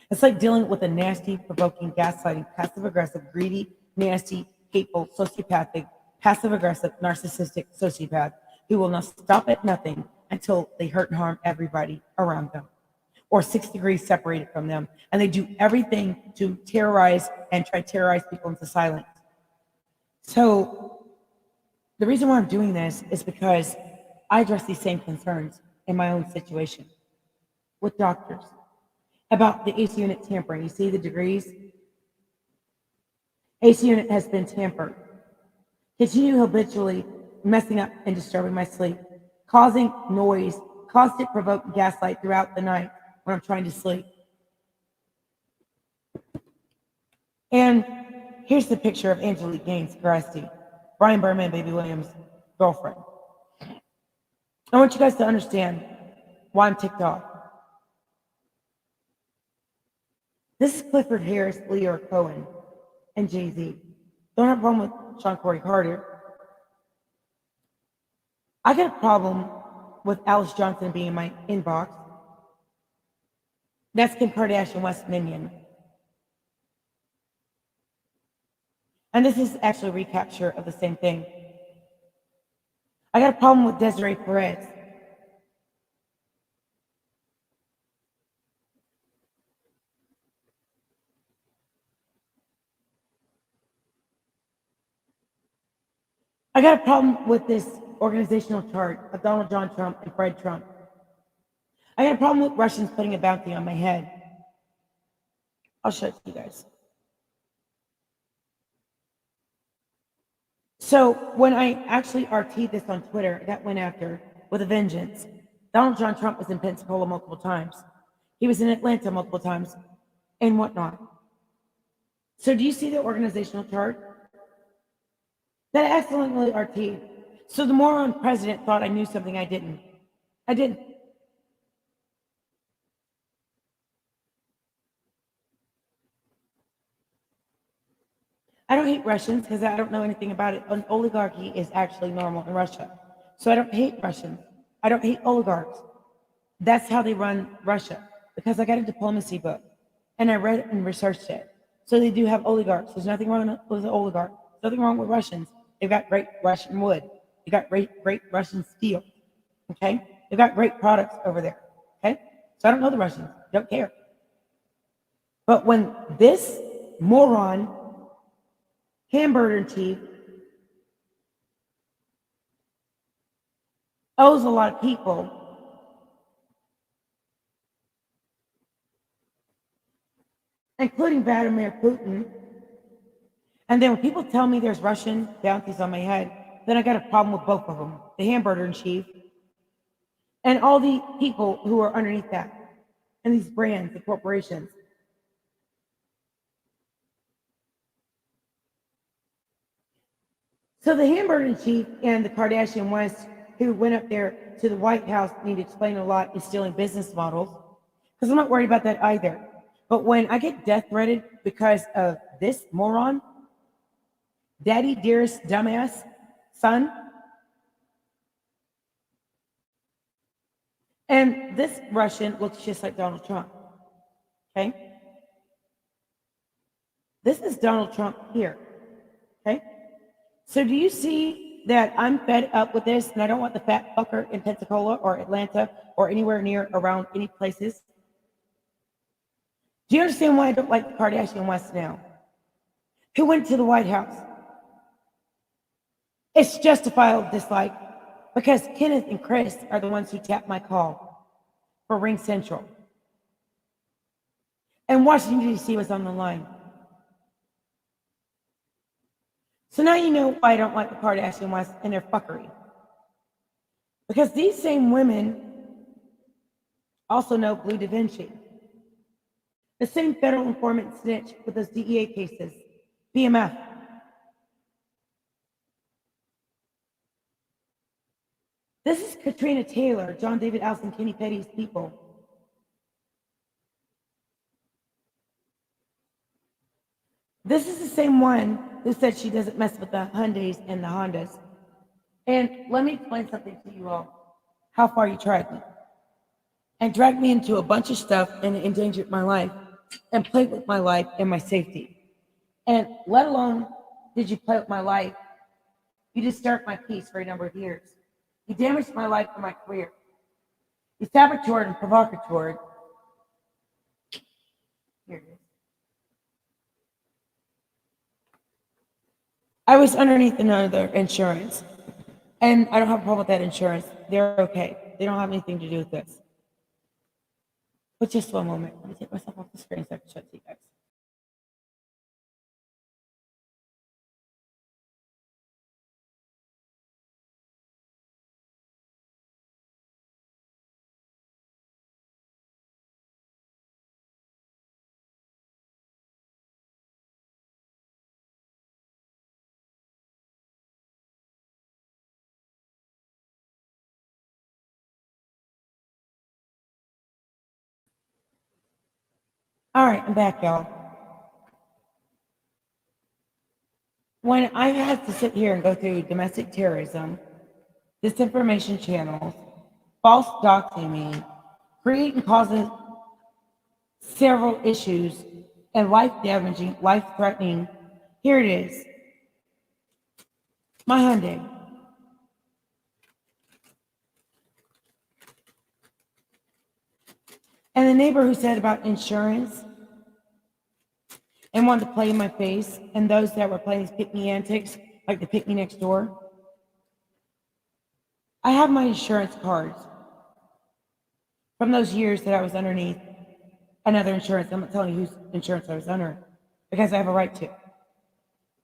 It's like dealing with a nasty, provoking, gaslighting, passive-aggressive, greedy, nasty, hateful, sociopathic, passive-aggressive, narcissistic sociopath who will not stop at nothing until they hurt and harm everybody around them or 6 degrees separated from them. And they do everything to terrorize and try to terrorize people into silence. So the reason why I'm doing this is because I address these same concerns in my own situation with doctors about the AC unit tampering. You see the degrees? AC unit has been tampered. Continue habitually messing up and disturbing my sleep, causing noise, constant provoking gaslight throughout the night when I'm trying to sleep. And here's the picture of Angelique Gaines, Caresti, Brian Berman, Baby Williams' girlfriend. I want you guys to understand why I'm ticked off. This is Clifford Harris, Leo Cohen, and Jay-Z. Don't have a problem with Sean Corey Carter. I got a problem with Alice Johnson being in my inbox. That's Kim Kardashian West Minion. And this is actually a recapture of the same thing. I got a problem with Desiree Perez. I got a problem with this organizational chart of Donald John Trump and Fred Trump. I got a problem with Russians putting a bounty on my head. I'll show it to you guys. So when I actually RT'd this on Twitter, that went after with a vengeance. Donald John Trump was in Pensacola multiple times. He was in Atlanta multiple times and whatnot. So do you see the organizational chart? That I accidentally RT'd. So the moron president thought I knew something I didn't. I didn't. I don't hate Russians because I don't know anything about it. An oligarchy is actually normal in Russia. So I don't hate Russians. I don't hate oligarchs. That's how they run Russia because I got a diplomacy book and I read it and researched it. So they do have oligarchs. There's nothing wrong with an oligarch. Nothing wrong with Russians. They've got great Russian wood. They've got great Russian steel. Okay? They've got great products over there. Okay? So I don't know the Russians. Don't care. But when this moron, hamburger chief, owes a lot of people, including Vladimir Putin, and then when people tell me there's Russian bounties on my head, then I got a problem with both of them, the hamburger chief and all the people who are underneath that, and these brands, the corporations. So the hamburger chief and the Kardashian West, who went up there to the White House, need to explain a lot in stealing business models, because I'm not worried about that either. But when I get death threatened because of this moron, daddy dearest dumbass son, and this Russian looks just like Donald Trump, okay? This is Donald Trump here, okay? So do you see that I'm fed up with this and I don't want the fat fucker in Pensacola or Atlanta or anywhere near around any places. Do you understand why I don't like the Kardashian West now? Who went to the White House? It's justifiable dislike because Kenneth and Chris are the ones who tapped my call for Ring Central. And Washington, D.C. was on the line. So now you know why I don't like the Kardashian West and their fuckery. Because these same women also know Blue Da Vinci. The same federal informant snitch with those DEA cases, BMF. This is Katrina Taylor, John David Allison, Kenny Petty's people. This is the same one who said she doesn't mess with the Hyundais and the Hondas. And let me explain something to you all, how far you tried me. And dragged me into a bunch of stuff and endangered my life and played with my life and my safety. And let alone did you play with my life, you disturbed my peace for a number of years. You damaged my life and my career. You saboteured and provocateured. Here it is. I was underneath another insurance, and I don't have a problem with that insurance. They're okay. They don't have anything to do with this. But just one moment. Let me take myself off the screen so I can show it to you guys. All right, I'm back, y'all. When I had to sit here and go through domestic terrorism, disinformation channels, false doxing, create and causes several issues and life-damaging, life-threatening, here it is, my Hyundai. And the neighbor who said about insurance and wanted to play in my face, and those that were playing these pick-me antics, like the pick-me next door. I have my insurance cards from those years that I was underneath another insurance. I'm not telling you whose insurance I was under, because I have a right to.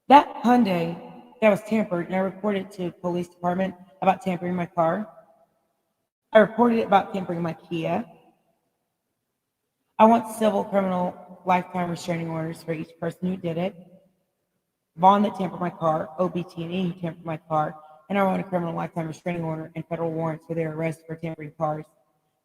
That Hyundai that was tampered, and I reported to the police department about tampering my car. I reported about tampering my Kia. I want civil, criminal, lifetime restraining orders for each person who did it. Vaughn that tampered my car, OBT&E who tampered my car, and I want a criminal lifetime restraining order and federal warrants for their arrest for tampering cars,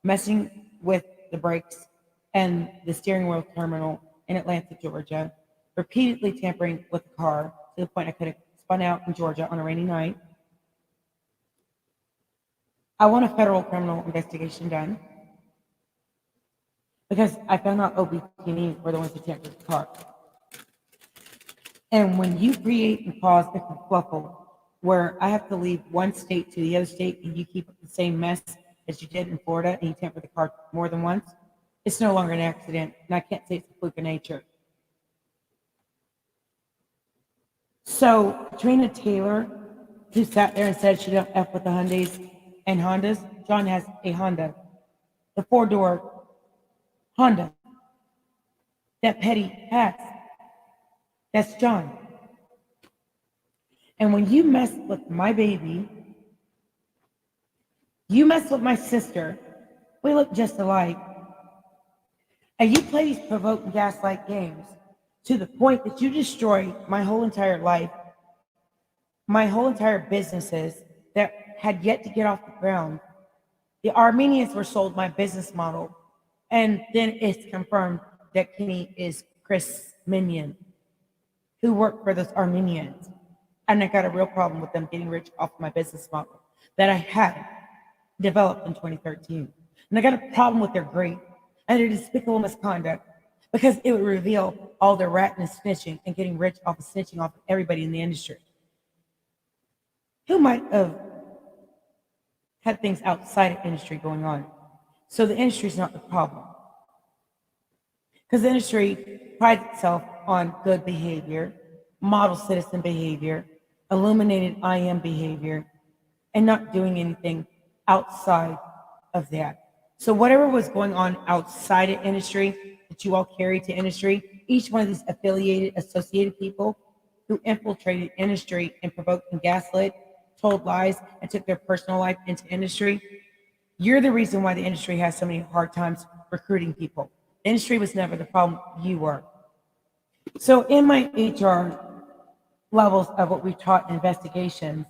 messing with the brakes and the steering wheel terminal in Atlanta, Georgia, repeatedly tampering with the car to the point I could have spun out in Georgia on a rainy night. I want a federal criminal investigation done because I found out OBT&E were the ones who tampered the car. And when you create and cause a kerfuffle where I have to leave one state to the other state and you keep up the same mess as you did in Florida and you tamper the car more than once, it's no longer an accident, and I can't say it's a fluke of nature. So Katrina Taylor, who sat there and said she don't F with the Hyundais and Hondas, John has a Honda, the four-door Honda that Petty has. That's John. And when you mess with my baby, you mess with my sister, we look just alike. And you play these provoke and gaslight games to the point that you destroy my whole entire life, my whole entire businesses that had yet to get off the ground. The Armenians were sold my business model. And then it's confirmed that Kenny is Chris Minion, who worked for those Armenians. And I got a real problem with them getting rich off my business model that I had developed in 2013. And I got a problem with their greed and their despicable misconduct because it would reveal all their ratting and snitching and getting rich off of snitching off of everybody in the industry. who might have had things outside of industry going on. So the industry is not the problem. Because the industry prides itself on good behavior, model citizen behavior, illuminated IM behavior, and not doing anything outside of that. So whatever was going on outside of industry that you all carry to industry, each one of these affiliated, associated people who infiltrated industry and provoked and gaslit, told lies, and took their personal life into industry, you're the reason why the industry has so many hard times recruiting people. The industry was never the problem, you were. So in my HR levels of what we taught in investigations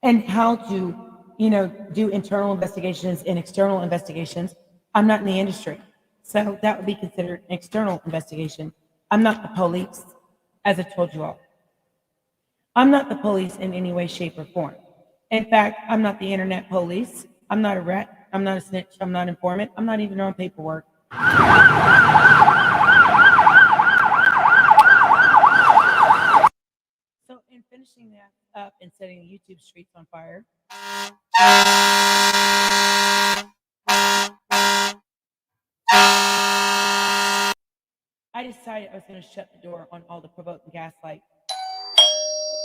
and how to, do internal investigations and external investigations, I'm not in the industry. So that would be considered an external investigation. I'm not the police, as I told you all. I'm not the police in any way, shape, or form. In fact, I'm not the internet police. I'm not a rat. I'm not a snitch. I'm not an informant. I'm not even on paperwork. So in finishing that up and setting the YouTube streets on fire, I decided I was going to shut the door on all the provoke and gaslight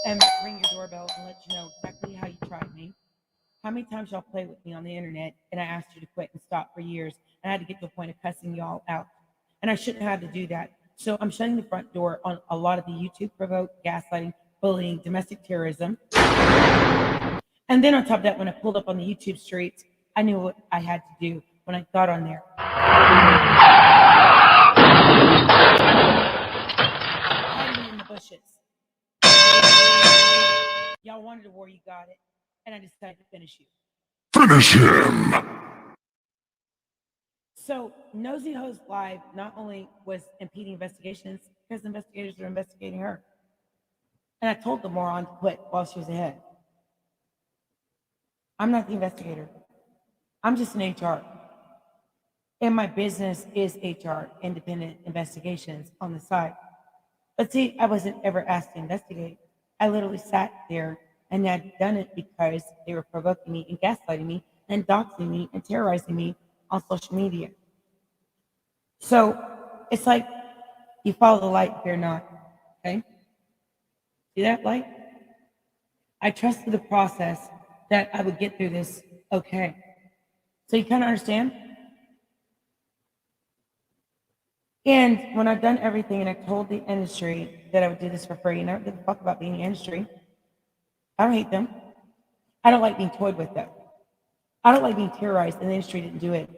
and ring your doorbell and let you know exactly how you tried me, how many times y'all played with me on the internet, and I asked you to quit and stop for years, and I had to get to a point of cussing y'all out. And I shouldn't have had to do that. So I'm shutting the front door on a lot of the YouTube provoke, gaslighting, bullying, domestic terrorism. And then on top of that, when I pulled up on the YouTube streets, I knew what I had to do when I got on there. Hiding in the bushes. Y'all wanted a war, you got it. And I decided to finish you. Finish him! So Nosy Host Live not only was impeding investigations, because investigators were investigating her. And I told the moron to quit while she was ahead. I'm not the investigator. I'm just an HR. And my business is HR, independent investigations on the side. But see, I wasn't ever asked to investigate. I literally sat there and had done it because they were provoking me and gaslighting me and doxing me and terrorizing me on social media. So it's like you follow the light, fear not. Okay? See that light? I trusted the process that I would get through this okay. So you kind of understand? And when I've done everything and I told the industry that I would do this for free, and I don't give a fuck about being in the industry, I don't hate them. I don't like being toyed with them. I don't like being terrorized, and the industry didn't do it.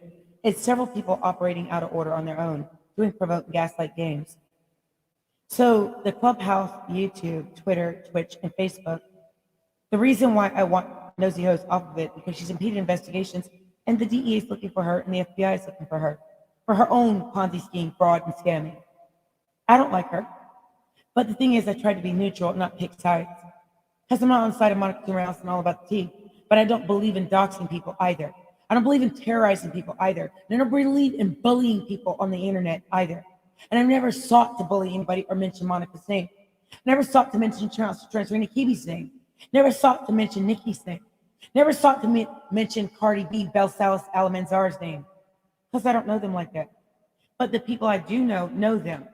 It's several people operating out of order on their own, doing provoke and gaslight games. So the Clubhouse, YouTube, Twitter, Twitch, and Facebook, the reason why I want Nosy Host off of it, because she's impeded investigations, and the DEA is looking for her, and the FBI is looking for her own Ponzi scheme, fraud, and scamming. I don't like her. But the thing is, I try to be neutral, not pick sides. Because I'm not on the side of Monica Rouse and all about the tea. But I don't believe in doxing people either. I don't believe in terrorizing people either. And I don't believe in bullying people on the internet either. And I've never sought to bully anybody or mention Monica's name. Never sought to mention Transrena Kibi's name. Never sought to mention Nikki's name. Never sought to mention Cardi B, Belle Salas, Alamanzar's name. Because I don't know them like that. But the people I do know them,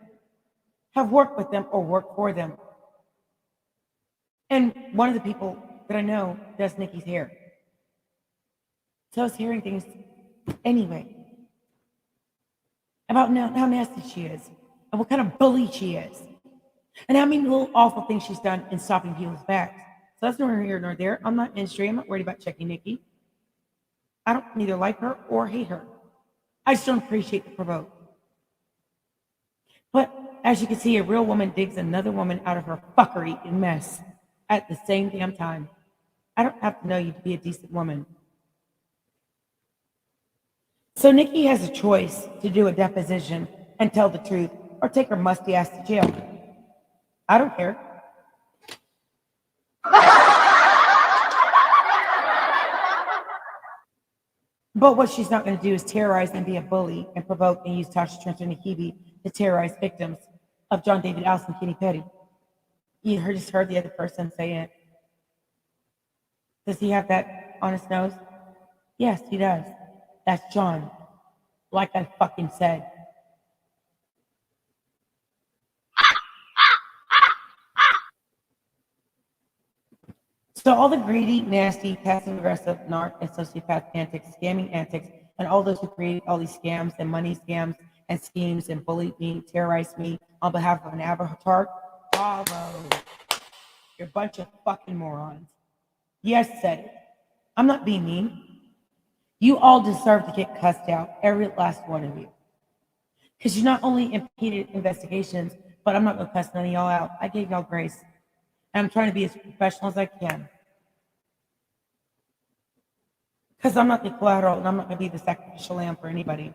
have worked with them or worked for them. And one of the people that I know does Nikki's hair. So I was hearing things anyway about how nasty she is and what kind of bully she is and how many little awful things she's done in stopping people's backs. So that's neither here nor there. I'm not in industry. I'm not worried about checking Nikki. I don't neither like her or hate her. I just don't appreciate the provoke. But as you can see, a real woman digs another woman out of her fuckery and mess at the same damn time. I don't have to know you to be a decent woman. So Nikki has a choice to do a deposition and tell the truth or take her musty ass to jail. I don't care. But what she's not going to do is terrorize and be a bully and provoke and use Tasha Transrena Kibi to terrorize victims of John David Allison, Kenny Petty. You just heard the other person say it. Does he have that on his nose? Yes, he does. That's John. Like I fucking said. So all the greedy, nasty, passive-aggressive, narc, and sociopath antics, scamming antics, and all those who create all these scams and money scams and schemes and bullied me, terrorized me on behalf of an avatar, bravo. You're a bunch of fucking morons. Yes, said it. I'm not being mean. You all deserve to get cussed out, every last one of you. Because you not only impeded investigations, but I'm not going to cuss none of y'all out. I gave y'all grace. And I'm trying to be as professional as I can. Because I'm not the collateral, and I'm not going to be the sacrificial lamb for anybody.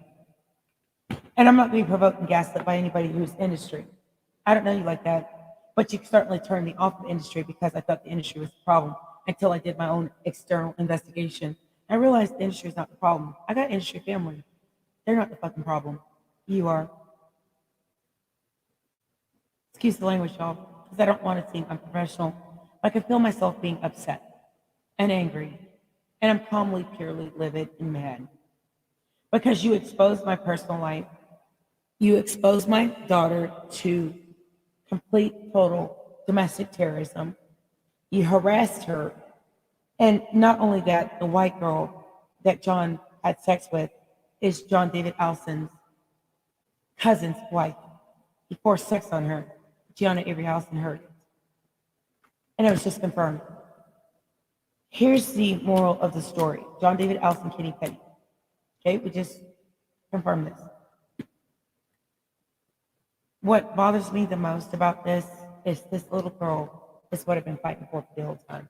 And I'm not being provoked and gaslit by anybody who's industry. I don't know you like that, but you certainly turned me off the industry because I thought the industry was the problem until I did my own external investigation. I realized the industry is not the problem. I got industry family. They're not the fucking problem. You are. Excuse the language, y'all, because I don't want to seem unprofessional. I can feel myself being upset and angry, and I'm calmly, purely livid and mad. Because you exposed my personal life. You exposed my daughter to complete, total domestic terrorism. You harassed her. And not only that, the white girl that John had sex with is John David Allison's cousin's wife. He forced sex on her. Gianna Avery Allison heard it. And it was just confirmed. Here's the moral of the story. John David Allison, Kitty Petty. Okay, we just confirmed this. What bothers me the most about this is this little girl is what I've been fighting for the whole time.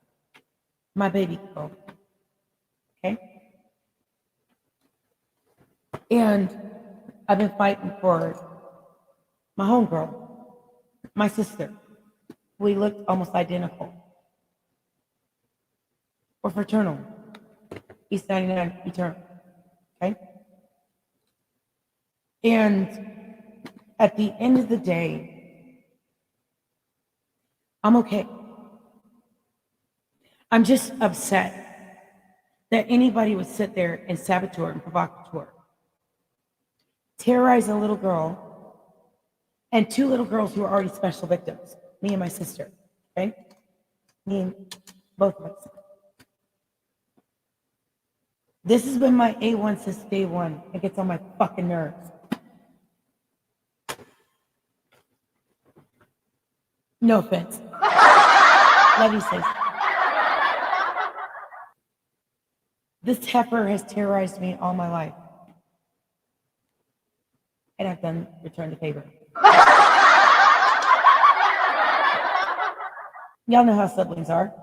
My baby girl. Okay? And I've been fighting for my homegirl, my sister. We looked almost identical. We're fraternal. East 99 eternal. Okay? And at the end of the day, I'm okay. I'm just upset that anybody would sit there and saboteur and provocateur, terrorize a little girl and two little girls who are already special victims, me and my sister, okay? Me and both of us. This has been my A1 since day one. It gets on my fucking nerves. No offense. Love you, sis. This heifer has terrorized me all my life. And I've done return the favor. Y'all know how siblings are.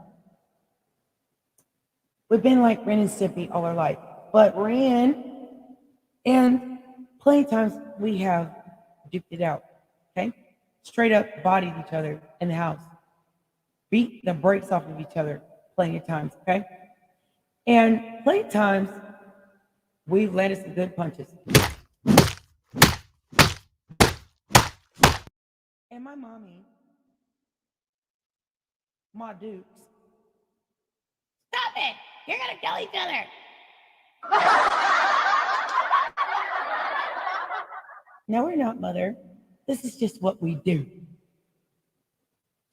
We've been like Ren and Stimpy all our life. But Ren and plenty of times we have duked it out. Okay? Straight up bodied each other in the house. Beat the brakes off of each other plenty of times. Okay? And plenty of times we've landed some good punches. And my mommy, Ma Dukes, stop it! You're gonna kill each other! No, we're not, Mother. This is just what we do.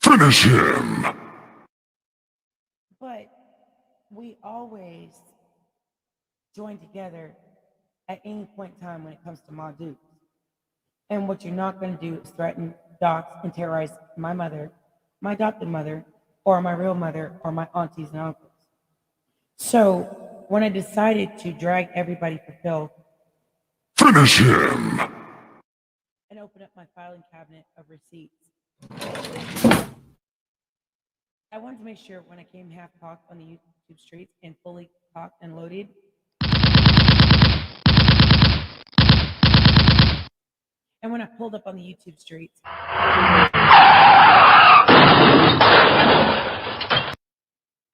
Finish him! But we always join together at any point in time when it comes to Ma Dukes. And what you're not going to do is threaten, dox, and terrorize my mother, my adopted mother, or my real mother, or my aunties and uncles. So when I decided to drag everybody for filth, Finish him! and open up my filing cabinet of receipts, I wanted to make sure when I came half cocked on the YouTube streets and fully cocked and loaded, and when I pulled up on the YouTube streets,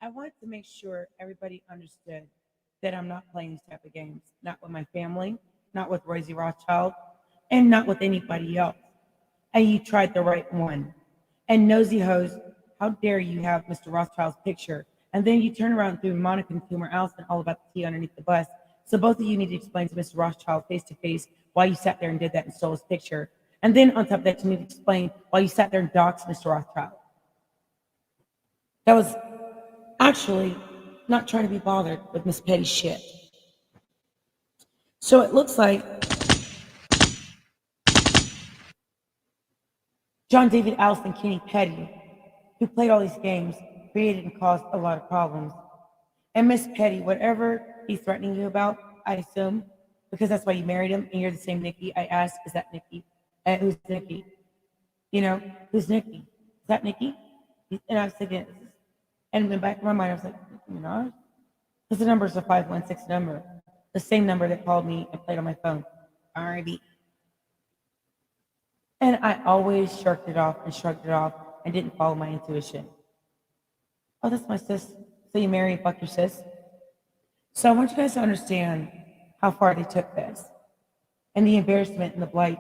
I wanted to make sure everybody understood that I'm not playing these type of games, not with my family, not with Rosie Rothschild, and not with anybody else. And you tried the right one. And nosy hoes, how dare you have Mr. Rothschild's picture And then you turn around and threw Monica and Coomer Allison all about the tea underneath the bus. So both of you need to explain to Mr. Rothschild face to face why you sat there and did that and stole his picture. And then on top of that, you need to explain why you sat there and doxed Mr. Rothschild. That was actually not trying to be bothered with Miss Petty's shit. So it looks like John David Allison Kenny Petty, who played all these games, created and caused a lot of problems. And Miss Petty, whatever he's threatening you about, I assume, because that's why you married him and you're the same Nikki, I asked, is that Nikki? Who's Nikki? You know, who's Nikki? Is that Nikki? And I was thinking, and in the back of my mind, I was like, Nicki Minaj? Because the number is a 516 number, the same number that called me and played on my phone, RIB. And I always shrugged it off and didn't follow my intuition. Oh, that's my sis. So you marry and fuck your sis? So I want you guys to understand how far they took this and the embarrassment and the blight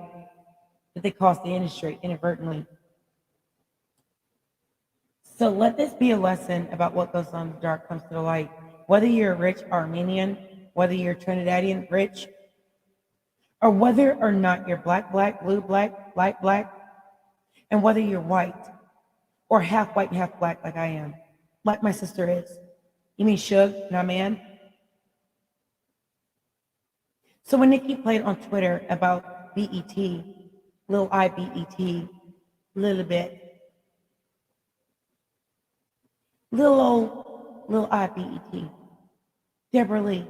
that they caused the industry inadvertently. So let this be a lesson about what goes on in the dark comes to the light. Whether you're a rich Armenian, whether you're Trinidadian rich, or whether or not you're black, blue, black, light black, and whether you're white, or half white and half black like I am, like my sister is. You mean Suge, not man? So when Nikki played on Twitter about BET, little IBET, little bit, little IBET, Deborah Lee,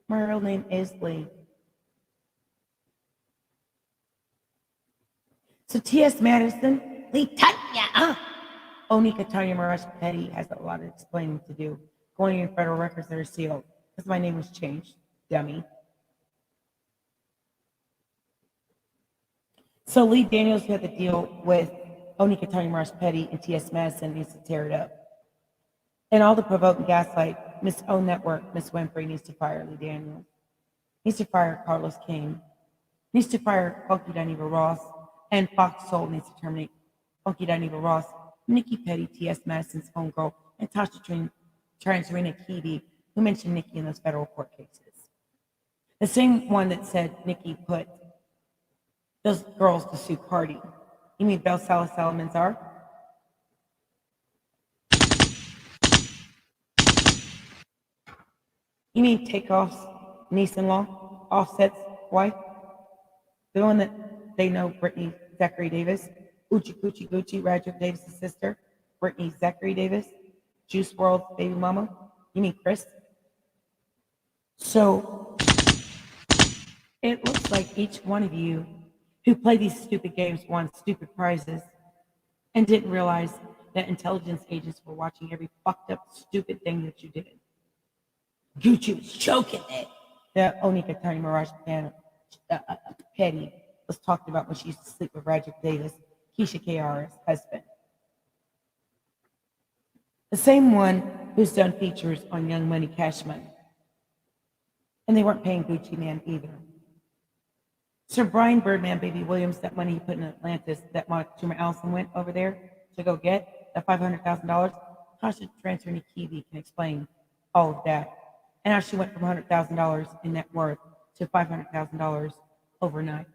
my real name is Lee. So T.S. Madison, Lee Tanya, Onika Tanya Marash Petty has a lot of explaining to do, going in federal records that are sealed, because my name was changed, dummy. So Lee Daniels, who had to deal with Onika Tanya Marash Petty and T.S. Madison, needs to tear it up. And all the provoke and gaslight, Miss O Network, Miss Winfrey needs to fire Lee Daniels, needs to fire Carlos King, needs to fire Funky Dineva Ross, and Fox Soul needs to terminate Funky Dineva Ross, Nikki Petty, T.S. Madison's homegirl, and Tasha Transrena Kiwi, who mentioned Nikki in those federal court cases. The same one that said Nikki put those girls to sue Cardi. You mean Belle Salazar? You mean Takeoff's niece-in-law, Offset's wife? The one that they know, Brittany Zachary Davis, Uchi Coochie Gucci, Radrick Davis' sister, Brittany Zachary Davis, Juice WRLD's baby mama. You mean Chris? So it looks like each one of you who play these stupid games won stupid prizes and didn't realize that intelligence agents were watching every fucked up, stupid thing that you did. Gucci was choking it. That Onika Tanya Mirage Petty was talked about when she used to sleep with Radrick Davis, Keisha KR's husband. The same one who's done features on Young Money, Cash Money. And they weren't paying Gucci Man either. Sir Brian Birdman Baby Williams, that money he put in Atlantis, that Monica Schumer Allison went over there to go get, that $500,000, Tasha Transfer Kiwi can explain all of that. And how she went from $100,000 in net worth to $500,000 overnight.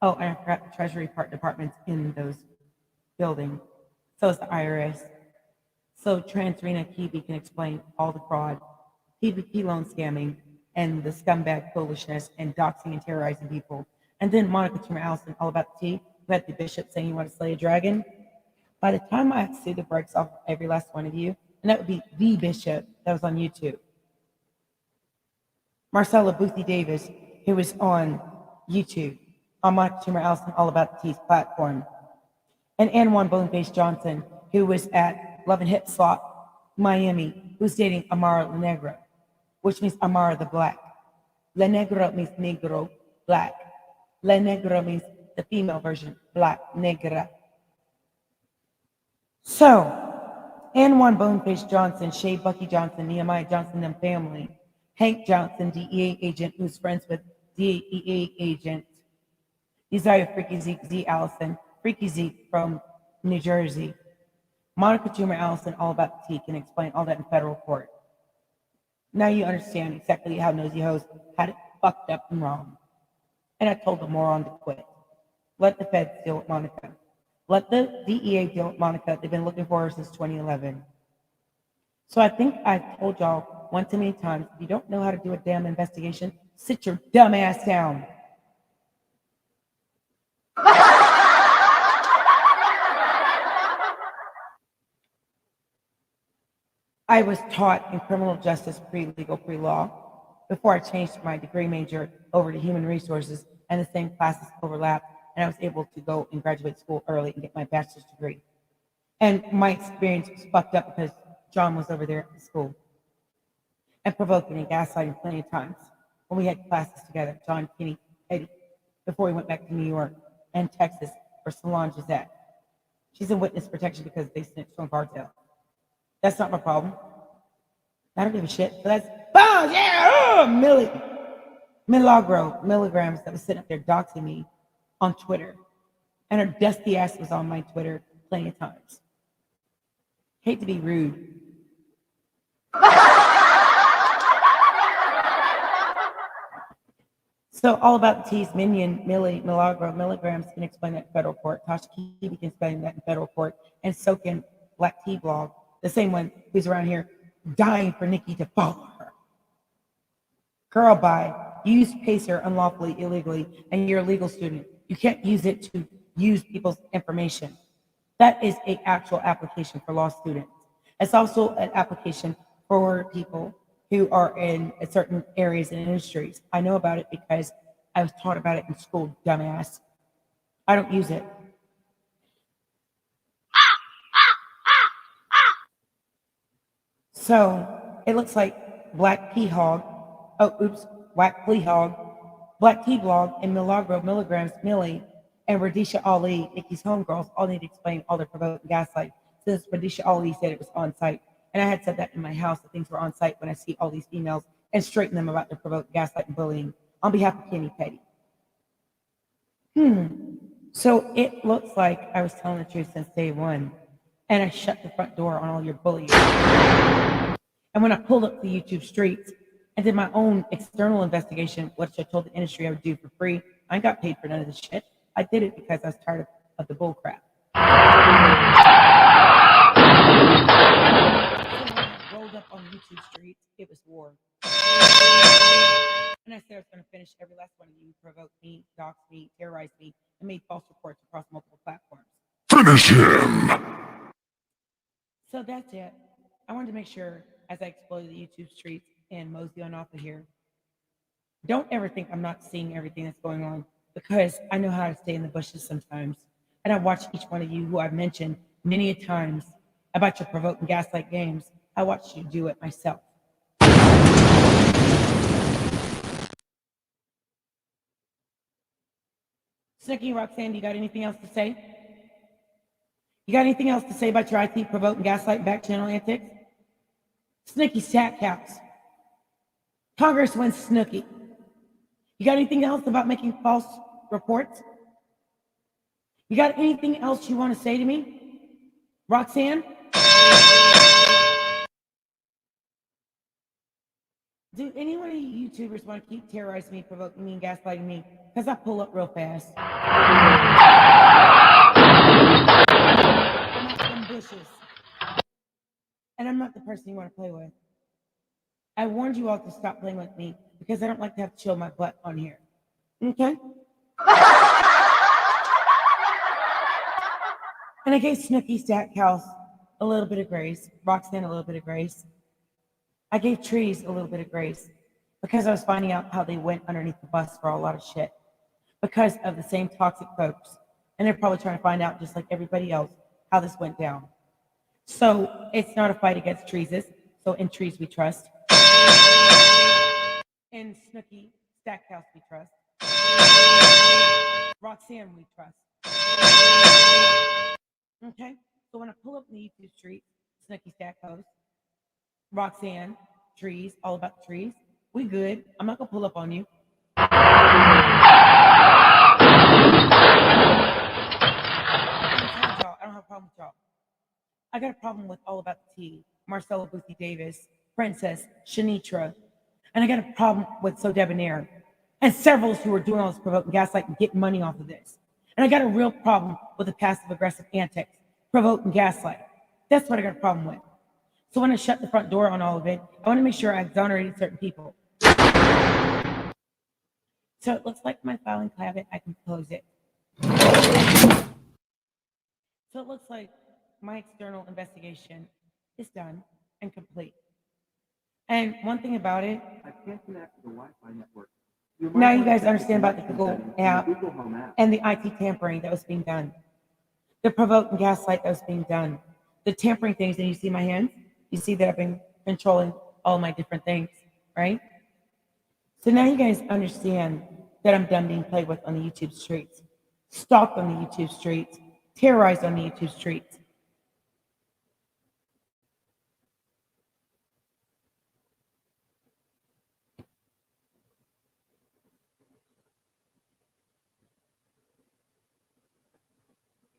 Oh, and I forgot the Treasury Department's in those buildings. So is the IRS. So Transrena Kiwi can explain all the fraud, PPP loan scamming, and the scumbag foolishness and doxing and terrorizing people. And then Monica Schumer Allison, all about the tea, who had the bishop saying you want to slay a dragon. By the time I see the breaks off every last one of you, and that would be the bishop that was on YouTube. Marcella Boothie Davis, who was on YouTube, on Monica Schumer Allison, all about the tea's platform. And Anwan Boneface Johnson, who was at Love and Hip Slot, Miami, who's dating Amara La Negra, which means Amara the Black. La Negra means negro, black. La Negra means the female version, black, negra. So, Anwan Boneface Johnson, Shay Bucky Johnson, Nehemiah Johnson, them family, Hank Johnson, DEA agent, who's friends with DEA agent Desire Freaky Zeke Z. Allison, Freaky Zeke from New Jersey. Monica Junior Allison, all about the tea, can explain all that in federal court. Now you understand exactly how Nosy Hoes had it fucked up and wrong. And I told the moron to quit. Let the feds deal with Monica. Let the DEA deal with Monica. They've been looking for her since 2011. So I think I told y'all one too many times, if you don't know how to do a damn investigation, sit your dumb ass down. I was taught in criminal justice pre-legal, pre-law before I changed my degree major over to human resources, and the same classes overlapped, and I was able to go and graduate school early and get my bachelor's degree. And my experience was fucked up because John was over there at the school and provoking and gaslighting plenty of times when we had classes together. John, Kenny, Eddie, before we went back to New York and Texas, where Solange is at. She's in witness protection because they snitched on Bartell. That's not my problem. I don't give a shit. So that's bombs, yeah, milligrams that was sitting up there doxing me on Twitter. And her dusty ass was on my Twitter plenty of times. Hate to be rude. So all about the teas, Minion, Milagro, milligrams can explain that in federal court. Tasha Kiwi can explain that in federal court. And so can Black Tea Blog, the same one who's around here dying for Nikki to follow her. Girl, bye. You use Pacer unlawfully, illegally, and you're a legal student. You can't use it to use people's information. That is an actual application for law students. It's also an application for people who are in certain areas and industries. I know about it because I was taught about it in school, dumbass. I don't use it. So it looks like Black Pea Hog, Whack Flea Hog, Black Tea Blog, and Milagro Milligrams Millie, and Radisha Ali, Nikki's homegirls, all need to explain all their provoking gaslight. Since Radisha Ali said it was on site. And I had said that in my house, that things were on site when I see all these emails and straighten them about their provoking gaslight and bullying on behalf of Kenny Petty. So it looks like I was telling the truth since day one. And I shut the front door on all your bullying. And when I pulled up the YouTube streets and did my own external investigation, which I told the industry I would do for free, I got paid for none of this shit. I did it because I was tired of the bull crap. Rolled up on YouTube streets, it was war. And I said I was going to finish every last one of you who provoked me, doxed me, terrorized me, and made false reports across multiple platforms. Finish him! So that's it. I wanted to make sure, as I exploded the YouTube streets and mosey on off of here, don't ever think I'm not seeing everything that's going on, because I know how to stay in the bushes sometimes. And I watch each one of you who I've mentioned many a times about your provoking gaslight games. I watched you do it myself. Snooki, Roxanne, you got anything else to say? You got anything else to say about your IT provoking gaslight back channel antics? Snooki Stackhouse. Congressman Snooki. You got anything else about making false reports? You got anything else you want to say to me? Roxanne? Do any one of you YouTubers want to keep terrorizing me, provoking me, and gaslighting me? Because I pull up real fast. I'm not some bushes. And I'm not the person you want to play with. I warned you all to stop playing with me because I don't like to have to chill my butt on here. Okay? And I gave Snooki Stackhouse a little bit of grace, Roxanne a little bit of grace. I gave Trees a little bit of grace because I was finding out how they went underneath the bus for a lot of shit because of the same toxic folks. And they're probably trying to find out, just like everybody else, how this went down. So it's not a fight against Trees. So in Trees we trust. In Snooki Stackhouse we trust. Roxanne we trust. Okay? So when I pull up in the YouTube street, Snooki Stackhouse, Roxanne, Trees, all about the trees, we good. I'm not going to pull up on you. I don't have a problem with y'all. I got a problem with All About the Tea, Marcella Boothie Davis, Princess, Shanitra, and I got a problem with So Debonair, and several who are doing all this provoking gaslight and getting money off of this. And I got a real problem with the passive aggressive antics, provoking gaslight. That's what I got a problem with. So when I shut the front door on all of it, I want to make sure I exonerated certain people. So it looks like my filing cabinet, I can close it. So it looks like my external investigation is done and complete. And one thing about it, I can't connect to the Wi-Fi network. now you guys understand about the Google app and the IT tampering that was being done, the provoke and gaslight that was being done, the tampering things. And you see my hands, you see that I've been controlling all my different things, right? So now you guys understand that I'm done being played with on the YouTube streets, stalked on the YouTube streets, terrorized on the YouTube streets.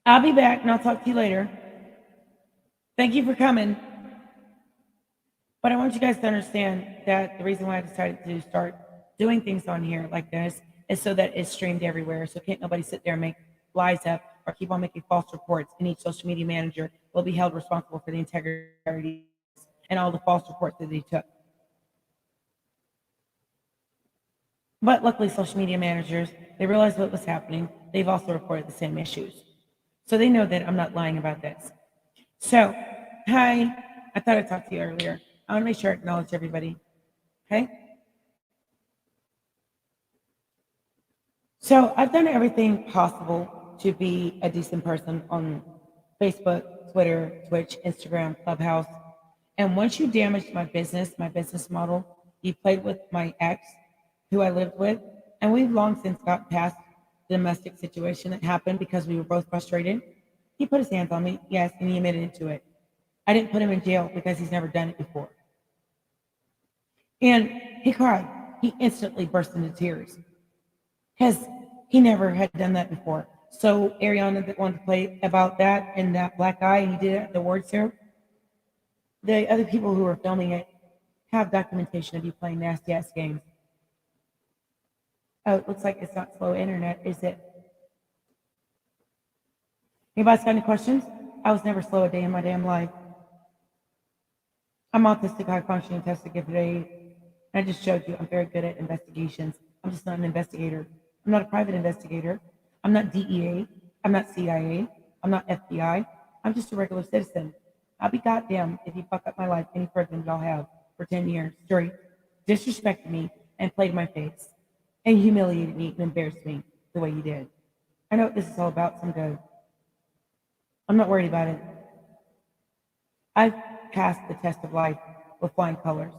I'll be back and I'll talk to you later. Thank you for coming. But I want you guys to understand that the reason why I decided to start doing things on here like this is so that it's streamed everywhere. So can't nobody sit there and make lies up or keep on making false reports. And each social media manager will be held responsible for the integrity and all the false reports that they took. But luckily, social media managers, they realized what was happening. They've also reported the same issues. So they know that I'm not lying about this. So, hi, I thought I'd talk to you earlier. I want to make sure I acknowledge everybody, okay? So I've done everything possible to be a decent person on Facebook, Twitter, Twitch, Instagram, Clubhouse. And once you damaged my business model, you played with my ex, who I lived with, and we've long since got past the domestic situation that happened because we were both frustrated. He put his hands on me, yes, and he admitted to it. I didn't put him in jail because he's never done it before. And he cried. He instantly burst into tears because he never had done that before. So Ariana that wanted to play about that and that black eye, and he did it at the award ceremony. The other people who were filming it have documentation of you playing nasty ass games. Oh, it looks like it's not slow internet, is it? Anybody's got any questions? I was never slow a day in my damn life. I'm autistic, high functioning, tested, gifted aid. I just showed you I'm very good at investigations. I'm just not an investigator. I'm not a private investigator. I'm not DEA. I'm not CIA. I'm not FBI. I'm just a regular citizen. I'll be goddamn if you fuck up my life any further than y'all have for 10 years straight, disrespected me and played my face and humiliated me and embarrassed me the way you did. I know what this is all about, so I'm good. I'm not worried about it. I've passed the test of life with flying colors.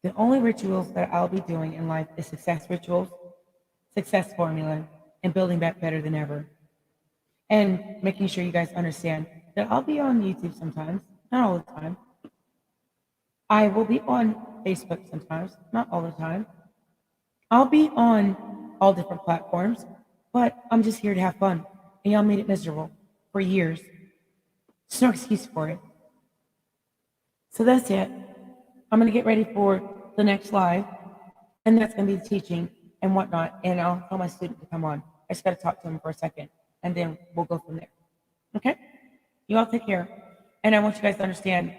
The only rituals that I'll be doing in life is success rituals, success formula, and building back better than ever. And making sure you guys understand that I'll be on YouTube sometimes, not all the time. I will be on Facebook sometimes, not all the time. I'll be on all different platforms, but I'm just here to have fun. And y'all made it miserable for years. There's no excuse for it. So that's it. I'm going to get ready for the next live, and that's going to be the teaching and whatnot. And I'll tell my student to come on. I just got to talk to him for a second, and then we'll go from there. Okay? You all take care. And I want you guys to understand,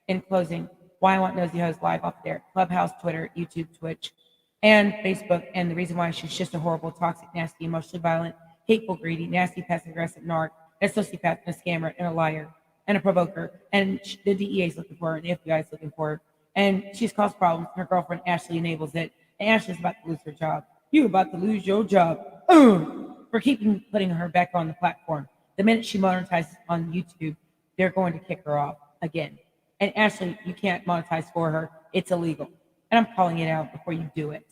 in closing, why I want Nosy Hoes live up there. Clubhouse, Twitter, YouTube, Twitch, and Facebook. And the reason why she's just a horrible, toxic, nasty, emotionally violent, hateful, greedy, nasty, passive-aggressive narc, a sociopath, and a scammer, and a liar, and a provoker. And the DEA is looking for her, and the FBI is looking for her. And she's caused problems. Her girlfriend, Ashley, enables it. And Ashley's about to lose her job. You're about to lose your job. For keeping putting her back on the platform. The minute she monetizes on YouTube, they're going to kick her off again. And Ashley, you can't monetize for her. It's illegal. And I'm calling it out before you do it.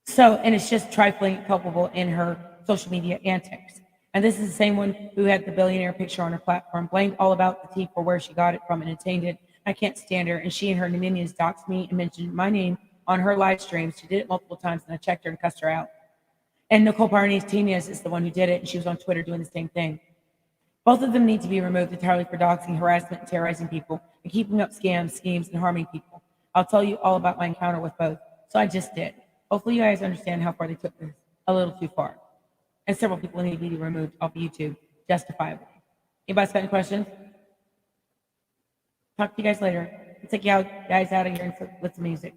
So, and it's just trifling, culpable in her social media antics. And this is the same one who had the billionaire picture on her platform, blamed all about the tea for where she got it from and attained it. I can't stand her. And she and her minions doxed me and mentioned my name on her live streams. She did it multiple times, and I checked her and cussed her out. And Nicole Parnese is the one who did it, and she was on Twitter doing the same thing. Both of them need to be removed entirely for doxing, harassment, and terrorizing people, and keeping up scams, schemes, and harming people. I'll tell you all about my encounter with both. So I just did. Hopefully you guys understand how far they took this. A little too far. And several people need to be removed off of YouTube, justifiably. Anybody got any questions? Talk to you guys later. Let's take you out, guys out of here with some music.